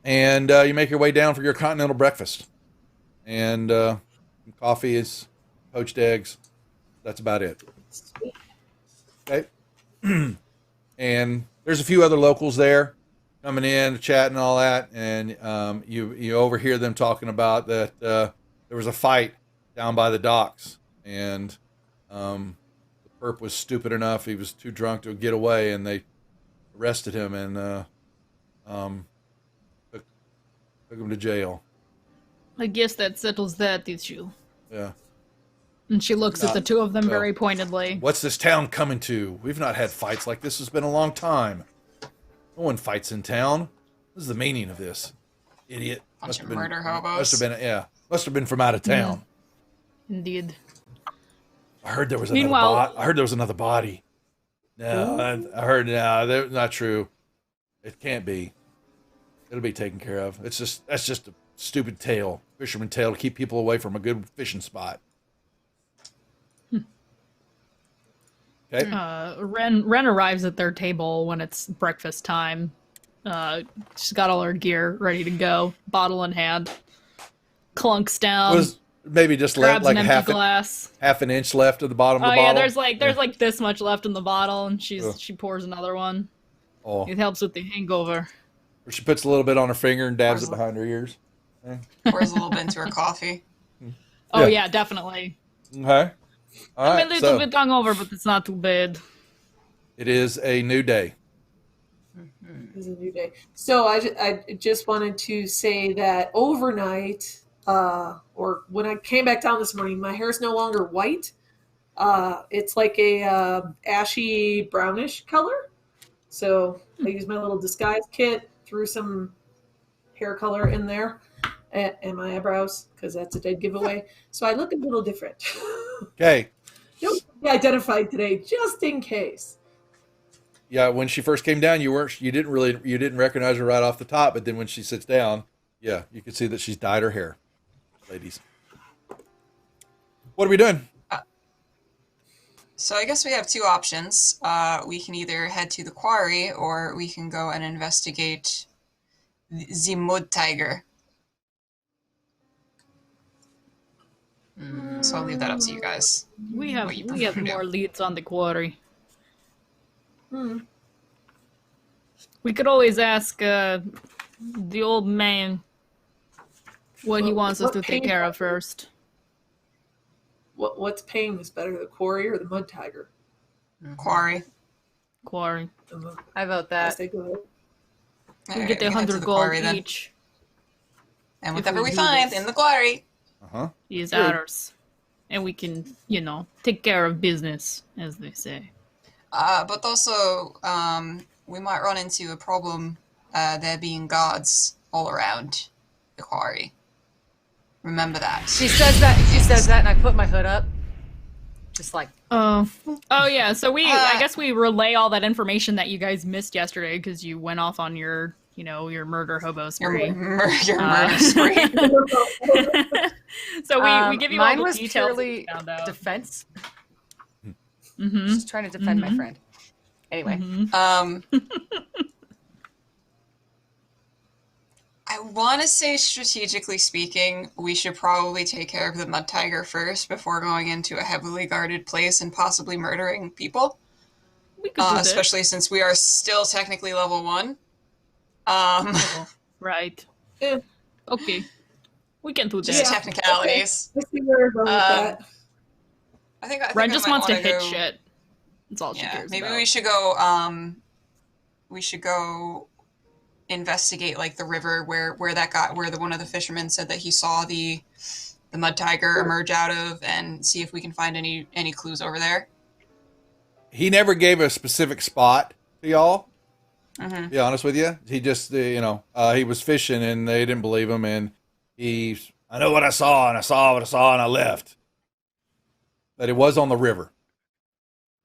and you make your way down for your continental breakfast, and coffee is poached eggs. That's about it. Okay. And there's a few other locals there coming in, chatting, all that, and you overhear them talking about that there was a fight down by the docks, and the perp was stupid enough, he was too drunk to get away, and they arrested him and took him to jail. I guess that settles that issue. Yeah. And she looks at the two of them very pointedly. What's this town coming to? We've not had fights like this. It's been a long time. No one fights in town. What is the meaning of this? Idiot. Bunch of murder hobos. Must have been from out of town. Indeed. I heard there was Meanwhile- another body. No, I heard that's not true. It can't be. It'll be taken care of. That's just a stupid tale, fisherman tale to keep people away from a good fishing spot. Okay. Ren arrives at their table when it's breakfast time. She's got all her gear ready to go, bottle in hand. Clunks down, Was maybe just left grabs like an empty glass. half an inch left at the bottom of Oh the yeah, bottle. there's like this much left in the bottle, and she Ugh. pours another one. Oh. It helps with the hangover. Or she puts a little bit on her finger and dabs it behind her ears. Pours a little bit into her coffee. Oh Yeah. yeah, definitely. Okay. All I'm right. a little bit hungover, but it's not too bad. It is a new day. It's a new day. So I just wanted to say that overnight, or when I came back down this morning, my hair is no longer white. It's like a ashy brownish color. So I used my little disguise kit, threw some hair color in there, and my eyebrows, because that's a dead giveaway. So I look a little different. Okay. Don't be identified today, just in case. Yeah, when she first came down, you didn't recognize her right off the top, but then when she sits down, yeah, you can see that she's dyed her hair. Ladies. What are we doing? So I guess we have two options. We can either head to the quarry, or we can go and investigate the Mud Tiger. So I'll leave that up to you guys. We have What you we have prefer to do. more leads on the quarry. Hmm. We could always ask the old man what he Well, wants us what to take pain- care of first. What's paying us better, the quarry or the mud tiger? Quarry. Quarry. I vote I that. say go ahead. We Alright, get the head to 100 the gold quarry then. each. And if whatever we we do find this. in the quarry. Uh-huh. Is Good. ours. And we can, take care of business, as they say. But also, we might run into a problem there being guards all around the quarry. Remember that. She says that, and I put my hood up. Just like, Oh yeah. So I Uh, guess we relay all that information that you guys missed yesterday because you went off on your murder hobo Your, spree. your Uh, murder spree. So we give you all mine the was details that purely we found out. defense. Mm-hmm. Just trying to defend my Mhm. friend. Anyway, I want to say, strategically speaking, we should probably take care of the Mud Tiger first before going into a heavily guarded place and possibly murdering people. We could do that. Especially since we are still technically level 1. Right. Eh. Okay. We can do Just that. Yeah. technicalities. I see where you're going with that. I think Ren I just might wants to wanna hit go- shit. That's all she Yeah, cares maybe about. we should go. We should go investigate like the river where one of the fishermen said that he saw the mud tiger emerge out of, and see if we can find any clues over there. He never gave a specific spot to y'all. Mm-hmm. To be honest with you, he just he was fishing and they didn't believe him, and I know what I saw, and I saw what I saw, and I left. But it was on the river.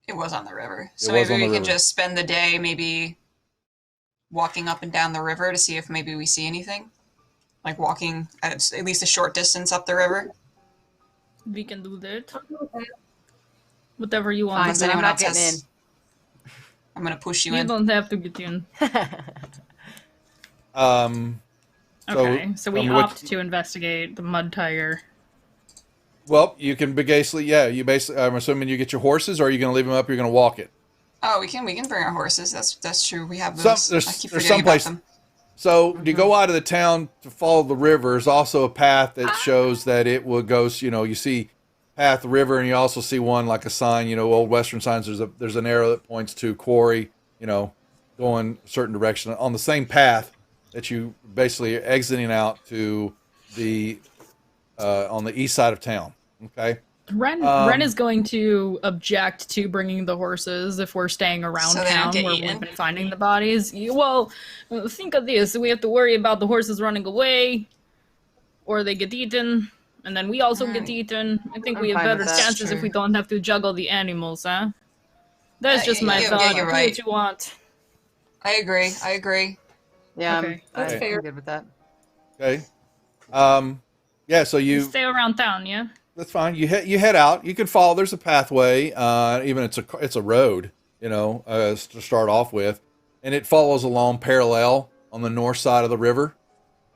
It was on the river, so It was maybe on we the could river. just spend the day maybe walking up and down the river to see if maybe we see anything, like walking at least a short distance up the river. We can do that. Whatever you want. fine, Unless then I'm anyone not else getting has- I'm gonna push you You in. don't have to get in. So, Okay, so we what- opt to investigate the mud tiger. Well, you can basically, I'm assuming you get your horses, or are you going to leave them up? Or you're going to walk it. Oh, we can bring our horses. That's true. We have Some- those. there's- I keep there's forgetting about someplace- them. So to go out of the town to follow the river is also a path that shows that it will go. You see path river, and you also see one like a sign. Old Western signs. There's an arrow that points to quarry. Going a certain direction on the same path that you basically are exiting out to the on the east side of town. Okay. Ren is going to object to bringing the horses if we're staying around So they don't town get where eaten? we've been finding the bodies. Well, think of this: we have to worry about the horses running away, or they get eaten, and then we also get eaten. I think I'm we have fine better with that. chances if True. we don't have to juggle the animals, huh? That's just my yeah, thought. you're Do right. what you want. I agree. I agree. Yeah, Okay. That's I'm fair. good with that. Okay. Yeah. So You you stay around town, yeah. that's fine. You head out. You can follow. There's a pathway. Even it's a road. To start off with, and it follows along parallel on the north side of the river.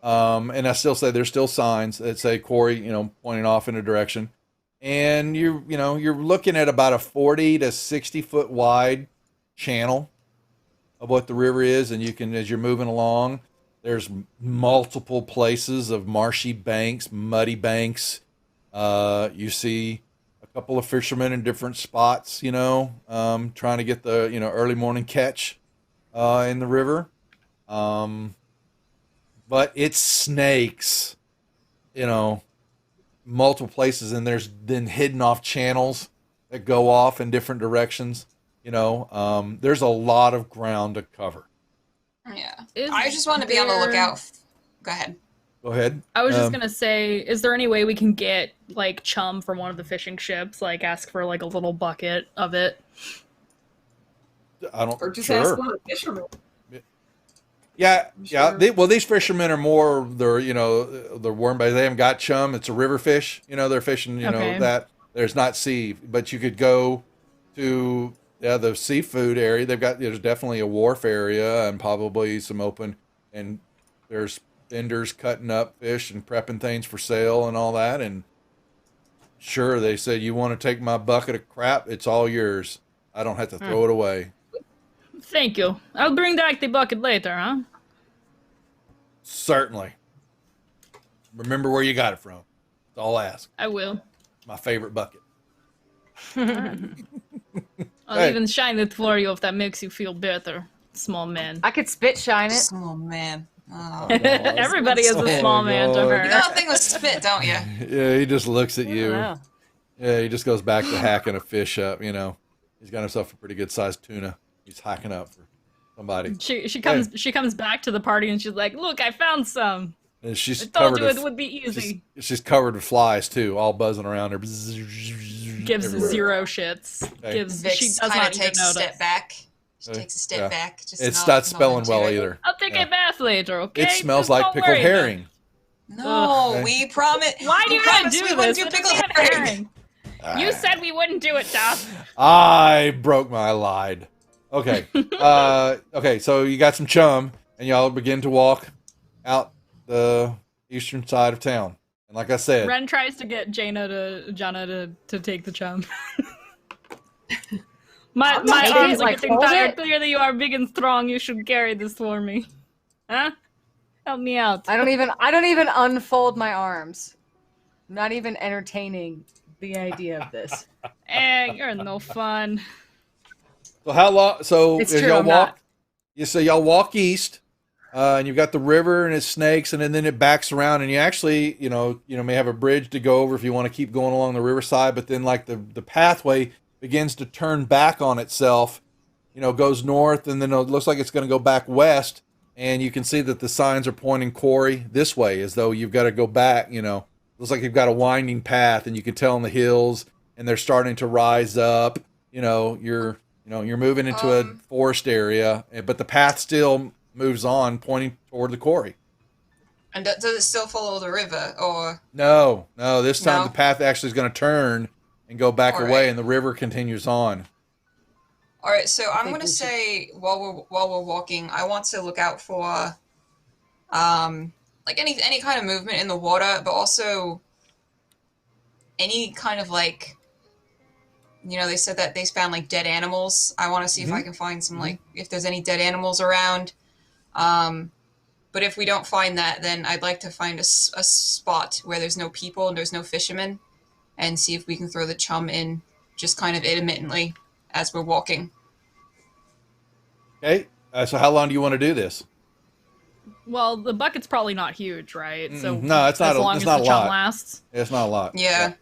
And I still say there's still signs that say quarry, pointing off in a direction. And you're looking at about a 40 to 60 foot wide channel of what the river is, and you can, as you're moving along, there's multiple places of marshy banks, muddy banks. You see a couple of fishermen in different spots, trying to get the early morning catch in the river. But it's snakes, multiple places, and there's then hidden off channels that go off in different directions. There's a lot of ground to cover. Yeah. Is I just want to be on the there- lookout. Go ahead. Go ahead. I was just gonna say, is there any way we can get like chum from one of the fishing ships? Like ask for like a little bucket of it. I don't. Or just sure. ask one of the fishermen. Yeah, yeah. Sure. These fishermen are more they're warm by. They haven't got chum. It's a river fish. They're fishing. Okay. That there's not sea, but you could go to the seafood area. There's definitely a wharf area and probably some open, and there's vendors cutting up fish and prepping things for sale and all that. And sure, they said, you want to take my bucket of crap? It's all yours. I don't have to throw it away. Thank you. I'll bring back the bucket later, huh? Certainly. Remember where you got it from. That's all I ask. I will. My favorite bucket. I'll Hey. even shine it for you if that makes you feel better, small man. I could spit shine it. Oh man. Oh. Everybody is Oh a small my man to God. You her. got a thing with spit, don't you? Yeah, he just looks at I you. don't know. Yeah, he just goes back to hacking a fish up. He's got himself a pretty good sized tuna. He's hacking up for somebody. She comes back to the party and she's like, "Look, I found some. And she's I told covered you with, it would be easy." she's covered with flies too, all buzzing around her. Gives everywhere. zero shits. Okay. She Vix does kind of not even takes a notice. step back. She Okay, takes a step yeah. back. Just It's not- not not spelling into well it. either. I'll take Yeah. a bath later, okay? It smells Just like don't pickled worry about it. herring. No, Okay. we promise. Why do we you gotta promised do we wouldn't this? do It's pickled a herring. You said we wouldn't do it, Duff. I broke my lied. Okay. Okay, so you got some chum, and y'all begin to walk out the eastern side of town. And like I said, Ren tries to get Jana to take the chum. my take arms it, are like, getting hold tired. it. Clearly you are big and strong. You should carry this for me. Huh? Help me out. I don't even unfold my arms. I'm not even entertaining the idea of this. You're no fun. so how long? So It's as true, y'all I'm walk, not. you say y'all walk east, and you've got the river and its snakes, and then it backs around, and you actually, may have a bridge to go over if you want to keep going along the riverside, but then like the pathway begins to turn back on itself, goes north, and then it looks like it's going to go back west, and you can see that the signs are pointing quarry this way, as though you've got to go back. Looks like you've got a winding path, and you can tell in the hills, and they're starting to rise up. You're moving into a forest area, but the path still moves on, pointing toward the quarry. And does it still follow the river, or No, this time No? the path actually is going to turn and go back All away, right. and the river continues on. all right? So I'm think gonna we should- say while we're walking, I want to look out for, like any kind of movement in the water, but also any kind of like, they said that they found like dead animals. I want to see if I can find some like if there's any dead animals around. But if we don't find that, then I'd like to find a spot where there's no people and there's no fishermen, and see if we can throw the chum in just kind of intermittently as we're walking. Okay, so how long do you want to do this? Well, the bucket's probably not huge, right? So No, it's not as a- long it's as not the a chum lot. lasts. It's not a lot. Yeah.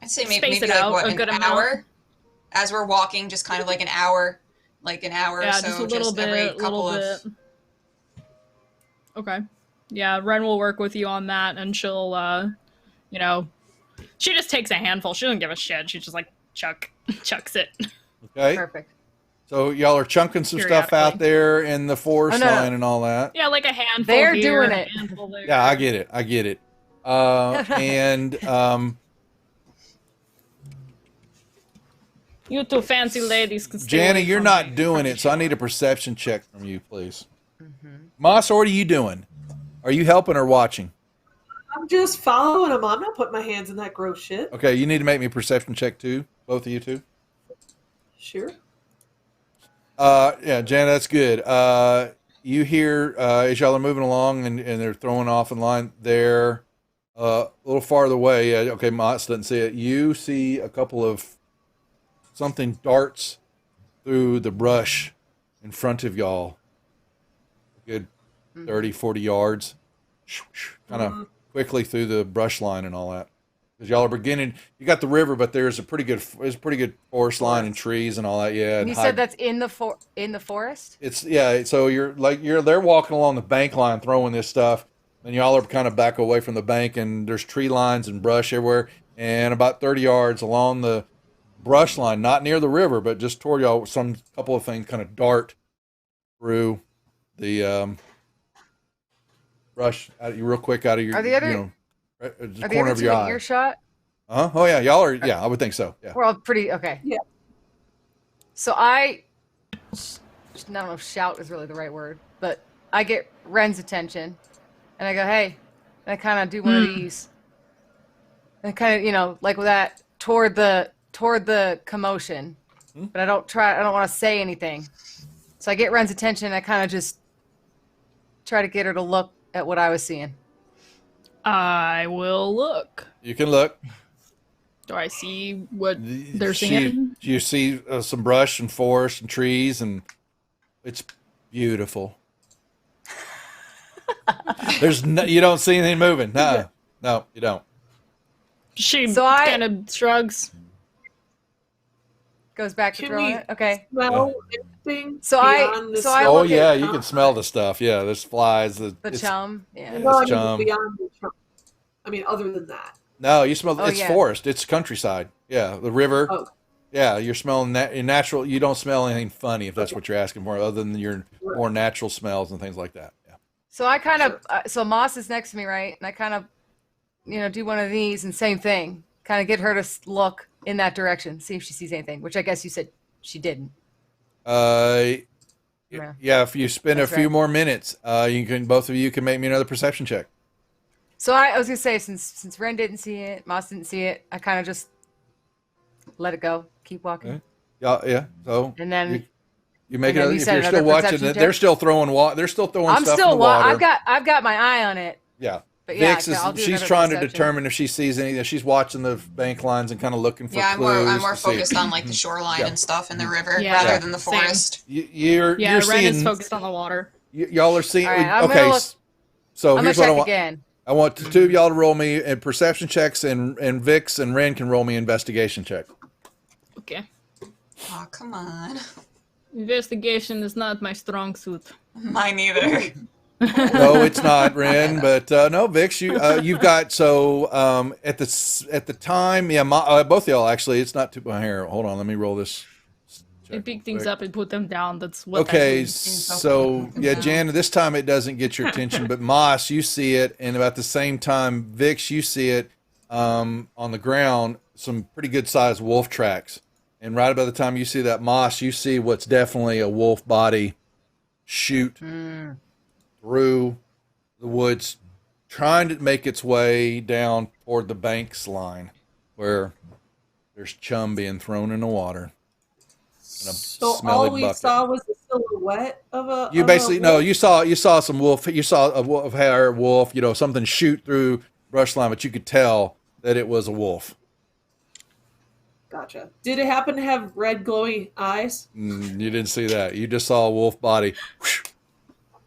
I'd say Space maybe it like out what, a an good amount. hour? As we're walking, just kind of like an hour or Yeah, so, just a little every bit, couple little of. bit. Okay. Yeah, Ren will work with you on that, and she'll, you know, she just takes a handful. She doesn't give a shit. She just like chucks it. Okay. Perfect. So y'all are chunking some stuff out Periodically. there in the forest Oh, no. line and all that. Yeah, like a handful. They're here, doing a it. handful there. Yeah, I get it. And You two fancy ladies can stay Jana, away you're from not me. doing it, so I need a perception check from you, please. Mm-hmm. Moss, what are you doing? Are you helping or watching? I'm just following them. I'm not putting my hands in that gross shit. Okay, you need to make me a perception check too, both of you two. Sure. Yeah, Jana, that's good. You hear as y'all are moving along and they're throwing off in line, they're a little farther away. Yeah, okay, Moss doesn't see it. You see a couple of something darts through the brush in front of y'all. A good 30, 40 yards. Kind of quickly through the brush line and all that. Because y'all are beginning, you got the river, but there's a pretty good forest line and trees and all that. Yeah, And you said that's in the forest? it's so they're walking along the bank line throwing this stuff, and y'all are kind of back away from the bank, and there's tree lines and brush everywhere, and about 30 yards along the brush line, not near the river, but just toward y'all, some couple of things kind of dart through the brush real quick out of your Are the other- right at the Are the corner other of two your in eye. earshot? Oh yeah, y'all are. Yeah, I would think so. Yeah. We're all pretty okay. Yeah. So I don't know if shout is really the right word, but I get Ren's attention, and I go, "Hey," and I kind of do one of these, and kind of like with that toward the commotion, but I don't want to say anything. So I get Ren's attention, and I kind of just try to get her to look at what I was seeing. I will look. You can look. Do I see what they're seeing? You see some brush and forest and trees, and it's beautiful. You don't see anything moving. No, you don't. She So I- kind of shrugs. Goes back to Can throwing we it. Okay. smell anything So I- beyond the so I smell? Oh look at- yeah, you can smell the stuff. Yeah, there's flies. The It's- chum. Yeah. No, I mean chum. beyond the chum. I mean, other than that. No, you smell. Oh, It's yeah. forest. It's countryside. Yeah, the river. Oh. Yeah, you're smelling natural. You don't smell anything funny if that's what you're asking for, other than your more natural smells and things like that. Yeah. So I kind of, so Moss is next to me, right? And I kind of, do one of these and same thing. Kind of get her to look in that direction, see if she sees anything, which I guess you said she didn't. Yeah. If you spend That's a few right. more minutes, both of you can make me another perception check. So I was gonna say, since Ren didn't see it, Moss didn't see it, I kind of just let it go, keep walking, Okay. Yeah. So and then you make and then it. you If said you're still another watching, perception they're check? still throwing water. They're still throwing I'm stuff in still. the water. I've got my eye on it, Yeah. but yeah, Vix I'll do she's another trying to perception. determine if she sees anything. She's watching the bank lines and kind of looking for Yeah, clues. I'm more to see. focused on like the shoreline Yeah. and stuff in the river Yeah. rather Yeah. than the Same. forest. You're Yeah, Ren is seeing. focused on the water. Y'all are seeing. All right, I'm okay. gonna look- So I'm here's gonna what I check want. again. I want the two of y'all to roll me in perception checks, and Vix and Ren can roll me investigation check. Okay. Oh, come on. Investigation is not my strong suit. Mine either. No, it's not, Ren. But no, Vix, you've got at the time, yeah, both of y'all actually. It's not too. Here, hold on, let me roll this. I check pick real things quick. up and put them down. That's what I Okay, do. so yeah, Jan, this time it doesn't get your attention, but Moss, you see it, and about the same time, Vix, you see it on the ground, some pretty good sized wolf tracks. And right about the time you see that, Moss, you see what's definitely a wolf body shoot through the woods, trying to make its way down toward the banks line where there's chum being thrown in the water. In a So smelly all we bucket. saw was the silhouette of a. You of basically a no. wolf? You saw some wolf. You saw a wolf hair wolf. Something shoot through brush line, but you could tell that it was a wolf. Gotcha. Did it happen to have red glowing eyes? You didn't see that. You just saw a wolf body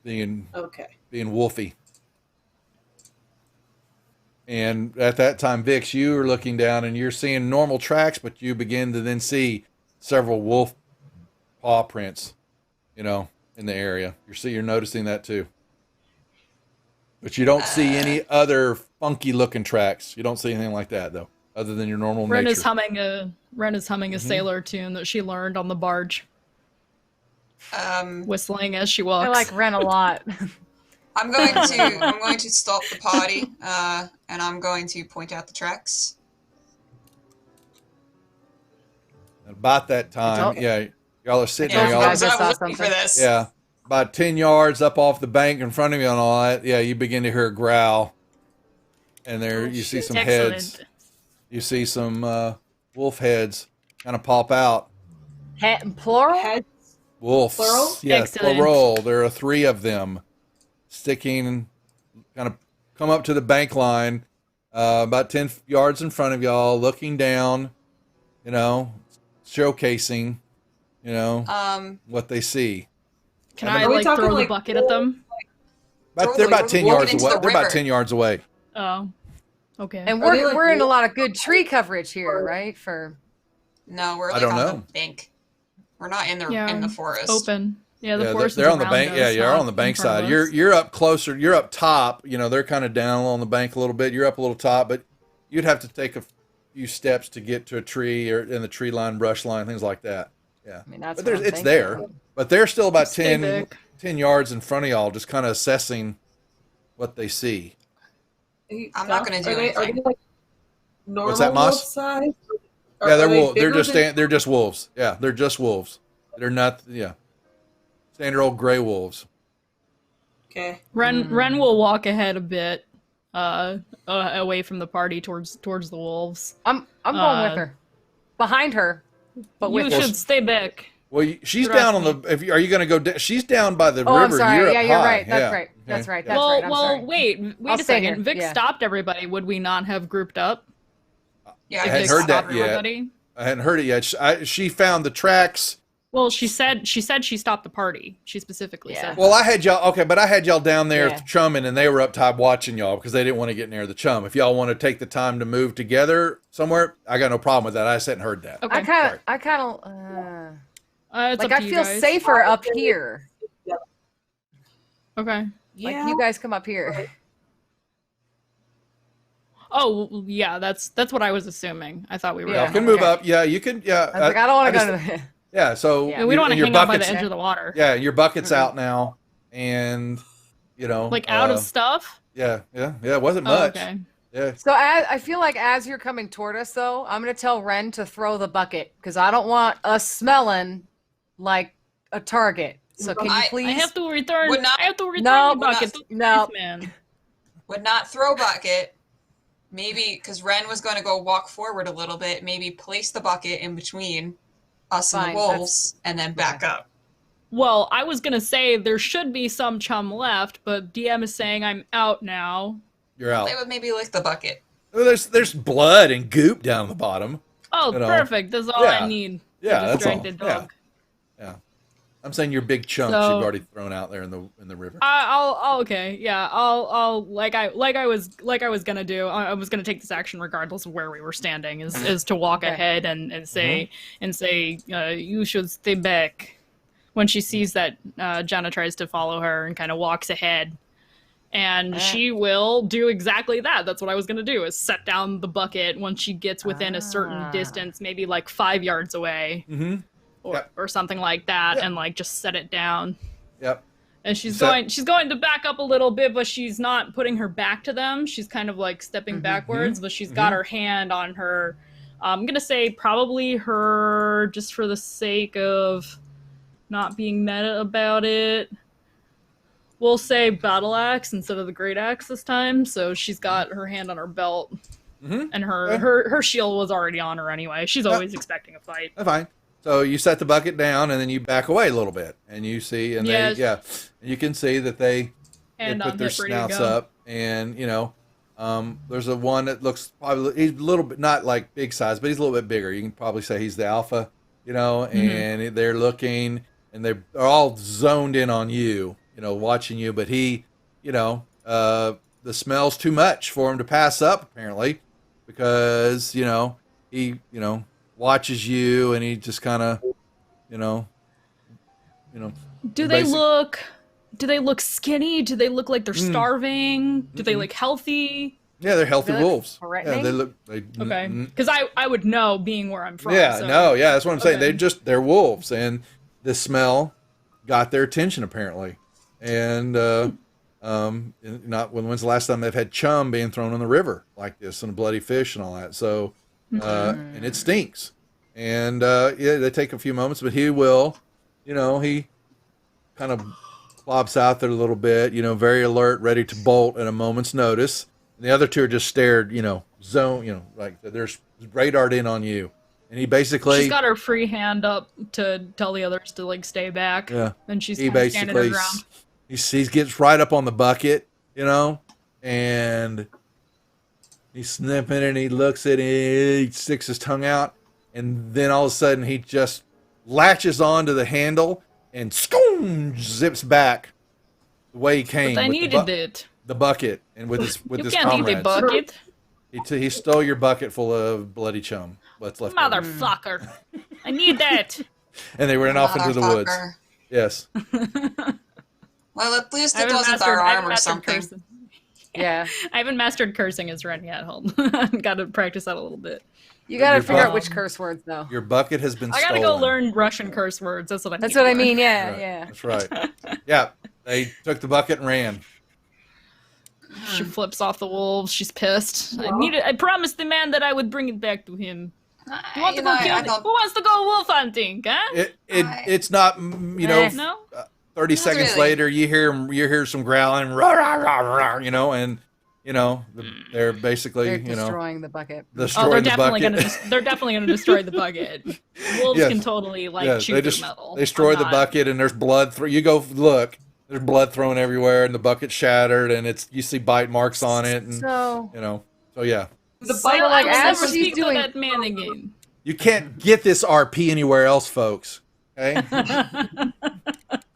being Okay. wolfy. And at that time, Vix, you are looking down and you're seeing normal tracks, but you begin to then see several wolf paw prints, in the area. You're noticing that too. But you don't see any other funky looking tracks. You don't see anything like that though, other than your normal Ren nature. is humming a sailor tune that she learned on the barge, whistling as she walks. I like Ren a lot. I'm going to stop the party, and I'm going to point out the tracks. About that time, yeah, y'all are sitting Yeah, there. you Y'all, guys I just saw was looking for something. this. yeah, about 10 yards up off the bank in front of you and all that. Yeah, you begin to hear a growl, and there you see some heads. Excellent. You see some wolf heads kind of pop out. Plural? Heads. Wolves. Plural? Yes, Excellent. plural. There are 3 of them sticking, kind of come up to the bank line, about 10 yards in front of y'all, looking down, showcasing, what they see. Can And I Are we like talking, throw the like, bucket at them? They're about 10 Throw yards it into away. the They're about river. 10 yards away. Oh, okay. And Are they, we're like, we're in a wolf- lot of good tree coverage here, right? For No, we're I like don't on know. the bank. We're not in the Yeah, forest. Open. Yeah, the Yeah, forest they're is on the around bank. us, Yeah, you're not on the bank in front side. of us. You're up closer. You're up top. They're kind of down on the bank a little bit. You're up a little top, but you'd have to take a few steps to get to a tree or in the tree line, brush line, things like that. Yeah, I mean, that's but what I'm it's thinking. there. But they're still about Stay 10, back. 10 yards in front of y'all, just kind of assessing what they see. I'm not gonna do Are they anything. like normal What's that, Moss? wolf size? Or Yeah, are they're they wolves. They're bigger just than- they're just wolves. Yeah, they're just wolves. They're not. Yeah, standard old gray wolves. Okay. Ren will walk ahead a bit, away from the party towards the wolves. I'm going with her, behind her, but You with should stay back. Well, she's Trust down on me. the. Are you going to go? She's down by the Oh, river. I'm sorry. You're Yeah, up you're high. right. That's Yeah. right. That's Okay. right. That's well, right. I'm well, sorry. wait I'll a stay second. here. Vic Yeah. stopped everybody. Would we not have grouped up? Yeah, I If hadn't Vic heard that stopped yet. everybody? I hadn't heard it yet. She found the tracks. Well, she said she stopped the party. She specifically Yeah. said. Well, I had y'all. Okay, but I had y'all down there Yeah. chumming, and they were up top watching y'all because they didn't want to get near the chum. If y'all want to take the time to move together somewhere, I got no problem with that. I just hadn't heard that. Okay. I kind Sorry. of, I kind of, It's like up I to you feel guys. safer up here. Okay. Like Yeah. you guys come up here. Oh, well, yeah. That's what I was assuming. I thought we were. Yeah. Y'all can move Okay. up. Yeah, you can. Yeah. I was like, I don't want to go just- to the. Yeah. So Yeah. Yeah, we don't want and to your hang out by the buckets- edge of the water. Yeah, your bucket's out now, and Like out of stuff. Yeah. It wasn't Oh, much. okay. Yeah. So I feel like as you're coming toward us, though, I'm gonna tell Ren to throw the bucket because I don't want us smelling like a target. So can you I please? I have to return. Would not- I have to return No, the would not- bucket. no. Man. Would not throw bucket. Maybe because Ren was going to go walk forward a little bit. Maybe place the bucket in between us and Fine, the wolves, and then back up. Well, I was gonna say there should be some chum left, but DM is saying I'm out now. You're out. They would maybe lick the bucket. Well, there's blood and goop down the bottom. Oh, You know. perfect. That's all Yeah. I need. Yeah, A that's all. distracted dog. Yeah. I'm saying your big chunks So- you've already thrown out there in the river. I'll okay, yeah. I'll like I was gonna do. I was gonna take this action regardless of where we were standing. Is to walk Okay. ahead and say you should stay back. When she sees that Jenna tries to follow her and kind of walks ahead, and she will do exactly that. That's what I was gonna do. Is set down the bucket when she gets within a certain Ah. distance, maybe like 5 yards away Mm-hmm. or something like that, Yep. and like just set it down. Yep. And she's So- going to back up a little bit, but she's not putting her back to them. She's kind of like stepping Mhm. backwards, but she's got her hand on her. I'm gonna say probably her, just for the sake of not being meta about it. We'll say battle axe instead of the great axe this time. So she's got her hand on her belt, Mm-hmm. and Okay. her shield was already on her anyway. She's always expecting a fight. That's fine. So you set the bucket down and then you back away a little bit, and you see, and Yes. and you can see that they And put I'm their hip, ready to snouts go. up, and there's a one that looks probably he's a little bit not like big size, but he's a little bit bigger. You can probably say he's the alpha, Mm-hmm. and they're looking and they're all zoned in on you, watching you. But he, the smell's too much for him to pass up, apparently, because he watches you and he just kind of you know Do they basic- look? Do they look skinny? Do they look like they're starving? Do they look healthy? Yeah, they're healthy They look wolves. Yeah, threatening? they look. Okay, because I would know being where I'm from. Yeah, so. no, yeah, that's what I'm saying. Okay. They're wolves, and the smell got their attention apparently. And not when's the last time they've had chum being thrown in the river like this and a bloody fish and all that? So, and it stinks. And yeah, they take a few moments, but he will, he kind of flops out there a little bit, very alert, ready to bolt at a moment's notice. And the other two are just stared, like there's radared in on you. And he basically She's got her free hand up to tell the others to like stay back. Yeah. And she's he kind of standing her basically ground. he gets right up on the bucket, and he's sniffing it and he looks at it, he sticks his tongue out, and then all of a sudden he just latches onto the handle and scoom zips back the way he came. But I with needed it. the bucket and with his You his can't eat the comrades. bucket, He stole your bucket full of bloody chum. What's left over. motherfucker. I need that. And they ran off into the woods. Motherfucker. Yes. Well, at least I it haven't wasn't mastered, our I haven't arm or mastered something. cursing. Yeah. I haven't mastered cursing as Ren yet. Hold. Got to practice that a little bit. You gotta You're figure out fine. which curse words though. Your bucket has been I stolen. gotta go learn Russian curse words. That's what I. That's need what to I learn. mean. Yeah, Right. yeah. That's right. Yeah. They took the bucket and ran. She flips off the wolves. She's pissed. I promised the man that I would bring it back to him. You want to go kill? Who wants to go wolf hunting? Huh? It's not No. 30 Not seconds really. later you hear some growling rah, rah, rah, rah, and they're basically They're destroying the bucket. Oh, they're destroying the definitely bucket. gonna. They're definitely gonna destroy the bucket. Wolves Yes. can totally like Yeah, chew they through just metal. destroy I'm the not- bucket and there's blood you go look, there's blood thrown everywhere and the bucket's shattered and you see bite marks on it and So so yeah. The So, bite like, I will as never she's speak doing- to that man again. You can't get this RP anywhere else, folks. Okay?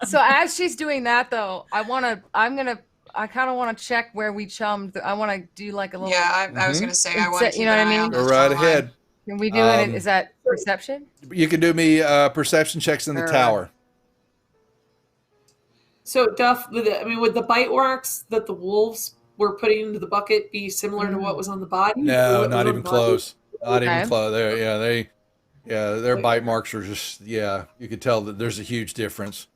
so as she's doing that though, I kind of want to check where we chummed. I want to do like a little. Yeah, I was gonna say I want to You keep know an what I eye mean? on Go the right shoreline. ahead. Can we do it? Um, Is that perception? You can do me perception checks in the Or- tower. So Duff, would the bite marks that the wolves were putting into the bucket be similar to what was on the body? Or No, what was not on even the body? close. Not even Okay. close. Their bite marks are just you could tell that there's a huge difference.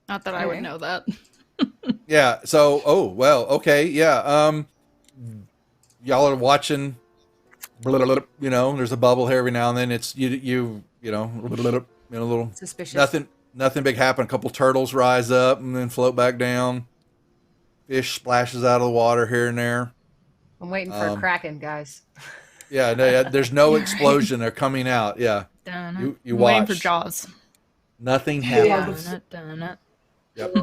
Not that I would Okay. know that. Yeah. So, okay, yeah. Y'all are watching. There's a bubble here every now and then. It's a little Suspicious. nothing big happen. A couple turtles rise up and then float back down. Fish splashes out of the water here and there. I'm waiting for a um, kraken, guys. Yeah, there's no explosion. They're coming out. Yeah, Dun-it. You I'm waiting for watch. Jaws. nothing Yeah. happens. Dun-it, dun-it. Yep.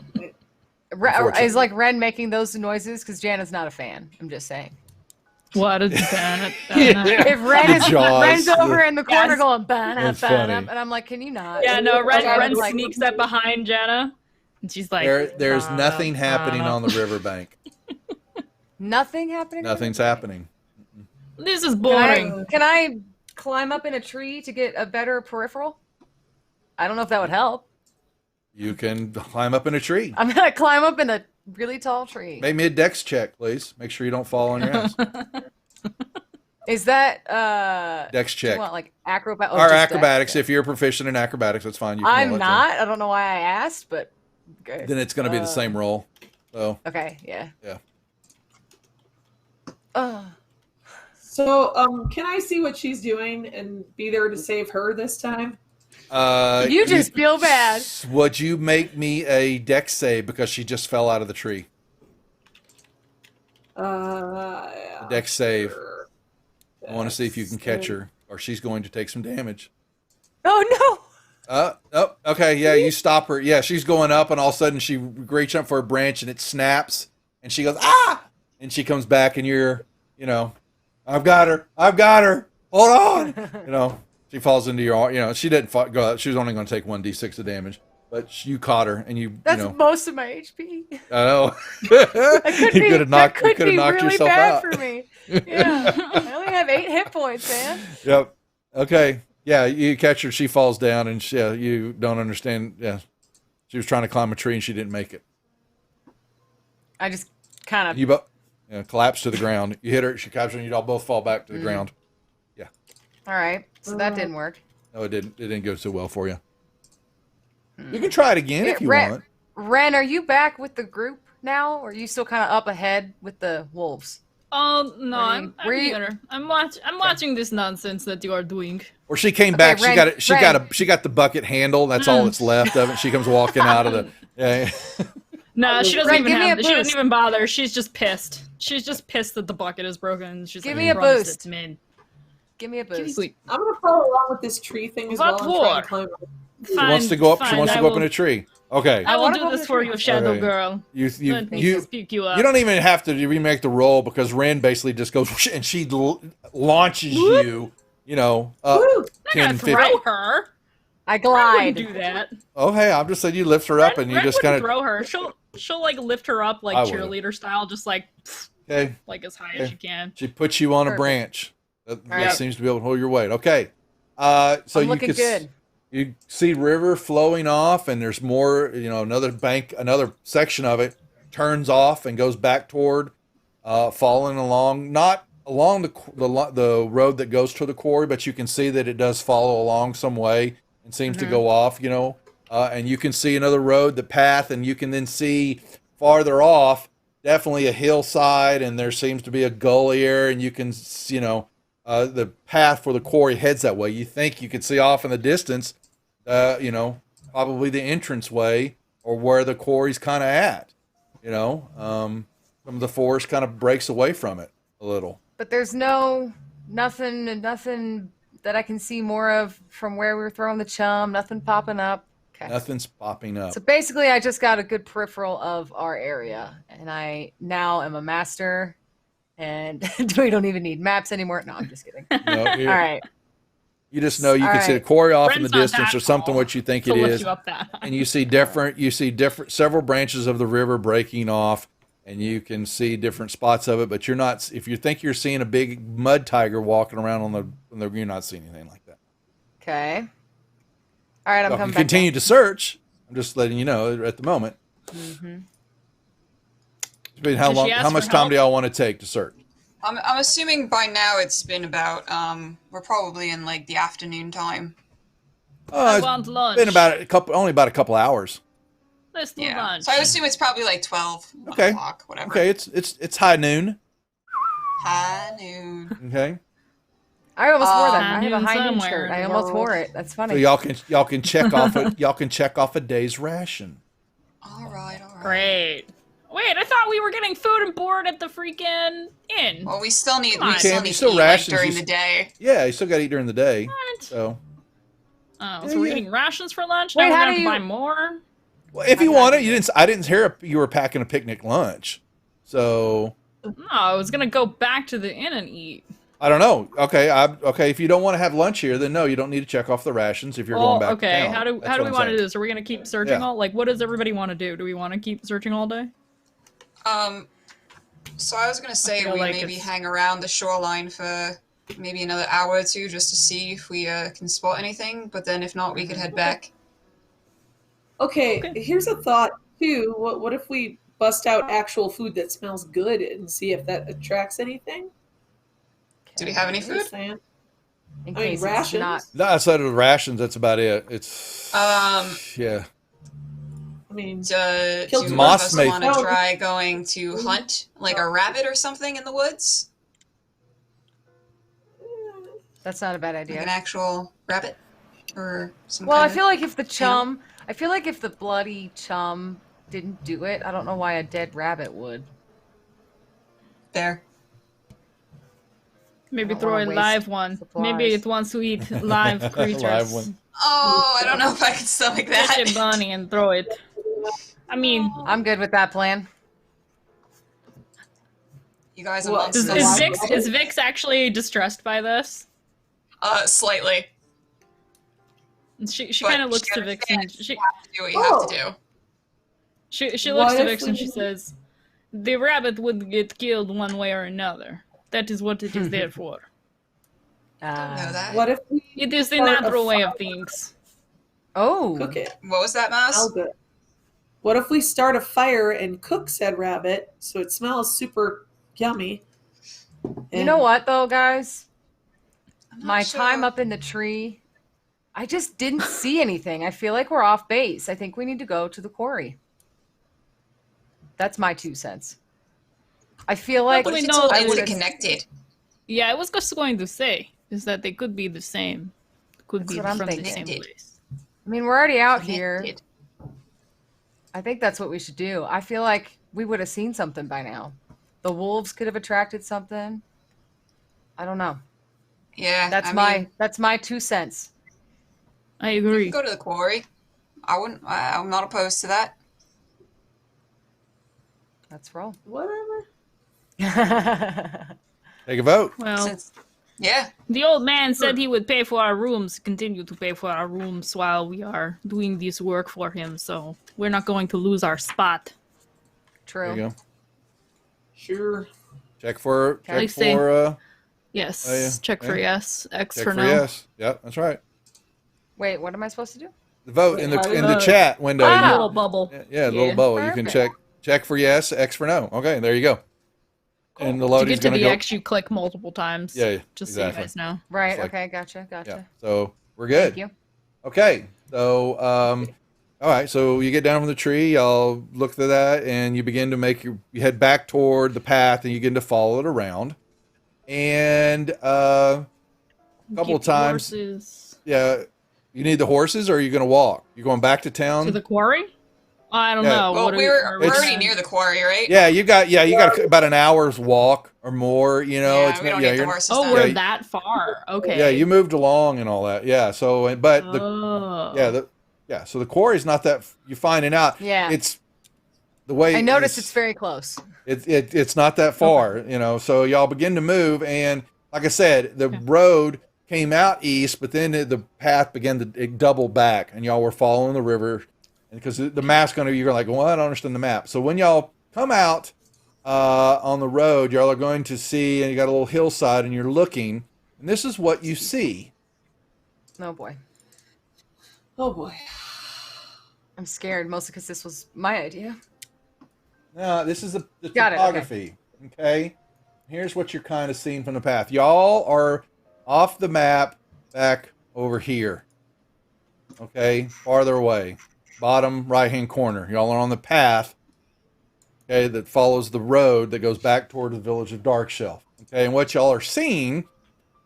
Is like Ren making those noises because Jana's not a fan. I'm just saying. What is dun-it, dun-it. If Ren is Jaws. Ren's over in the corner Yes. going ba-na, That's ba-na, funny. and I'm like, can you not? Yeah, no, Ren, Okay, Ren like- sneaks up behind Jenna, and she's like, There's "Dun-it, nothing happening dun-it." on the riverbank. Nothing happening. Nothing's happening. This is Can boring. can I climb up in a tree to get a better peripheral? I don't know if that would help. You can climb up in a tree. I'm gonna climb up in a really tall tree. Make me a dex check, please. Make sure you don't fall on your ass. Is that Dex do you check. want like acrobat? Or acrobatics. If you're proficient in acrobatics, that's fine. You can roll I'm it, not. I don't know why I asked, but okay. Then it's going to be the same roll. So Okay, yeah. Yeah. So, can I see what she's doing and be there to save her this time? You just feel bad. Would you make me a dex save because she just fell out of the tree? Yeah. Dex save. Sure. I want to see if you can catch her, or she's going to take some damage. Oh no! Oh, okay, yeah, you stop her. Yeah, she's going up, and all of a sudden she reaches up for a branch, and it snaps, and she goes, ah! And she comes back, and I've got her, hold on! She falls into your, she didn't go out, she was only going to take 1d6 of damage. but you caught her, and you That's know. most of my HP. I know. That could you be, could have knocked. that You could could have be knocked really yourself bad out. for me. Yeah, I only have 8 hit points, man. Yep. Okay. Yeah, you catch her. She falls down, and yeah, you don't understand. Yeah, she was trying to climb a tree, and she didn't make it. I just kind of. You collapse to the ground. You hit her. She catches her, and you all both fall back to the ground. All right, so that didn't work. No, it didn't. It didn't go so well for you. You can try it again if you Ren, want. Ren, are you back with the group now, or are you still kind of up ahead with the wolves? Oh no, I'm Were you- here. I'm watching this nonsense that you are doing. Or she came Okay, back. She Ren- got it. She Ren. got a. She got the bucket handle. That's all that's left of it. She comes walking out of the. Yeah. No, she doesn't Ren, even give me have. a She doesn't boost. even bother. She's just pissed. She's just pissed that the bucket is broken. She's Give like, me a "Runs, boost. It's mid." Give me a Give me boost. wait. I'm gonna follow along with this tree thing as What well. And try and for? climb up. She wants to go up. She Fine, wants to I go up will- in a tree. Okay. I will wanna do go this with for you. you, Shadow Okay. Girl. You Let me you just pick you up. you don't even have to remake the roll because Ren basically just goes whoosh, and she launches you. You know, up Woo! 10, I'm 50. gonna throw her. I I glide. wouldn't do that. Oh, hey, I'm just saying you lift her up and you Ren just wouldn't kind of. throw her. She'll like lift her up like I would've. cheerleader style, just like Okay. as high Okay. as she can. She puts you on a Perfect. branch. That Alright. seems to be able to hold your weight. Okay. So I'm you looking could good. You see river flowing off, and there's more. You know, another bank, another section of it turns off and goes back toward, falling along, not along the road that goes to the quarry, but you can see that it does follow along some way and seems to go off. You know, and you can see another road, the path, and you can then see farther off, definitely a hillside, and there seems to be a gully here, and you can, you know. The path for the quarry heads that way. You think you could see off in the distance, you know, probably the entrance way or where the quarry's kind of at. You know, some of the forest kind of breaks away from it a little. But there's nothing that I can see more of from where we were throwing the chum. Nothing popping up. Okay. Nothing's popping up. So basically, I just got a good peripheral of our area, and I now am a master. And we don't even need maps anymore. No, I'm just kidding. No, All right. you just know you All can see the right. quarry off in Ren's the not distance that or something tall what you think to it lift is. you up that high. And you see different several branches of the river breaking off, and you can see different spots of it, but you're not, if you think you're seeing a big mud tiger walking around on the you're not seeing anything like that. Okay. All right, I'm So coming you back. continue to search. I'm just letting you know at the moment. How Did she long? ask How for much time help? do y'all want to take to search? I'm assuming by now it's been about we're probably in like the afternoon time. I It's want lunch. been only about a couple hours. Let's do Yeah. lunch. So I assume it's probably like 12, 1 Okay. o'clock, whatever. Okay, it's high noon. High noon. Okay, I almost wore that. I High have a noon high noon somewhere shirt. in I the almost world. wore it. That's funny. so y'all can check off a day's ration. All right, all right. Great. Wait, I thought we were getting food and board at the freaking inn. Well, we still need Come on. we still Cam, need you to still eat like, rations, during you the s- day. Yeah, you still got to eat during the day. What? So Oh, Yeah, so we're yeah. eating rations for lunch? Wait, Now we're how gonna have do to you- buy more? well, if you want it, I didn't hear you were packing a picnic lunch. So No, I was gonna go back to the inn and eat. I don't know. Okay, okay. If you don't want to have lunch here, then no, you don't need to check off the rations if you're going back. okay. To town. How do That's we what I'm want to saying. do this? Are we gonna keep searching Yeah. all? Like, what does everybody want to do? Do we want to keep searching all day? So I was gonna say feel we like maybe it's- hang around the shoreline for maybe another hour or two just to see if we can spot anything. But then if not, we could head back. Okay, Okay. here's a thought too. What if we bust out actual food that smells good and see if that attracts anything? Do we have any Just food? saying. In I mean, case it's rations? not. No, outside of the rations, that's about it. It's yeah. I mean, Do Kill one two of Moss us may- want to try going to hunt like a rabbit or something in the woods? That's not a bad Like idea. an actual rabbit or some Well, I kind feel like if the chum, I feel like if the bloody chum didn't do it, I don't know why a dead rabbit would. there. Maybe don't throw wanna a waste live one. Maybe supplies. it wants to eat live creatures. Live one. Oh, I don't know if I can stomach Catch a that. bunny and throw it. I mean, I'm good with that plan. You guys Well, amongst is, So is us. why- Vix is Vix actually distressed by this? Slightly. She But kind of looks she to Vix and understands she you have to do what you have to do. she What looks to if Vix and we- she says, "The rabbit would get killed one way or another. That is what it is there for. Don't know that. What if we It is the start a natural way of fire, things." Oh. cook it? What was that, Mouse? Smell good. What if we start a fire and cook said rabbit so it smells super yummy? You know what though, guys? I'm not My sure. time up in the tree, I just didn't see anything. I feel like we're off base. I think we need to go to the quarry. That's my 2 cents. I feel like What if we it's know all I would- interconnected? Yeah, I was just going to say is that they could be the same. Could That's be what I'm from the thinking. same Connected. place. I mean, we're already out here. Connected. I think that's what we should do. I feel like we would have seen something by now. The wolves could have attracted something. I don't know. Yeah, That's my 2 cents. I We agree. can go to the quarry. I'm not opposed to that. Let's roll. Whatever. Take a vote. Well, Since, yeah, the old man said he would pay for our rooms, continue to pay for our rooms while we are doing this work for him. So we're not going to lose our spot. True. There you go. Sure. Check for Okay. check for Yes. Oh, yeah. Check for Yeah. yes. X check for for no. yes. Yep, that's right. Wait, what am I supposed to do? The vote in the Wait, in the vote. chat window. Ah. you- Little bubble. yeah, the Yeah. little bubble. You can Perfect. check for yes, X for no. Okay, there you go. And the To loading's get to gonna the go. X, you click multiple times. Yeah, Just exactly. so you guys know. Right. It's like- Okay. Gotcha. Yeah. Gotcha. So we're good. Thank you. Okay. So all right. So you get down from the tree. Y'all look at that, and you begin to you head back toward the path, and you begin to follow it around. And couple of Get the times- horses yeah, you need the horses, or are you going to walk? You going back to town? to the quarry. I don't Yeah. know. well, What are we're It's- already near the quarry, right? Yeah, you got about an hour's walk or more. You know, Yeah, it's we don't yeah, need the you're- horses. Oh, then. we're Yeah, that far. Okay. yeah, you moved along and all that. Yeah, so but the Oh. so the quarry's not that you're finding out. Yeah. It's the way I noticed it's very close. it's not that far, you know. So y'all begin to move, and like I said, the road came out east, but then the path began to double back, and y'all were following the river, because the map's you're like, well, I don't understand the map. So when y'all come out on the road, y'all are going to see, and you got a little hillside, and you're looking, and this is what you see. Oh boy. Oh boy. I'm scared, mostly because this was my idea. Now, this is the Got it, okay. topography. Okay. Here's what you're kind of seeing from the path. Y'all are off the map back over here. Okay. Farther away. Bottom right hand corner. Y'all are on the path. Okay. That follows the road that goes back toward the village of Dark Shelf. Okay. And what y'all are seeing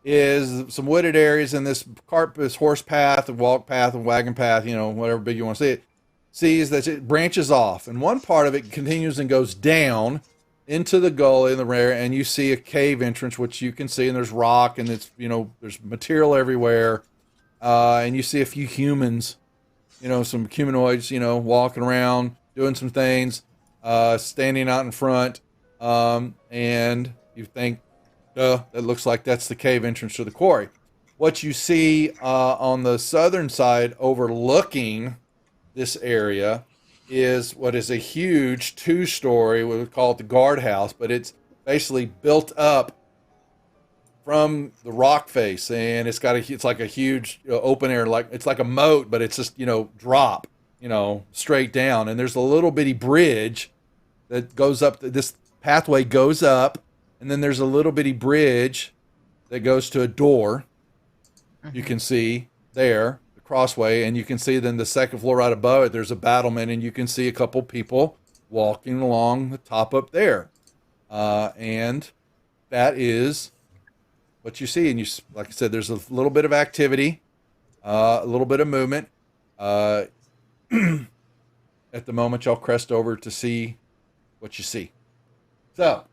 is some wooded areas in this horse path, and walk path, and wagon path, you know, whatever big you want to see it. Sees that it branches off, and one part of it continues and goes down into the gully in the rear, and you see a cave entrance, which you can see, and there's rock, and it's, you know, there's material everywhere, and you see a few humans, you know, some humanoids, you know, walking around, doing some things, standing out in front, and you think, that looks like that's the cave entrance to the quarry. What you see on the southern side overlooking this area is what is a huge 2-story, we would call it the guardhouse, but it's basically built up from the rock face, and it's like a huge open air, like it's like a moat, but it's just, you know, drop, you know, straight down, and there's a little bitty bridge that goes up. This pathway goes up, and then there's a little bitty bridge that goes to a door. You can see there. Crossway, and you can see then the second floor right above it, there's a battlement, and you can see a couple people walking along the top up there, and that is what you see. And you, like I said, there's a little bit of activity, a little bit of movement. At the moment, y'all crest over to see what you see. So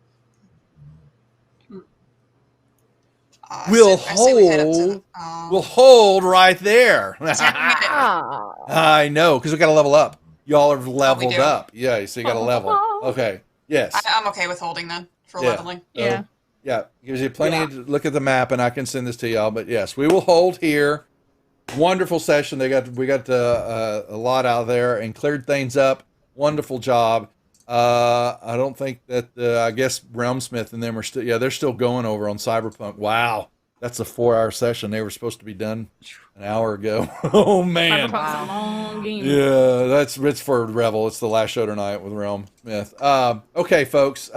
we'll I say we head up to hold. the- We'll hold right there. Ah. I know, because we got to level up. Y'all have leveled do? up. Yeah, so you got to level. Okay. Yes. I'm okay with holding then for Yeah. leveling. Yeah. Yeah. Gives you plenty to look at the map, and I can send this to y'all. But yes, we will hold here Wonderful session. We got a lot out there and cleared things up. Wonderful job. I don't think that I guess Realmsmith and them are still they're still going over on Cyberpunk. Wow, that's a 4-hour session. They were supposed to be done an hour ago. Oh man. Cyberpunk's a long game. Yeah, it's for Revel. It's the last show tonight with Realmsmith. Okay, folks.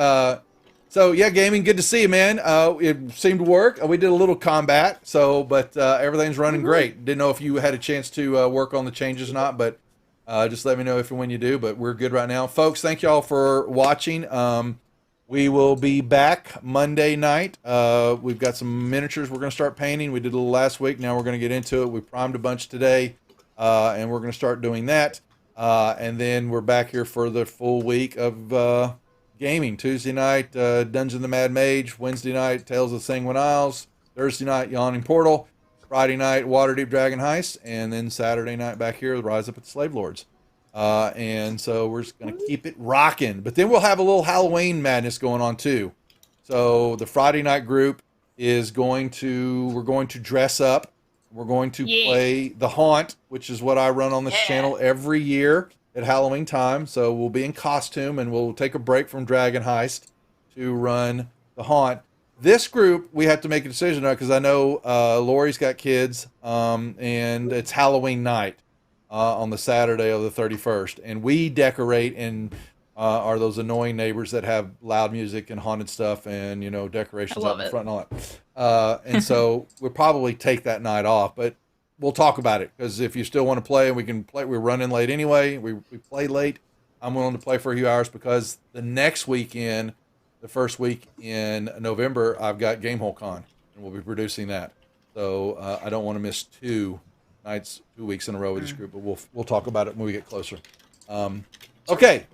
So yeah, gaming. Good to see you, man. It seemed to work. We did a little combat, but everything's running great. Didn't know if you had a chance to work on the changes or not, but just let me know if and when you do. But we're good right now, folks. Thank y'all for watching. We will be back Monday night. We've got some miniatures we're going to start painting. We did a little last week. Now we're going to get into it. We primed a bunch today, and we're going to start doing that. And then we're back here for the full week of gaming. Tuesday night, Dungeon of the Mad Mage. Wednesday night, Tales of the Sanguine Isles. Thursday night, Yawning Portal. Friday night, Waterdeep Dragon Heist. And then Saturday night back here, Rise Up at the Slave Lords. And so we're just going to keep it rocking. But then we'll have a little Halloween madness going on too. So the Friday night group is we're going to dress up. We're going to play The Haunt, which is what I run on this channel every year at Halloween time. So we'll be in costume and we'll take a break from Dragon Heist to run The Haunt. This group, we have to make a decision on because I know Lori's got kids and it's Halloween night on the Saturday of the 31st. And we decorate and are those annoying neighbors that have loud music and haunted stuff and, decorations out in front and all that. And so we'll probably take that night off. But we'll talk about it because if you still want to play and we can play, we're running late anyway. We play late. I'm willing to play for a few hours because the next weekend, the first week in November, I've got Gamehole Con and we'll be producing that. So I don't want to miss 2 weeks in a row with this group, but we'll talk about it when we get closer. Okay.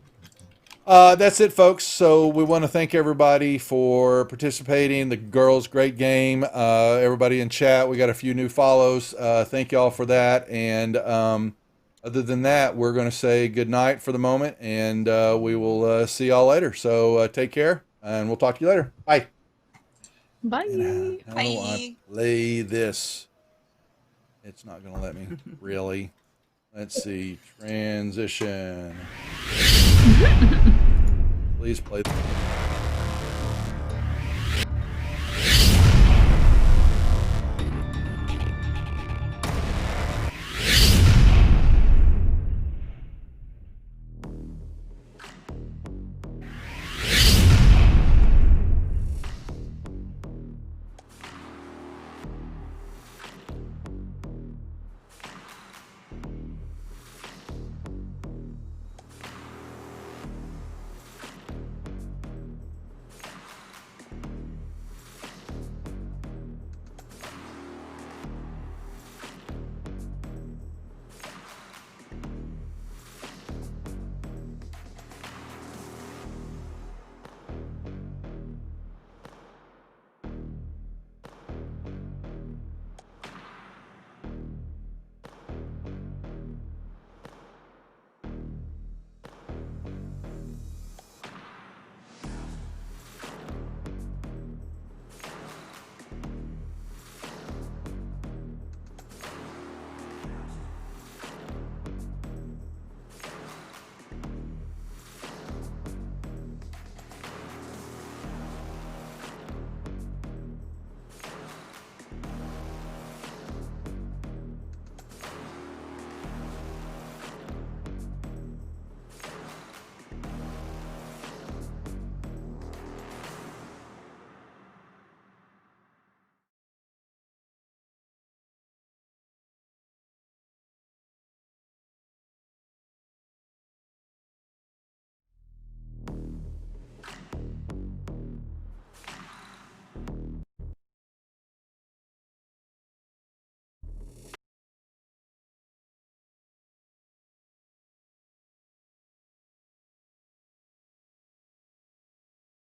That's it, folks. So we want to thank everybody for participating. The girls, great game. Everybody in chat, we got a few new follows. Thank y'all for that. And other than that, we're going to say good night for the moment, and we will see y'all later. So take care, and we'll talk to you later. Bye. Bye. How do I play this? It's not going to let me. Really? Let's see. Transition. Please play.